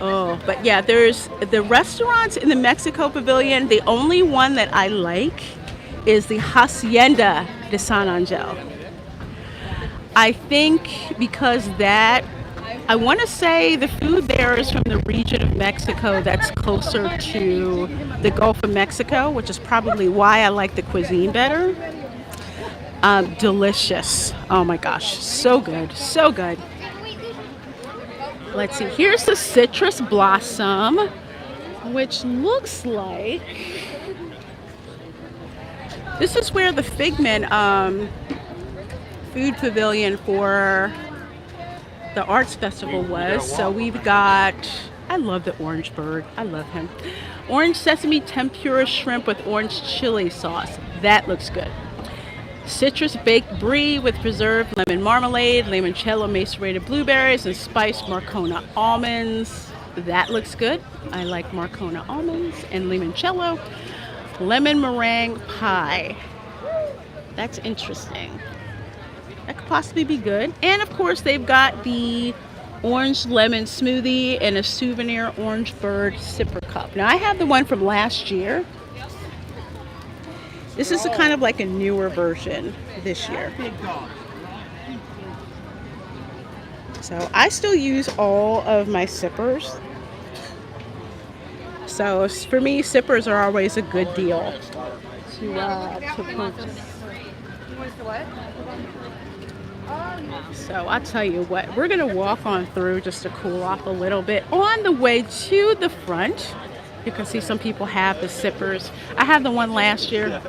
A: Oh, but yeah, there's the restaurants in the Mexico Pavilion. The only one that I like is the Hacienda de San Angel. I think because that, I want to say the food there is from the region of Mexico that's closer to the Gulf of Mexico, which is probably why I like the cuisine better. Delicious. Oh my gosh, so good, so good. Let's see, here's the citrus blossom, which looks like, this is where the Figment food pavilion for the arts festival was. So we've got, I love the orange bird, I love him. Orange sesame tempura shrimp with orange chili sauce. That looks good. Citrus baked brie with preserved lemon marmalade, limoncello macerated blueberries, and spiced Marcona almonds. That looks good. I like Marcona almonds and limoncello. Lemon meringue pie. That's interesting. That could possibly be good. And of course, they've got the orange lemon smoothie and a souvenir orange bird sipper cup. Now, I have the one from last year. This is a kind of like a newer version this year. So I still use all of my sippers. So for me, sippers are always a good deal to purchase. So I'll tell you what, we're gonna walk on through just to cool off a little bit. On the way to the front, you can see some people have the sippers. I had the one last year,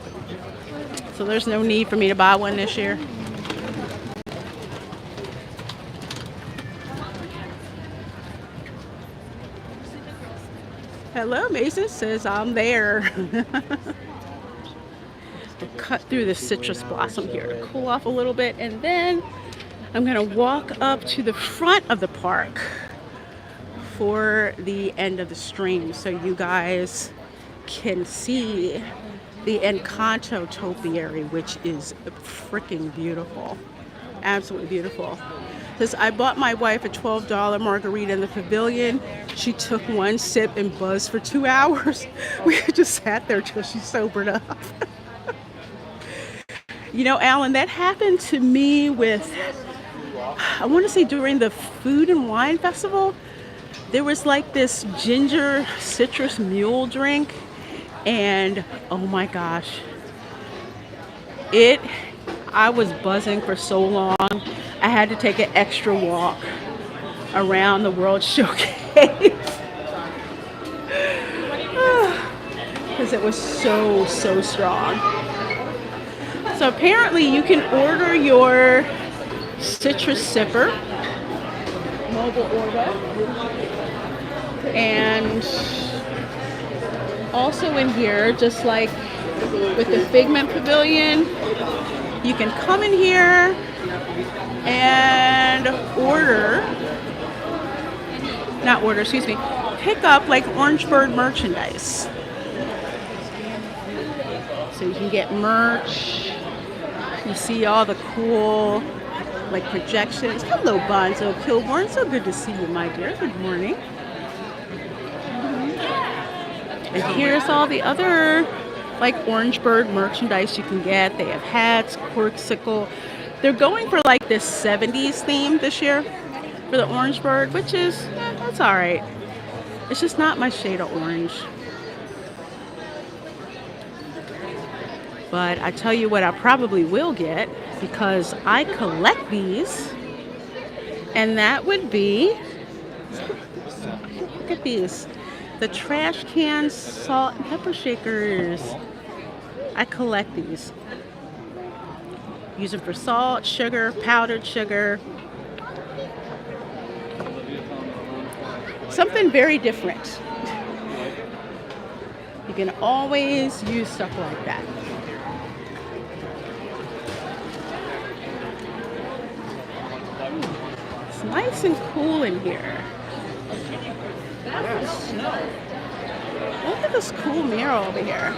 A: so there's no need for me to buy one this year. Hello, Mason says I'm there. We'll cut through the citrus blossom here to cool off a little bit, and then I'm gonna walk up to the front of the park for the end of the stream so you guys can see the Encanto topiary, which is freaking beautiful. Absolutely beautiful. Because I bought my wife a $12 margarita in the Pavilion. She took one sip and buzzed for 2 hours. We just sat there till she sobered up. You know, Alan, that happened to me with, I want to say during the Food and Wine Festival. There was like this ginger citrus mule drink, and oh my gosh, I was buzzing for so long. I had to take an extra walk around the World Showcase because it was so strong. So apparently you can order your citrus sipper, mobile order, and also in here, just like with the Figment Pavilion, you can come in here and pick up like Orange Bird merchandise. So you can get merch. You see all the cool like projections. Hello, Bonzo Kilborn. So good to see you, my dear. Good morning. And here's all the other like Orange Bird merchandise you can get. They have hats, corksicle. They're going for like this 70s theme this year for the Orange Bird, which is, that's all right. It's just not my shade of orange. But I tell you what I probably will get, because I collect these, and that would be, look at these, the trash can salt and pepper shakers. I collect these. Use them for salt, sugar, powdered sugar. Something very different. You can always use stuff like that. It's nice and cool in here. Look at this cool mural over here.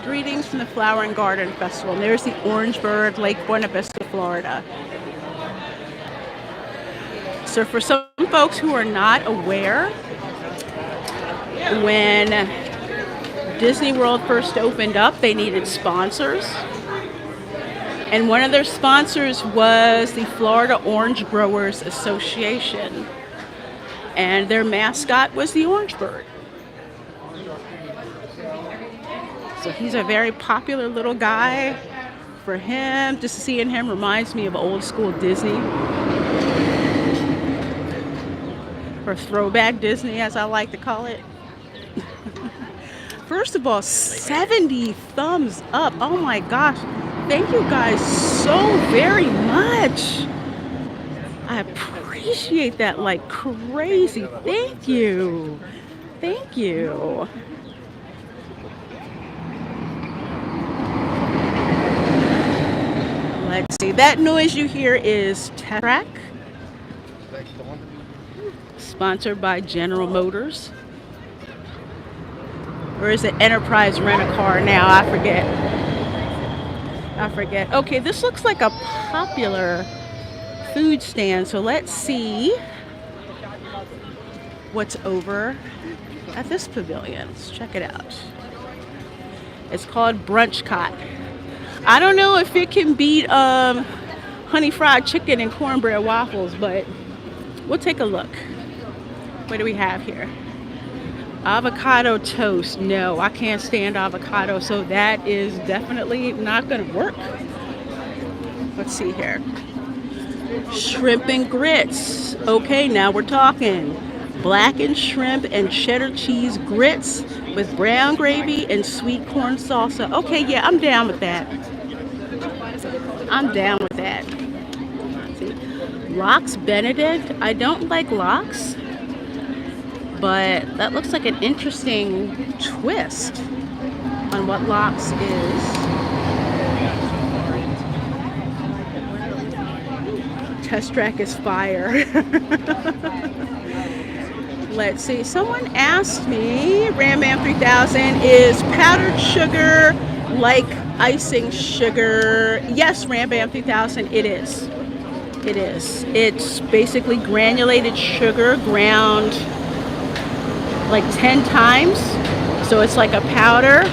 A: Greetings from the Flower and Garden Festival. And there's the Orange Bird, Lake Buena Vista, Florida. So for some folks who are not aware, when Disney World first opened up, they needed sponsors. And one of their sponsors was the Florida Orange Growers Association. And their mascot was the Orange Bird. So he's a very popular little guy. For him, just seeing him reminds me of old school Disney. Or throwback Disney, as I like to call it. First of all, 70 thumbs up. Oh my gosh. Thank you guys so very much. I appreciate that like crazy. Thank you. Thank you. Let's see. That noise you hear is Throwback, sponsored by General Motors. Or is it Enterprise Rent-A-Car now? I forget. Okay, this looks like a popular food stand. So let's see what's over at this pavilion. Let's check it out. It's called EPCOT. I don't know if it can beat honey fried chicken and cornbread waffles, but we'll take a look. What do we have here? Avocado toast. No, I can't stand avocado, so that is definitely not going to work. Let's see here. Shrimp and grits. Okay, now we're talking. Blackened shrimp and cheddar cheese grits with brown gravy and sweet corn salsa. Okay, yeah, I'm down with that. Let's see. Lox Benedict. I don't like lox, but that looks like an interesting twist on what lox is. Test track is fire. Let's see. Someone asked me, Rambam 3000, is powdered sugar like icing sugar? Yes, Rambam 3000, it is. It is. It's basically granulated sugar ground like 10 times. So it's like a powder.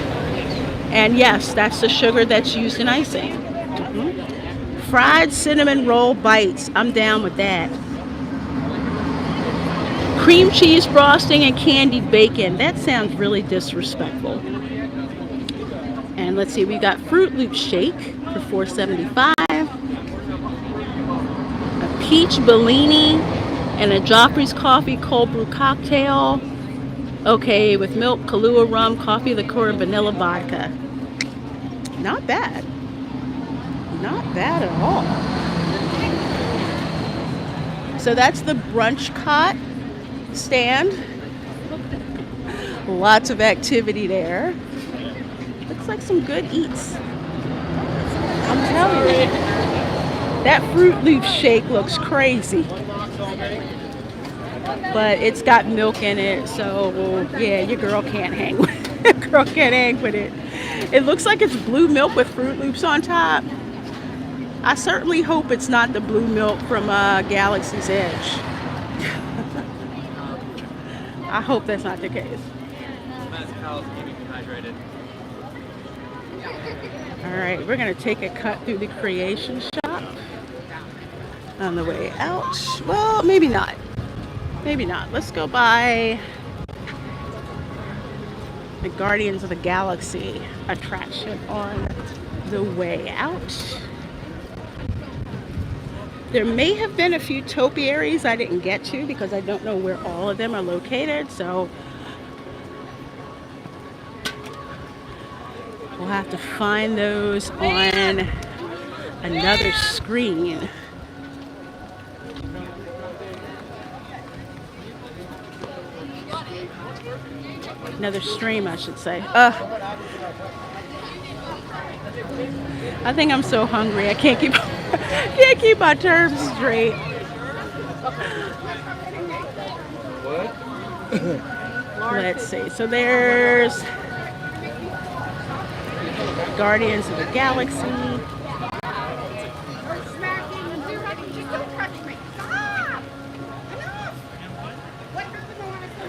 A: And yes, that's the sugar that's used in icing. Fried cinnamon roll bites. I'm down with that. Cream cheese frosting and candied bacon. That sounds really disrespectful. And let's see, we got Fruit Loop shake for $4.75. A peach Bellini and a Joffrey's coffee cold brew cocktail. Okay, with milk, Kahlua rum, coffee liqueur, and vanilla vodka. Not bad. Not bad at all. So that's the EPCOT stand. Lots of activity there. Looks like some good eats. I'm telling you. That Fruit Loop shake looks crazy. But it's got milk in it, so yeah, your girl can't hang with it. Girl can't hang with it. It looks like it's blue milk with Fruit Loops on top. I certainly hope it's not the blue milk from Galaxy's Edge. I hope that's not the case. Alright, we're going to take a cut through the creation shop on the way out. Well, maybe not. Maybe not. Let's go by the Guardians of the Galaxy attraction on the way out. There may have been a few topiaries I didn't get to because I don't know where all of them are located, so we'll have to find those on another screen. Another stream, I should say. I think I'm so hungry. I can't keep my terms straight. Let's see. So there's Guardians of the Galaxy.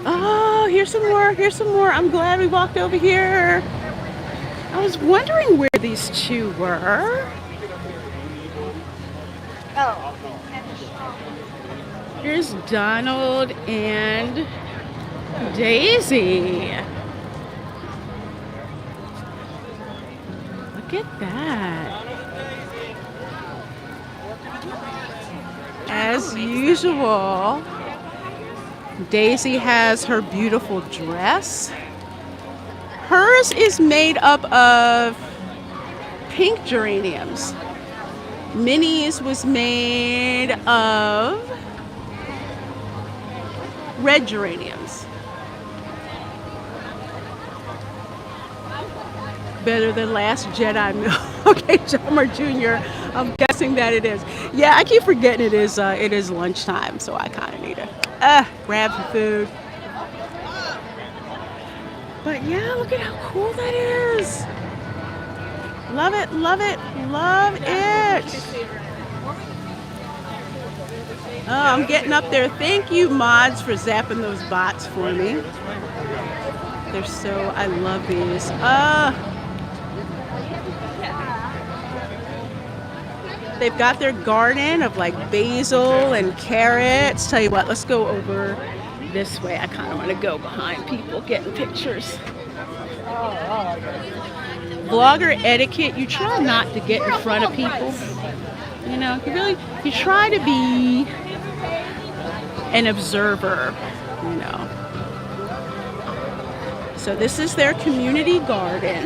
A: Oh, here's some more. Here's some more. I'm glad we walked over here. I was wondering where these two were. Here's Donald and Daisy. Look at that. As usual, Daisy has her beautiful dress. Hers is made up of pink geraniums. Minnie's was made of red geraniums. better than Last Jedi meal. Okay, Jummer Jr., I'm guessing that it is. Yeah, I keep forgetting it is lunchtime, so I kind of need to grab some food. But yeah, look at how cool that is. Love it, love it, love it. Oh, I'm getting up there. Thank you, mods, for zapping those bots for me. They're so, I love these. They've got their garden of like basil and carrots. Tell you what, let's go over this way. I kind of want to go behind people getting pictures. Vlogger etiquette, you try not to get in front of people. You know, you try to be an observer, you know. So this is their community garden.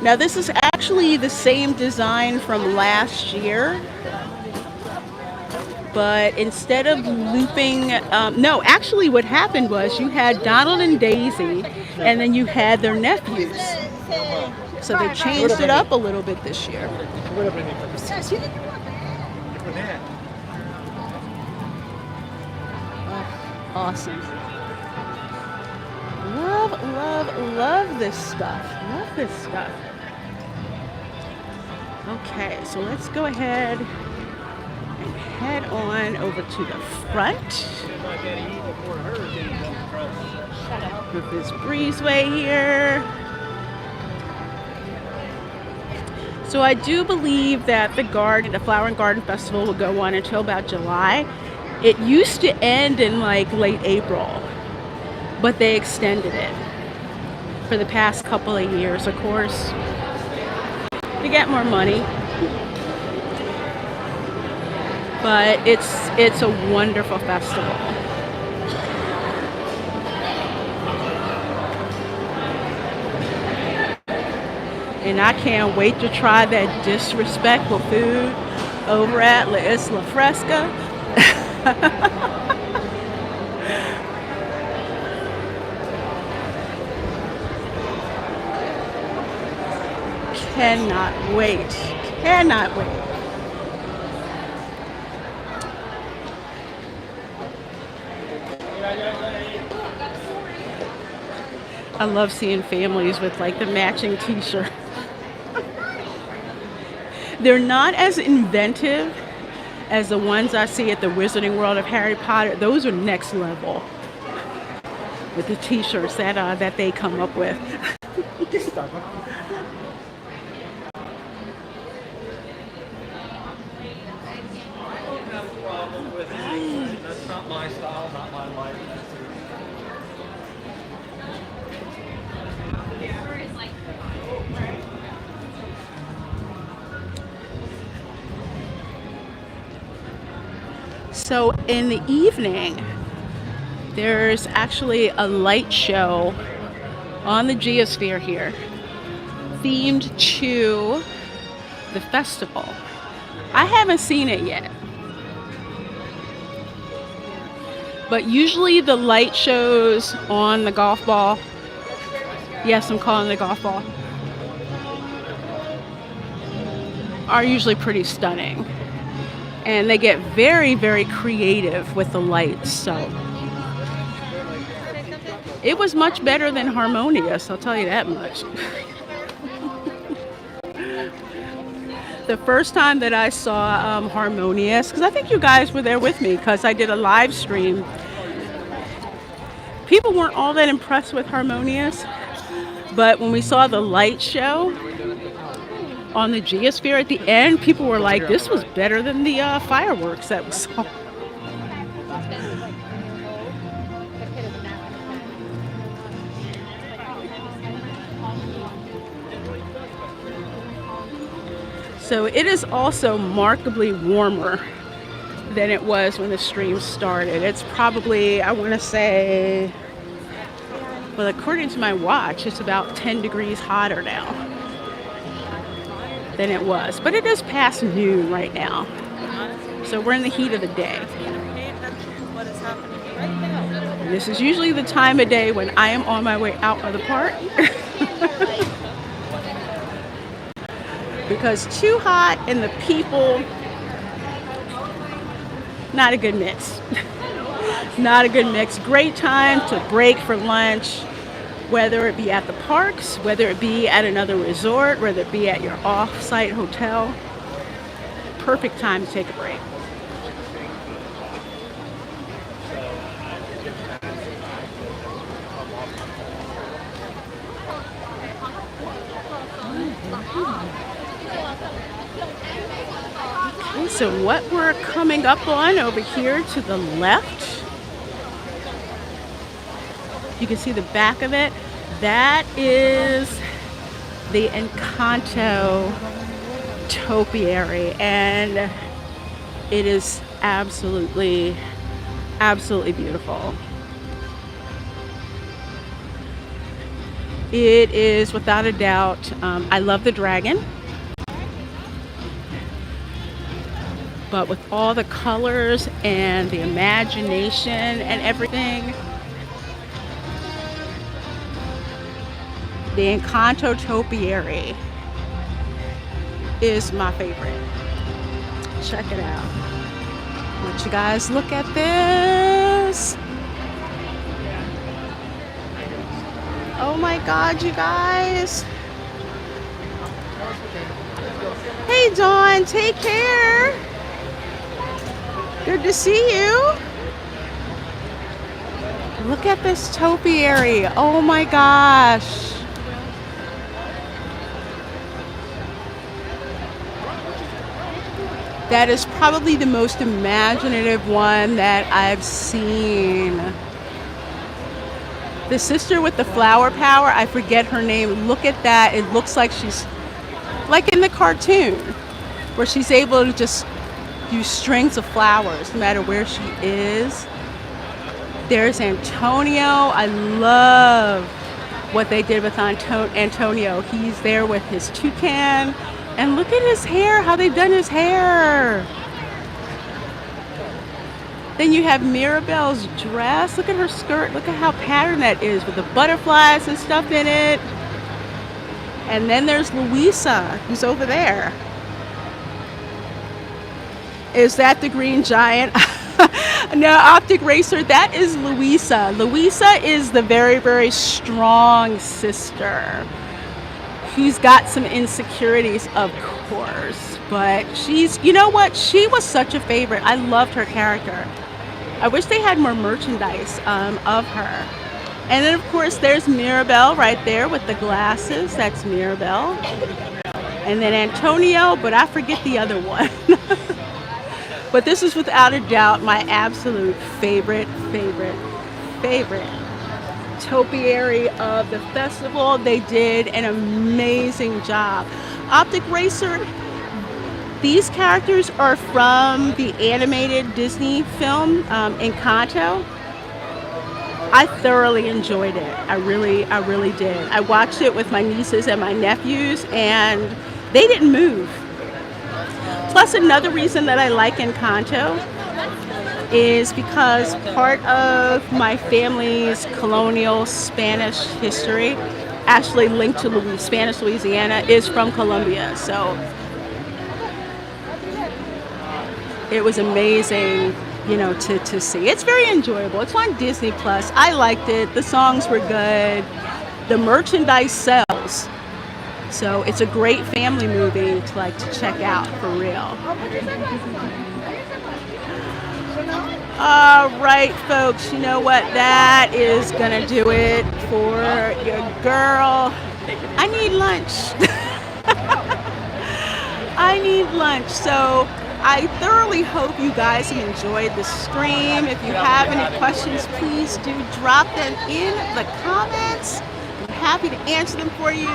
A: Now this is actually the same design from last year, but instead of looping, no, actually what happened was you had Donald and Daisy, and then you had their nephews. So they changed it up a little bit this year. Oh, awesome. Love, love, love this stuff. Love this stuff. Okay, so let's go ahead and head on over to the front. With this breezeway here. So I do believe that the Flower and Garden Festival will go on until about July. It used to end in like late April, but they extended it for the past couple of years, of course, to get more money. But it's a wonderful festival. And I can't wait to try that disrespectful food over at La Isla Fresca. Cannot wait. Cannot wait. I love seeing families with like the matching t-shirt. They're not as inventive as the ones I see at the Wizarding World of Harry Potter. Those are next level with the t-shirts that they come up with.
B: That's not my style, not my life.
A: So in the evening, there's actually a light show on the Geosphere here, themed to the festival. I haven't seen it yet, but usually the light shows on the golf ball, yes, I'm calling it a golf ball, are usually pretty stunning. And they get very, very creative with the lights, so. It was much better than Harmonious, I'll tell you that much. The first time that I saw Harmonious, because I think you guys were there with me, because I did a live stream. People weren't all that impressed with Harmonious, but when we saw the light show on the Geosphere at the end, people were like, this was better than the fireworks that we saw. So it is also markedly warmer than it was when the stream started. It's probably, I want to say, well, according to my watch, it's about 10 degrees hotter now than it was. But it is past noon right now. So we're in the heat of the day.
F: Pay attention to what is happening right now.
A: And this is usually the time of day when I am on my way out of the park. Because too hot and the people, not a good mix. Not a good mix. Great time to break for lunch, whether it be at the parks, whether it be at another resort, whether it be at your off-site hotel. Perfect time to take a break. Okay, so what we're coming up on over here to the left, you can see the back of it. That is the Encanto topiary, and it is absolutely beautiful. It is without a doubt. I love the dragon, but with all the colors and the imagination and everything, the Encanto topiary is my favorite. Check it out. Let you guys look at this. Oh my God, you guys. Hey Dawn, take care. Good to see you. Look at this topiary. Oh my gosh. That is probably the most imaginative one that I've seen. The sister with the flower power, I forget her name. Look at that. It looks like she's like in the cartoon, where she's able to just use strings of flowers no matter where she is. There's Antonio. I love what they did with Antonio. He's there with his toucan. And look at his hair, how they've done his hair. Then you have Mirabelle's dress. Look at her skirt. Look at how patterned that is with the butterflies and stuff in it. And then there's Louisa, who's over there. Is that the green giant? No, Optic Racer, that is Louisa. Louisa is the very, very strong sister. She's got some insecurities, of course, but she's, you know what? She was such a favorite. I loved her character. I wish they had more merchandise of her. And then, of course, there's Mirabelle right there with the glasses. That's Mirabelle. And then Antonio, but I forget the other one. But this is without a doubt my absolute favorite topiary of the festival. They did an amazing job. Optic Racer, these characters are from the animated Disney film Encanto. I thoroughly enjoyed it. I really did. I watched it with my nieces and my nephews, and they didn't move. Plus, another reason that I like Encanto is because part of my family's colonial Spanish history, actually linked to Spanish Louisiana, is from Colombia. So it was amazing, you know, to see. It's very enjoyable. It's on Disney Plus. I liked it. The songs were good. The merchandise sells. So it's a great family movie to check out for real. All right, folks, you know what? That is gonna do it for your girl. I need lunch. I need lunch. So I thoroughly hope you guys have enjoyed the stream. If you have any questions, please do drop them in the comments. I'm happy to answer them for you.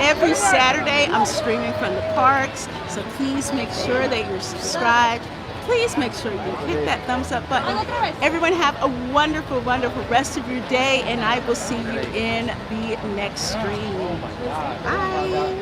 A: Every Saturday, I'm streaming from the parks, so please make sure that you're subscribed. Please make sure you hit that thumbs up button. Everyone have a wonderful, wonderful rest of your day, and I will see you in the next stream. Bye.